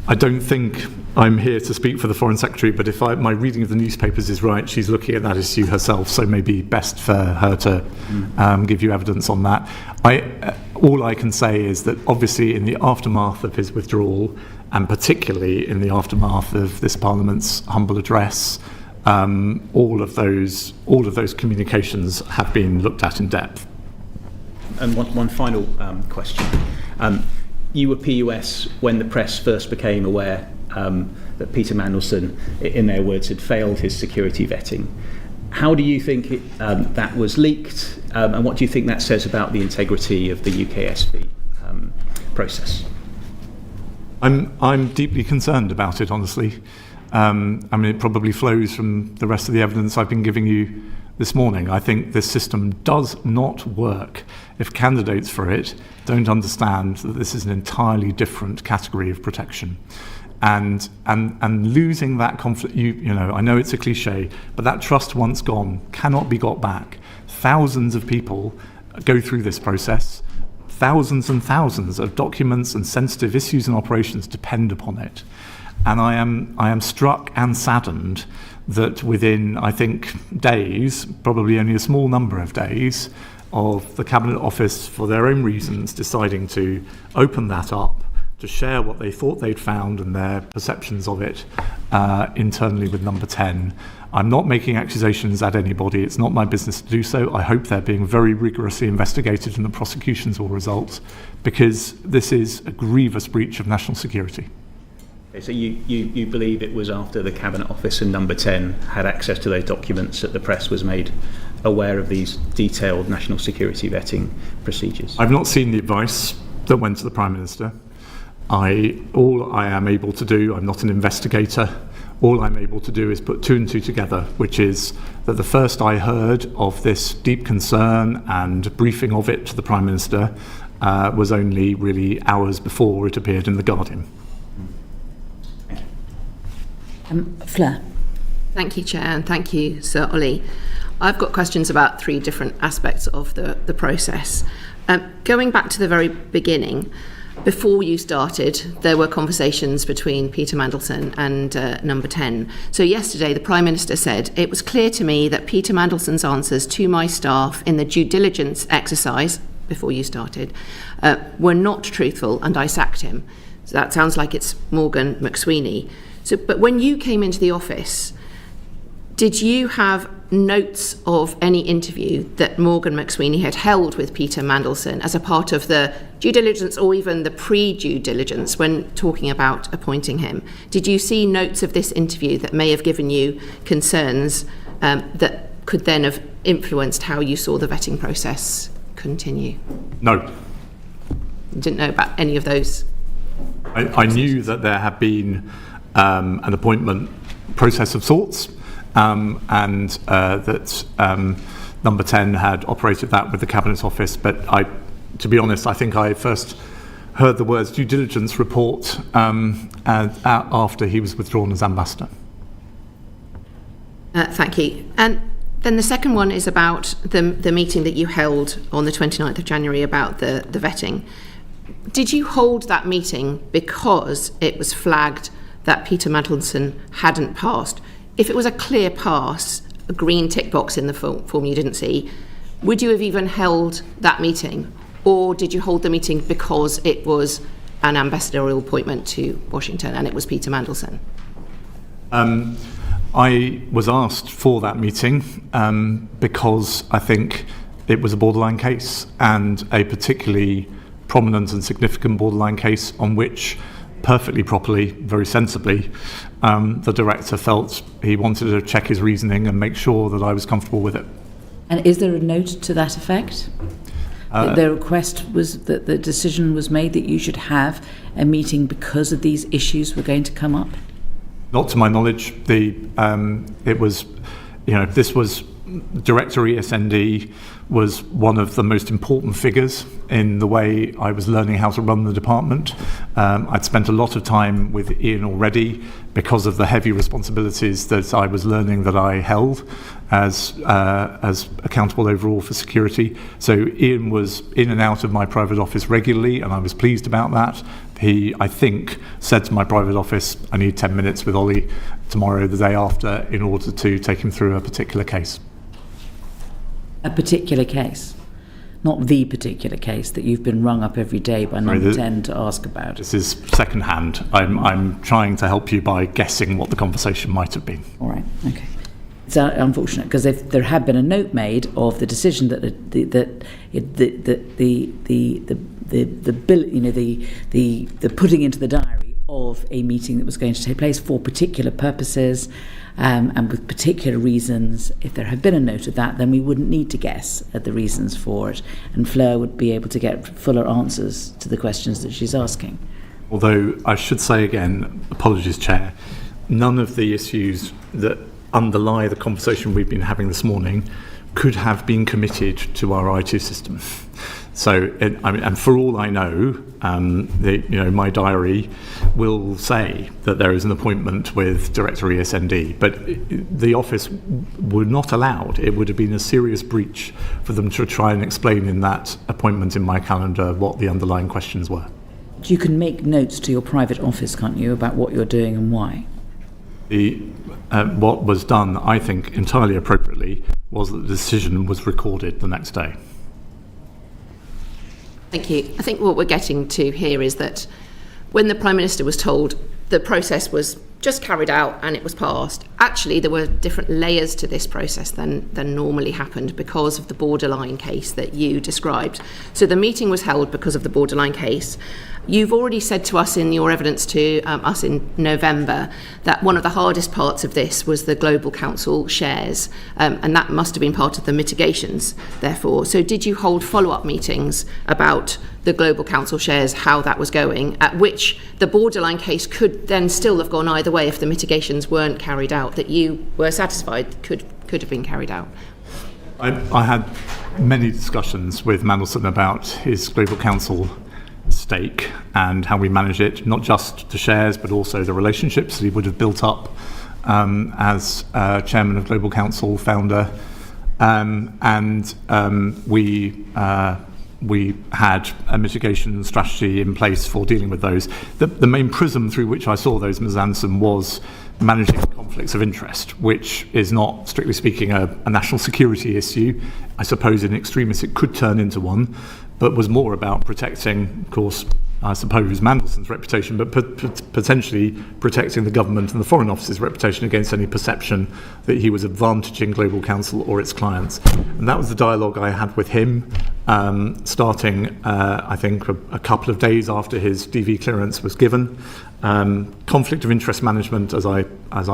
I don't think I'm here to speak for the Foreign Secretary, but if my reading of the newspapers is right, she's looking at that issue herself, so maybe best for her to give you evidence on that. All I can say is that obviously in the aftermath of his withdrawal, and particularly in the aftermath of this Parliament's humble address, all of those communications have been looked at in depth. And one final question. You were PUS when the press first became aware that Peter Mandelson, in their words, had failed his security vetting. How do you think that was leaked, and what do you think that says about the integrity of the UKSV process? I'm deeply concerned about it, honestly. It probably flows from the rest of the evidence I've been giving you this morning. I think this system does not work if candidates for it don't understand that this is an entirely different category of protection. And losing that conflict, I know it's a cliche, but that trust once gone cannot be got back. Thousands of people go through this process. Thousands and thousands of documents and sensitive issues and operations depend upon it. And I am struck and saddened that within, I think, days, probably only a small number of days, of the Cabinet Office, for their own reasons, deciding to open that up, to share what they thought they'd found and their perceptions of it internally with Number 10. I'm not making accusations at anybody. It's not my business to do so. I hope they're being very rigorously investigated and the prosecutions will result, because this is a grievous breach of national security. Okay, so you believe it was after the Cabinet Office and Number 10 had access to those documents that the press was made aware of these detailed national security vetting procedures? I've not seen the advice that went to the Prime Minister. All I am able to do, I'm not an investigator, all I'm able to do is put two and two together, which is that the first I heard of this deep concern and briefing of it to the Prime Minister was only really hours before it appeared in The Guardian. Fleur. Thank you, Chair, and thank you, Sir Olly. I've got questions about three different aspects of the process. Going back to the very beginning, before you started, there were conversations between Peter Mandelson and Number 10. So yesterday, the Prime Minister said, "It was clear to me that Peter Mandelson's answers to my staff in the due diligence exercise, before you started, were not truthful, and I sacked him." So that sounds like it's Morgan McSweeney. But when you came into the office, Did you have notes of any interview that Morgan McSweeney had held with Peter Mandelson as a part of the due diligence or even the pre-due diligence when talking about appointing him? Did you see notes of this interview that may have given you concerns that could then have influenced how you saw the vetting process continue? No. Didn't know about any of those? I knew that there had been an appointment process of sorts, and that Number 10 had operated that with the Cabinet Office, but to be honest, I think I first heard the words due diligence report after he was withdrawn as ambassador. Thank you. And then the second one is about the meeting that you held on the 29th of January about the vetting. Did you hold that meeting because it was flagged that Peter Mandelson hadn't passed? If it was a clear pass, a green tick box in the form you didn't see, would you have even held that meeting? Or did you hold the meeting because it was an ambassadorial appointment to Washington and it was Peter Mandelson? I was asked for that meeting because I think it was a borderline case, and a particularly prominent and significant borderline case on which, perfectly properly, very sensibly, the director felt he wanted to check his reasoning and make sure that I was comfortable with it. And is there a note to that effect? The request was that the decision was made that you should have a meeting because of these issues were going to come up? Not to my knowledge. It was, this was Director ESND was one of the most important figures in the way I was learning how to run the department. I'd spent a lot of time with Ian already because of the heavy responsibilities that I was learning that I held as accountable overall for security. So Ian was in and out of my private office regularly, and I was pleased about that. He, I think, said to my private office, I need 10 minutes with Olly tomorrow, the day after, in order to take him through a particular case. A particular case, not the particular case that you've been rung up every day by Number 10 to ask about. This is second-hand. I'm trying to help you by guessing what the conversation might have been. All right, okay. It's unfortunate because if there had been a note made of the decision that the putting into the diary of a meeting that was going to take place for particular purposes and with particular reasons, if there had been a note of that, then we wouldn't need to guess at the reasons for it, and Fleur would be able to get fuller answers to the questions that she's asking. Although I should say again, apologies, Chair, none of the issues that underlie the conversation we've been having this morning could have been committed to our IT system. So, and for all I know, my diary will say that there is an appointment with Director ESND, but the office would not allow it. It would have been a serious breach for them to try and explain in that appointment in my calendar what the underlying questions were. You can make notes to your private office, can't you, about what you're doing and why? What was done, I think, entirely appropriately, was that the decision was recorded the next day. Thank you. I think what we're getting to here is that when the Prime Minister was told the process was just carried out and it was passed, actually there were different layers to this process than normally happened because of the borderline case that you described. So the meeting was held because of the borderline case. You've already said to us in your evidence to us in November that one of the hardest parts of this was the Global Council shares, and that must have been part of the mitigations, therefore. So did you hold follow-up meetings about the Global Council shares, how that was going, at which the borderline case could then still have gone either way if the mitigations weren't carried out, that you were satisfied could have been carried out? I had many discussions with Mandelson about his Global Council stake and how we manage it, not just the shares but also the relationships that he would have built up as chairman of Global Council, founder, and we had a mitigation strategy in place for dealing with those. The main prism through which I saw those, Ms. Anderson, was managing conflicts of interest, which is not, strictly speaking, a national security issue. I suppose in extremis it could turn into one, but was more about protecting, of course, I suppose, Mandelson's reputation, but potentially protecting the government and the Foreign Office's reputation against any perception that he was advantaging Global Counsel or its clients. And that was the dialogue I had with him, starting, I think, a couple of days after his DV clearance was given. Conflict of interest management, as I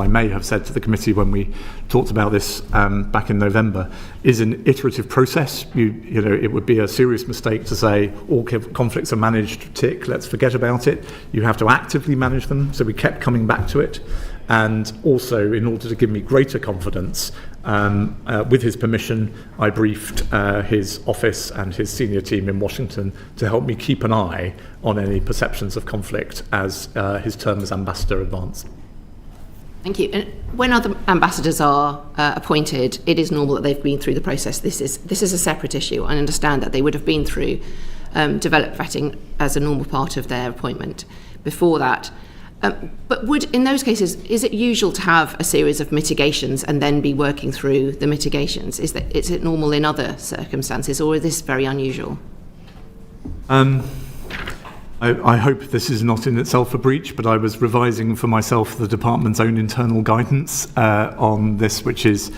may have said to the committee when we talked about this back in November, is an iterative process. You know, it would be a serious mistake to say all conflicts are managed, tick, let's forget about it. You have to actively manage them, so we kept coming back to it. And also, in order to give me greater confidence, with his permission, I briefed his office and his senior team in Washington to help me keep an eye on any perceptions of conflict as his term as ambassador advanced. Thank you. And when other ambassadors are appointed, it is normal that they've been through the process. This is a separate issue. I understand that they would have been through developed vetting as a normal part of their appointment before that. But in those cases, is it usual to have a series of mitigations and then be working through the mitigations? Is it normal in other circumstances, or is this very unusual? I hope this is not in itself a breach, but I was revising for myself the department's own internal guidance on this, which is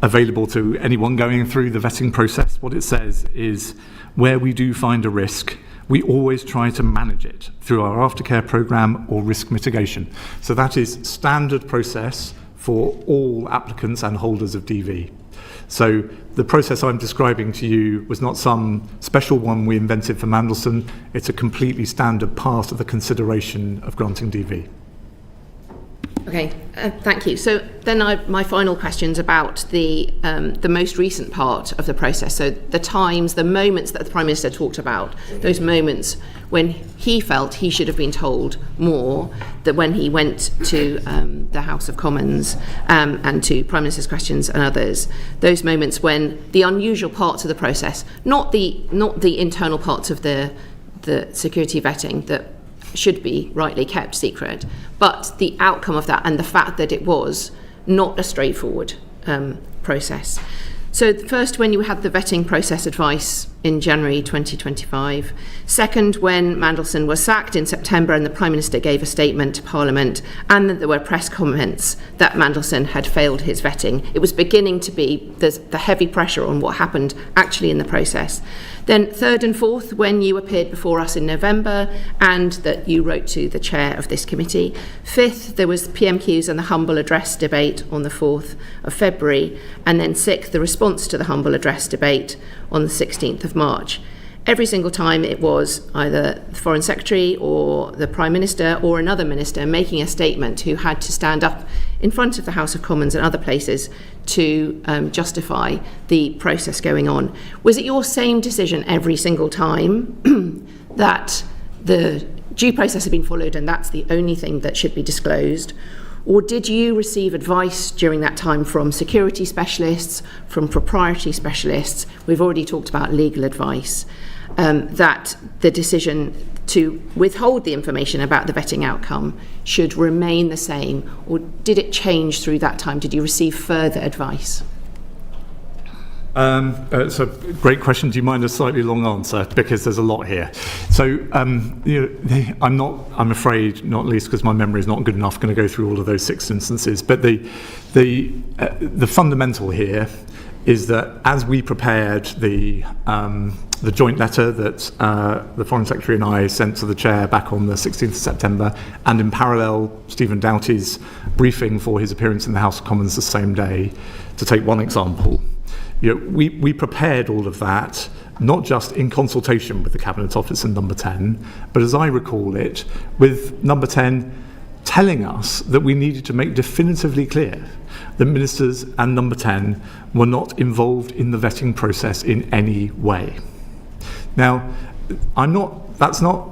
available to anyone going through the vetting process. What it says is, where we do find a risk, we always try to manage it through our aftercare programme or risk mitigation. So that is standard process for all applicants and holders of DV. So the process I'm describing to you was not some special one we invented for Mandelson. It's a completely standard part of the consideration of granting DV. Okay, thank you. So then my final question's about the most recent part of the process. So the moments that the Prime Minister talked about, those moments when he felt he should have been told more, that when he went to the House of Commons and to Prime Minister's questions and others, those moments when the unusual parts of the process, not the internal parts of the security vetting that should be rightly kept secret, but the outcome of that and the fact that it was not a straightforward process. So first, when you had the vetting process advice in January 2025. Second, when Mandelson was sacked in September and the Prime Minister gave a statement to Parliament and that there were press comments that Mandelson had failed his vetting. It was beginning to be the heavy pressure on what happened actually in the process. Then third and fourth, when you appeared before us in November and that you wrote to the chair of this committee. Fifth, there was PMQs and the humble address debate on the 4th of February. And then sixth, the response to the humble address debate on the 16th of March. Every single time it was either the Foreign Secretary or the Prime Minister or another minister making a statement who had to stand up in front of the House of Commons and other places to justify the process going on. Was it your same decision every single time that the due process had been followed and that's the only thing that should be disclosed? Or did you receive advice during that time from security specialists, from proprietary specialists? We've already talked about legal advice, that the decision to withhold the information about the vetting outcome should remain the same, or did it change through that time? Did you receive further advice? It's a great question. Do you mind a slightly long answer? Because there's a lot here. So, I'm afraid, not least because my memory is not good enough, going to go through all of those 6 instances. But the fundamental here is that as we prepared the joint letter that the Foreign Secretary and I sent to the chair back on the 16th of September, and in parallel, Stephen Doughty's briefing for his appearance in the House of Commons the same day, to take one example, we prepared all of that, not just in consultation with the Cabinet Office and Number 10, but as I recall it, with Number 10 telling us that we needed to make definitively clear that ministers and Number 10 were not involved in the vetting process in any way. Now, that's not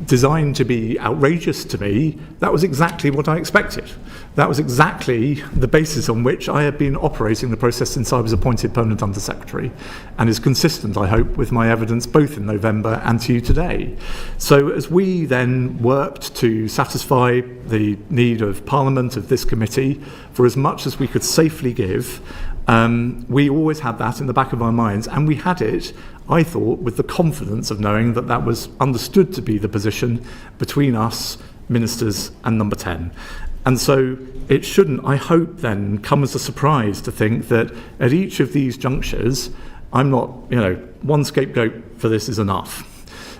designed to be outrageous to me. That was exactly what I expected. That was exactly the basis on which I have been operating the process since I was appointed Permanent Under-Secretary, and is consistent, I hope, with my evidence both in November and to you today. So as we then worked to satisfy the need of Parliament, of this committee, for as much as we could safely give, we always had that in the back of our minds, and we had it, I thought, with the confidence of knowing that that was understood to be the position between us, ministers, and Number 10. And so it shouldn't, I hope, then come as a surprise to think that at each of these junctures, I'm not, one scapegoat for this is enough.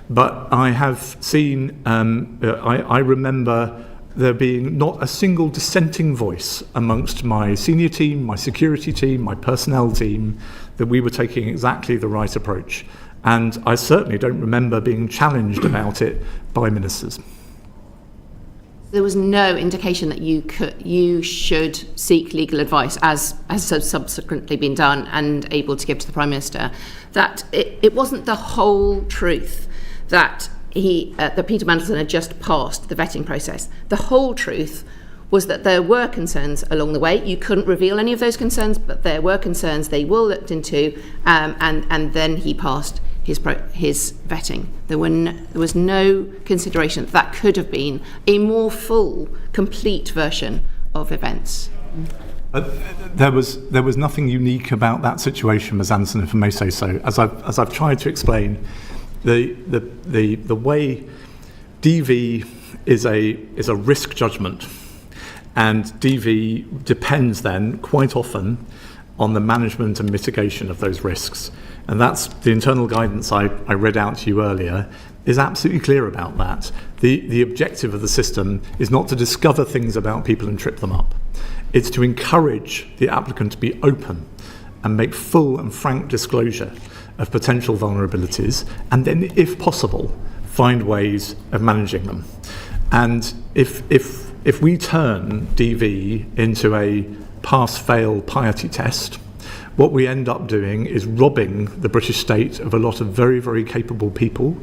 But I have seen, I remember there being not a single dissenting voice amongst my senior team, my security team, my personnel team, that we were taking exactly the right approach. And I certainly don't remember being challenged about it by ministers. There was no indication that you should seek legal advice, as has subsequently been done and able to give to the Prime Minister. That it wasn't the whole truth that that Peter Mandelson had just passed the vetting process. The whole truth was that there were concerns along the way. You couldn't reveal any of those concerns, but there were concerns. They were looked into, and then he passed his vetting. There was no consideration that could have been a more full, complete version of events. There was nothing unique about that situation, Ms. Anderson, if I may say so. As I've tried to explain, the way DV is a risk judgment, and DV depends then quite often on the management and mitigation of those risks. And that's the internal guidance I read out to you earlier is absolutely clear about that. The objective of the system is not to discover things about people and trip them up. It's to encourage the applicant to be open and make full and frank disclosure of potential vulnerabilities, and then, if possible, find ways of managing them. And if we turn DV into a pass-fail piety test, what we end up doing is robbing the British state of a lot of very, very capable people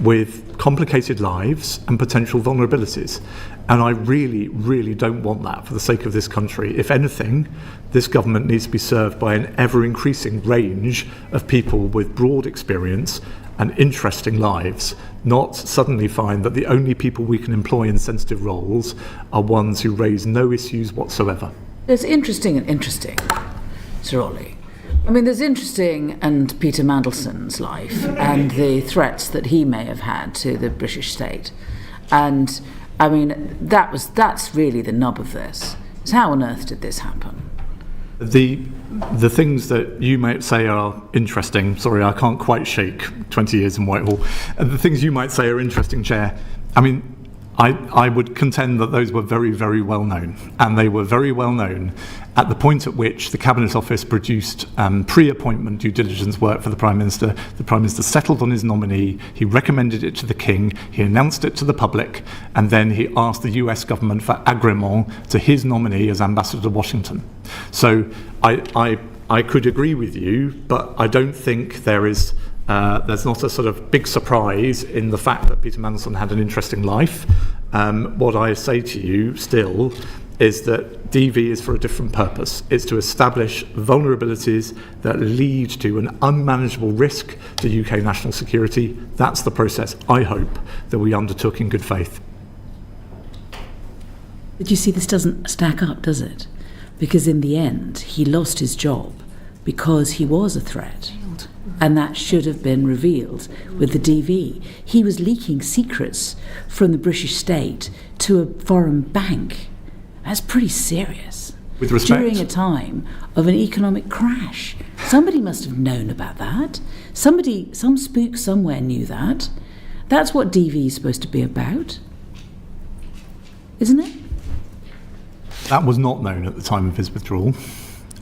with complicated lives and potential vulnerabilities. And I really, really don't want that for the sake of this country. If anything, this government needs to be served by an ever-increasing range of people with broad experience and interesting lives, not suddenly find that the only people we can employ in sensitive roles are ones who raise no issues whatsoever. There's interesting and interesting, Sir Olly. I mean, there's interesting and Peter Mandelson's life and the threats that he may have had to the British state. And, I mean, that's really the nub of this. Is how on earth did this happen? The things that you might say are interesting, sorry, I can't quite shake 20 years in Whitehall. The things you might say are interesting, Chair. I mean, I would contend that those were very, very well known, and they were very well known at the point at which the Cabinet Office produced pre-appointment due diligence work for the Prime Minister. The Prime Minister settled on his nominee, he recommended it to the King, he announced it to the public, and then he asked the US government for agrément to his nominee as Ambassador to Washington. So I could agree with you, but I don't think there's not a sort of big surprise in the fact that Peter Mandelson had an interesting life. What I say to you still is that DV is for a different purpose. It's to establish vulnerabilities that lead to an unmanageable risk to UK national security. That's the process, I hope, that we undertook in good faith. But you see, this doesn't stack up, does it? Because in the end, he lost his job because he was a threat. And that should have been revealed with the DV. He was leaking secrets from the British state to a foreign bank. That's pretty serious. With respect. During a time of an economic crash. Somebody must have known about that. Some spook somewhere knew that. That's what DV is supposed to be about, isn't it? That was not known at the time of his withdrawal.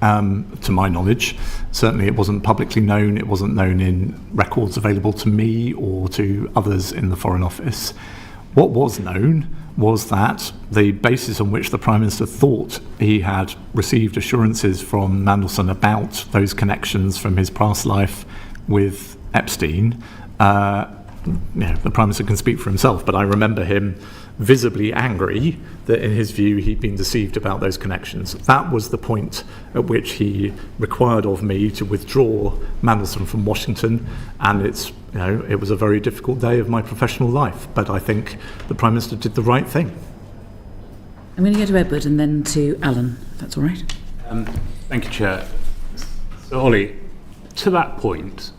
To my knowledge. Certainly it wasn't publicly known, it wasn't known in records available to me or to others in the Foreign Office. What was known was that the basis on which the Prime Minister thought he had received assurances from Mandelson about those connections from his past life with Epstein, the Prime Minister can speak for himself, but I remember him visibly angry that in his view he'd been deceived about those connections. That was the point at which he required of me to withdraw Mandelson from Washington, and it was a very difficult day of my professional life, but I think the Prime Minister did the right thing. I'm going to go to Edward and then to Alan, if that's all right. Thank you, Chair. So, Olly, to that point,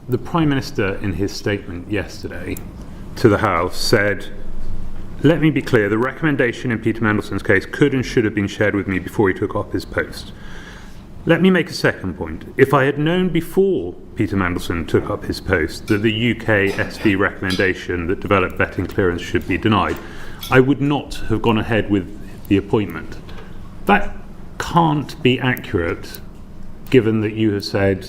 the Prime Minister in his statement yesterday to the House said, "Let me be clear, the recommendation in Peter Mandelson's case could and should have been shared with me before he took up his post. Let me make a second point. If I had known before Peter Mandelson took up his post that the UK SD recommendation that developed vetting clearance should be denied, I would not have gone ahead with the appointment." That can't be accurate, given that you have said,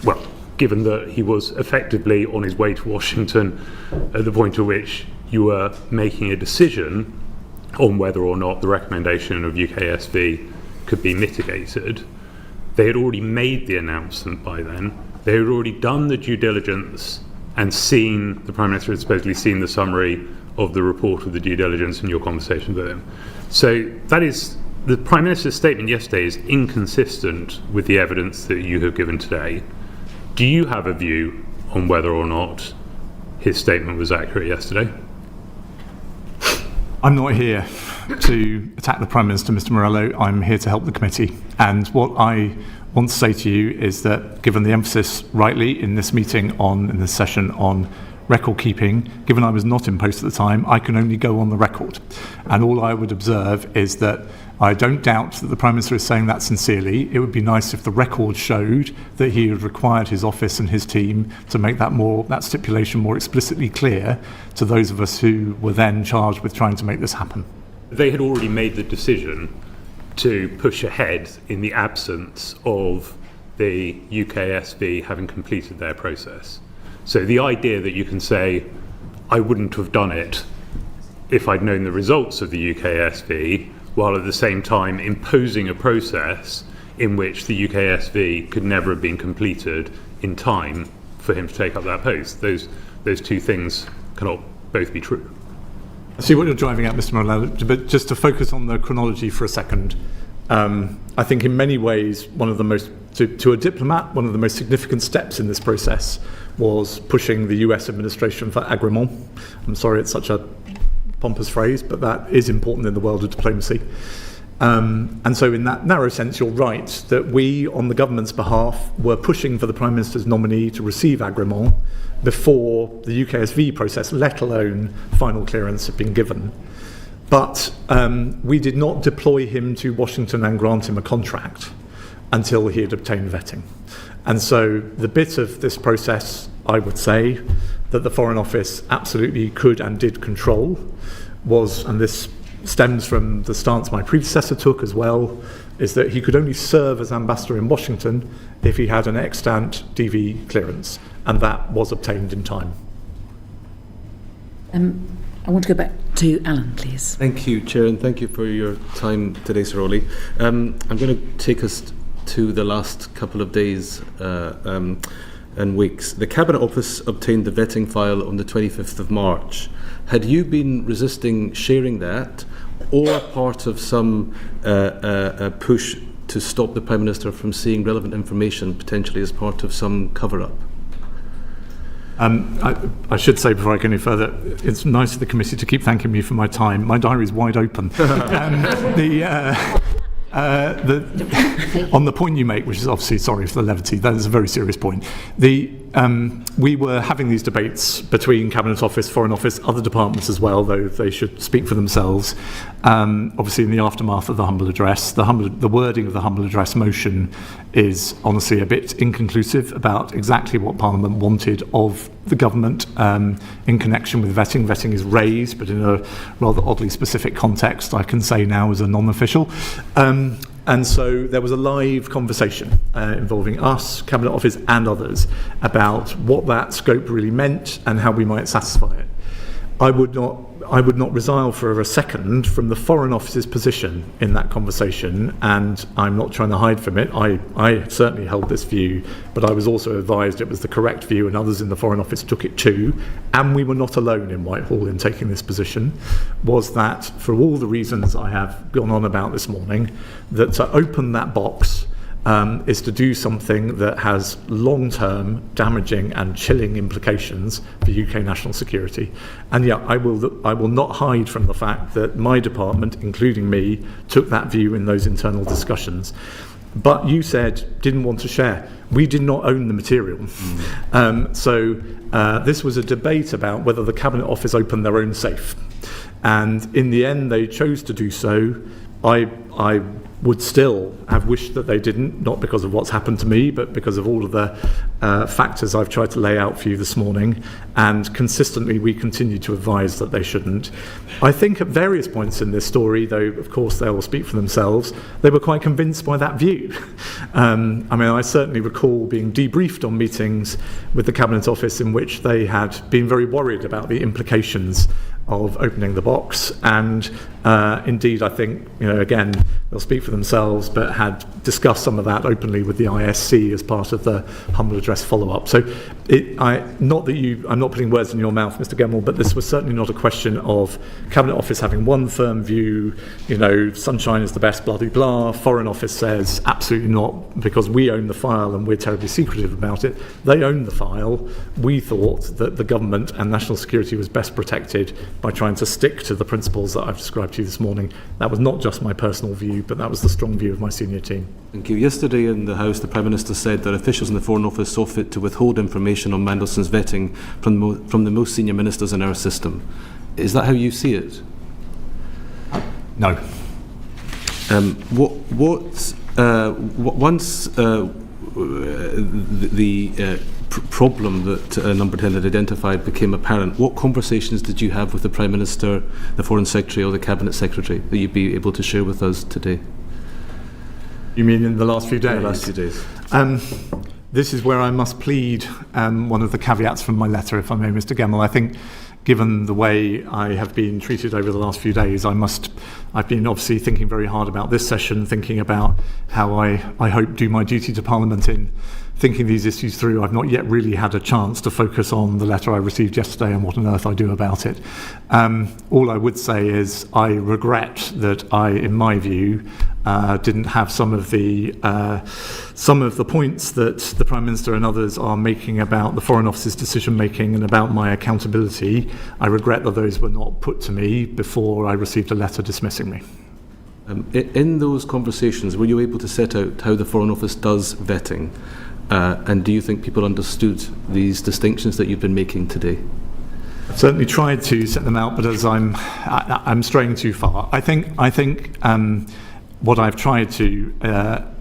well, given that he was effectively on his way to Washington at the point at which you were making a decision on whether or not the recommendation of UKSV could be mitigated. They had already made the announcement by then. They had already done the due diligence and the Prime Minister had supposedly seen the summary of the report of the due diligence in your conversations with him. So that is, the Prime Minister's statement yesterday is inconsistent with the evidence that you have given today. Do you have a view on whether or not his statement was accurate yesterday? I'm not here to attack the Prime Minister, Mr. Morello. I'm here to help the committee. And what I want to say to you is that, given the emphasis rightly in this meeting in this session on record keeping, given I was not in post at the time, I can only go on the record. And all I would observe is that I don't doubt that the Prime Minister is saying that sincerely. It would be nice if the record showed that he had required his office and his team to make that stipulation more explicitly clear to those of us who were then charged with trying to make this happen. They had already made the decision to push ahead in the absence of the UKSV having completed their process. So the idea that you can say, I wouldn't have done it if I'd known the results of the UKSV, while at the same time imposing a process in which the UKSV could never have been completed in time for him to take up that post. Those two things cannot both be true. I see what you're driving at, Mr. Morello, but just to focus on the chronology for a second, I think in many ways, to a diplomat, one of the most significant steps in this process was pushing the US administration for agrément. I'm sorry it's such a pompous phrase, but that is important in the world of diplomacy. And so in that narrow sense, you're right, that we, on the government's behalf, were pushing for the Prime Minister's nominee to receive agrément before the UKSV process, let alone final clearance, had been given. But we did not deploy him to Washington and grant him a contract until he had obtained vetting. And so the bit of this process, I would say, that the Foreign Office absolutely could and did control was, and this stems from the stance my predecessor took as well, is that he could only serve as ambassador in Washington if he had an extant DV clearance, and that was obtained in time. I want to go back to Alan, please. Thank you, Chair, and thank you for your time today, Sir Olly. I'm going to take us to the last couple of days and weeks. The Cabinet Office obtained the vetting file on the 25th of March. Had you been resisting sharing that, or part of some push to stop the Prime Minister from seeing relevant information, potentially as part of some cover-up? I should say before I go any further, it's nice of the committee to keep thanking me for my time. My diary is wide open. On the point you make, which is obviously, sorry for the levity, that is a very serious point. We were having these debates between Cabinet Office, Foreign Office, other departments as well, though they should speak for themselves. Obviously, in the aftermath of the humble address, the wording of the humble address motion is honestly a bit inconclusive about exactly what Parliament wanted of the government in connection with vetting. Vetting is raised, but in a rather oddly specific context, I can say now as a non-official. And so there was a live conversation involving us, Cabinet Office and others about what that scope really meant and how we might satisfy it. I would not resile for a second from the Foreign Office's position in that conversation, and I'm not trying to hide from it. I certainly held this view, but I was also advised it was the correct view, and others in the Foreign Office took it too, and we were not alone in Whitehall in taking this position, was that, for all the reasons I have gone on about this morning, that to open that box is to do something that has long-term damaging and chilling implications for UK national security. And yeah, I will not hide from the fact that my department, including me, took that view in those internal discussions. But you said didn't want to share. We did not own the material. So this was a debate about whether the Cabinet Office opened their own safe. And in the end, they chose to do so. I would still have wished that they didn't, not because of what's happened to me, but because of all of the factors I've tried to lay out for you this morning. And consistently, we continue to advise that they shouldn't. I think at various points in this story, though, of course, they will speak for themselves, they were quite convinced by that view. I mean, I certainly recall being debriefed on meetings with the Cabinet Office in which they had been very worried about the implications of opening the box, and indeed I think, again, they'll speak for themselves, but had discussed some of that openly with the ISC as part of the humble address follow-up. So I'm not putting words in your mouth, Mr. Gemmell, but this was certainly not a question of Cabinet Office having one firm view, sunshine is the best, blah, blah, blah. Foreign Office says absolutely not, because we own the file and we're terribly secretive about it. They own the file. We thought that the government and national security was best protected by trying to stick to the principles that I've described to you this morning. That was not just my personal view, but that was the strong view of my senior team. Thank you. Yesterday in the House, the Prime Minister said that officials in the Foreign Office saw fit to withhold information on Mandelson's vetting from the most senior ministers in our system. Is that how you see it? No. Once the problem that Number 10 had identified became apparent, what conversations did you have with the Prime Minister, the Foreign Secretary or the Cabinet Secretary that you'd be able to share with us today? You mean in the last few days? In the last few days. This is where I must plead one of the caveats from my letter, if I may, Mr. Gemmell. I think, given the way I have been treated over the last few days, I've been obviously thinking very hard about this session, thinking about how I hope do my duty to Parliament in thinking these issues through. I've not yet really had a chance to focus on the letter I received yesterday and what on earth I do about it. All I would say is I regret that I, in my view, didn't have some of the points that the Prime Minister and others are making about the Foreign Office's decision making and about my accountability. I regret that those were not put to me before I received a letter dismissing me. In those conversations, were you able to set out how the Foreign Office does vetting? And do you think people understood these distinctions that you've been making today? I've certainly tried to set them out, but as I'm straying too far. I think what I've tried to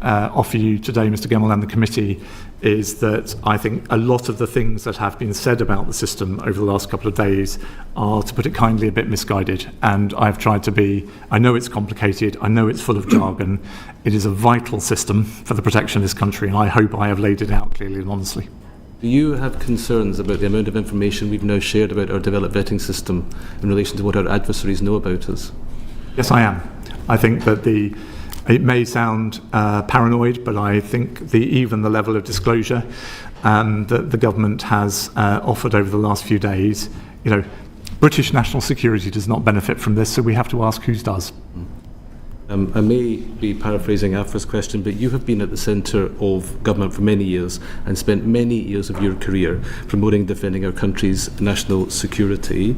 offer you today, Mr. Gemmell, and the committee, is that I think a lot of the things that have been said about the system over the last couple of days are, to put it kindly, a bit misguided. And I've tried to be, I know it's complicated, I know it's full of jargon. It is a vital system for the protection of this country, and I hope I have laid it out clearly and honestly. Do you have concerns about the amount of information we've now shared about our developed vetting system in relation to what our adversaries know about us? Yes, I am. I think that it may sound paranoid, but I think even the level of disclosure that the government has offered over the last few days, British national security does not benefit from this, so we have to ask whose does. I may be paraphrasing Afra's question, but you have been at the centre of government for many years and spent many years of your career promoting and defending our country's national security.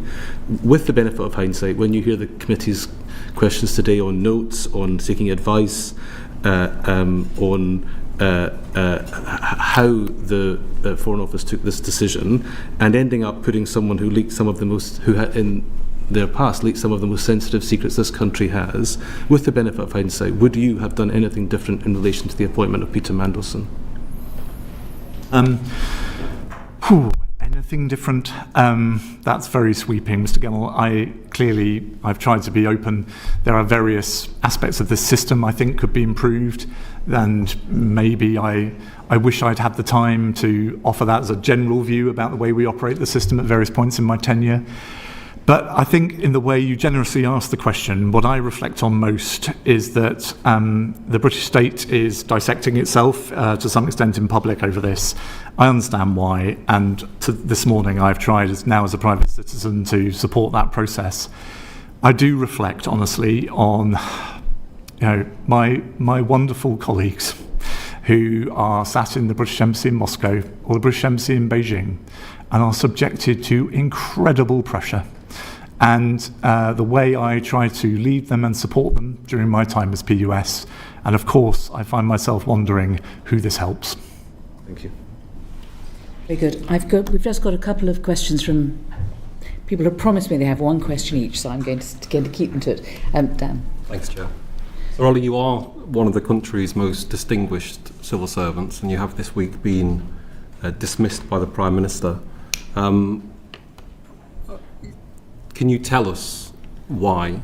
With the benefit of hindsight, when you hear the committee's questions today on notes, on seeking advice, on how the Foreign Office took this decision, and ending up putting someone who leaked some of the most, who had in their past leaked some of the most sensitive secrets this country has, with the benefit of hindsight, would you have done anything different in relation to the appointment of Peter Mandelson? Anything different? That's very sweeping, Mr. Gemmell. I've tried to be open. There are various aspects of this system I think could be improved, and maybe I wish I'd had the time to offer that as a general view about the way we operate the system at various points in my tenure. But I think in the way you generously asked the question, what I reflect on most is that the British state is dissecting itself to some extent in public over this. I understand why, and this morning I've tried as a private citizen to support that process. I do reflect honestly on my wonderful colleagues who are sat in the British Embassy in Moscow or the British Embassy in Beijing and are subjected to incredible pressure. And the way I try to lead them and support them during my time as PUS. And of course, I find myself wondering who this helps. Thank you. Very good. We've just got a couple of questions from people who promised me they have one question each, so I'm going to keep them to it. Dan. Thanks, Chair. So, Olly, you are one of the country's most distinguished civil servants, and you have this week been dismissed by the Prime Minister. Can you tell us why?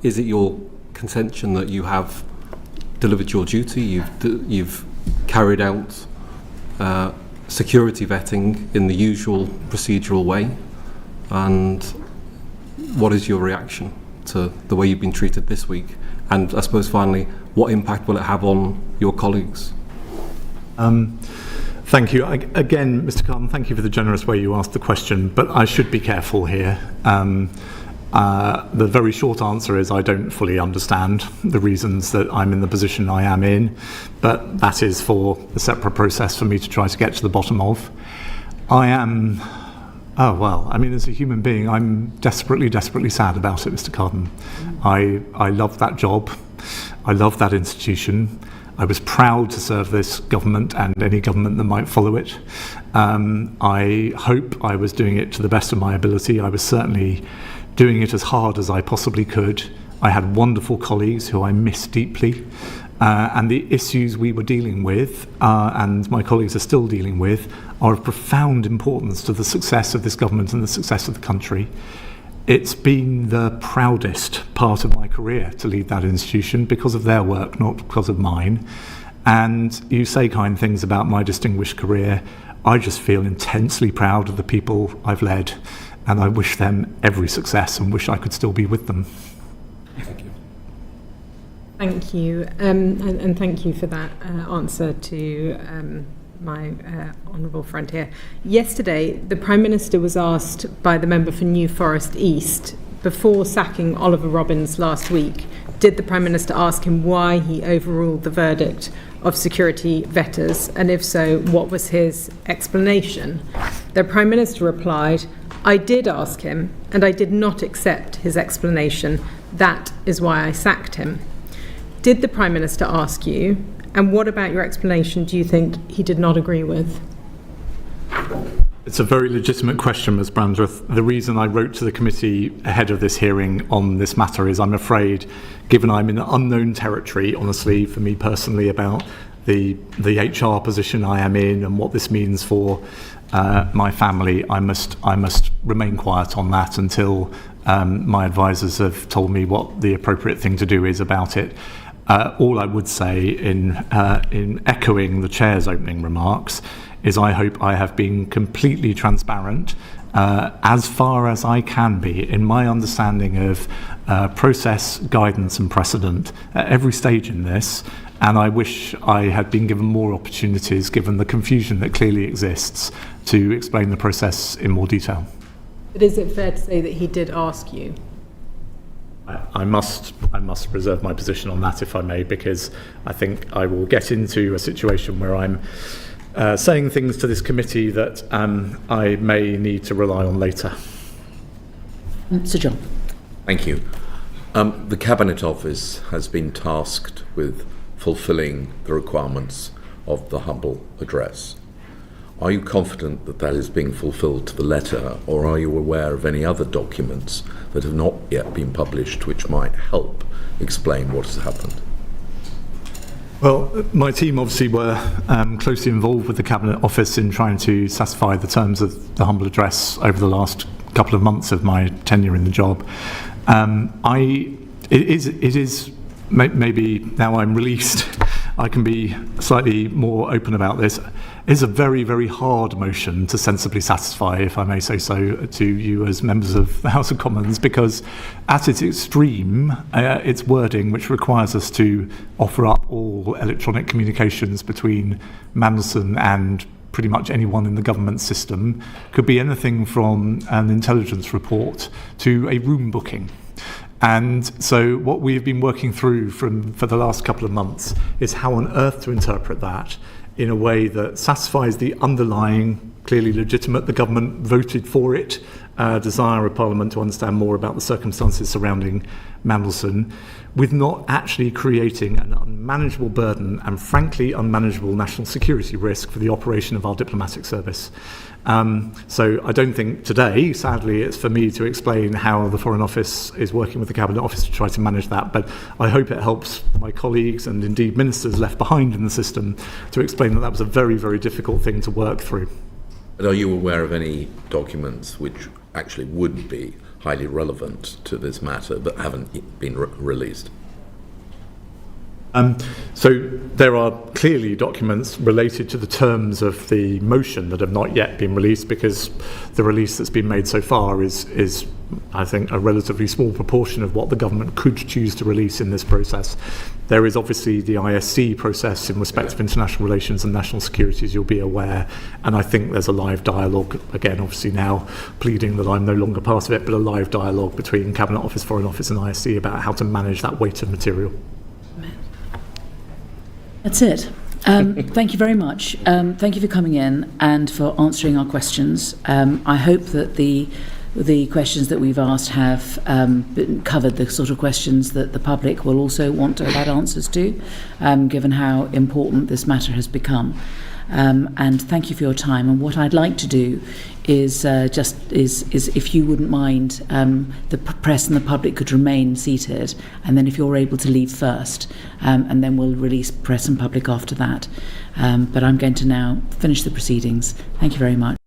Is it your contention that you have delivered your duty, you've carried out security vetting in the usual procedural way? And what is your reaction to the way you've been treated this week? And I suppose finally, what impact will it have on your colleagues? Thank you. Again, Mr. Carden, thank you for the generous way you asked the question, but I should be careful here. The very short answer is I don't fully understand the reasons that I'm in the position I am in, but that is for a separate process for me to try to get to the bottom of. As a human being, I'm desperately, desperately sad about it, Mr. Carden. I love that job. I love that institution. I was proud to serve this government and any government that might follow it. I hope I was doing it to the best of my ability. I was certainly doing it as hard as I possibly could. I had wonderful colleagues who I miss deeply. And the issues we were dealing with, and my colleagues are still dealing with, are of profound importance to the success of this government and the success of the country. It's been the proudest part of my career to lead that institution because of their work, not because of mine. And you say kind things about my distinguished career. I just feel intensely proud of the people I've led, and I wish them every success and wish I could still be with them. Thank you. Thank you, and thank you for that answer to my honourable friend here. Yesterday, the Prime Minister was asked by the member for New Forest East, before sacking Olly Robbins last week, did the Prime Minister ask him why he overruled the verdict of security vetters, and if so, what was his explanation? The Prime Minister replied, "I did ask him, and I did not accept his explanation. That is why I sacked him." Did the Prime Minister ask you, and what about your explanation do you think he did not agree with? It's a very legitimate question, Ms. Brandreth. The reason I wrote to the committee ahead of this hearing on this matter is I'm afraid, given I'm in unknown territory, honestly, for me personally, about the HR position I am in and what this means for my family, I must remain quiet on that until my advisors have told me what the appropriate thing to do is about it. All I would say in echoing the Chair's opening remarks is I hope I have been completely transparent as far as I can be in my understanding of process, guidance and precedent at every stage in this, and I wish I had been given more opportunities, given the confusion that clearly exists, to explain the process in more detail. But is it fair to say that he did ask you? I must reserve my position on that, if I may, because I think I will get into a situation where I'm saying things to this committee that I may need to rely on later. Sir John. Thank you. The Cabinet Office has been tasked with fulfilling the requirements of the humble address. Are you confident that that is being fulfilled to the letter, or are you aware of any other documents that have not yet been published which might help explain what has happened? Well, my team obviously were closely involved with the Cabinet Office in trying to satisfy the terms of the humble address over the last couple of months of my tenure in the job. It is maybe now I'm released, I can be slightly more open about this, is a very, very hard motion to sensibly satisfy, if I may say so, to you as members of the House of Commons, because at its extreme, its wording, which requires us to offer up all electronic communications between Mandelson and pretty much anyone in the government system, could be anything from an intelligence report to a room booking. And so what we've been working through for the last couple of months is how on earth to interpret that in a way that satisfies the underlying, clearly legitimate, the government voted for it, desire of Parliament to understand more about the circumstances surrounding Mandelson, with not actually creating an unmanageable burden and frankly unmanageable national security risk for the operation of our diplomatic service. So I don't think today, sadly, it's for me to explain how the Foreign Office is working with the Cabinet Office to try to manage that, but I hope it helps my colleagues and indeed ministers left behind in the system to explain that that was a very, very difficult thing to work through. And are you aware of any documents which actually would be highly relevant to this matter but haven't been released? So there are clearly documents related to the terms of the motion that have not yet been released, because the release that's been made so far is I think, a relatively small proportion of what the government could choose to release in this process. There is obviously the ISC process in respect of international relations and national security, as you'll be aware, and I think there's a live dialogue, again, obviously now pleading that I'm no longer part of it, but a live dialogue between Cabinet Office, Foreign Office and ISC about how to manage that weight of material. That's it. Thank you very much. Thank you for coming in and for answering our questions. I hope that the questions that we've asked have covered the sort of questions that the public will also want to have had answers to, given how important this matter has become. And thank you for your time. And what I'd like to do is if you wouldn't mind, the press and the public could remain seated, and then if you're able to leave first, and then we'll release press and public after that. But I'm going to now finish the proceedings. Thank you very much.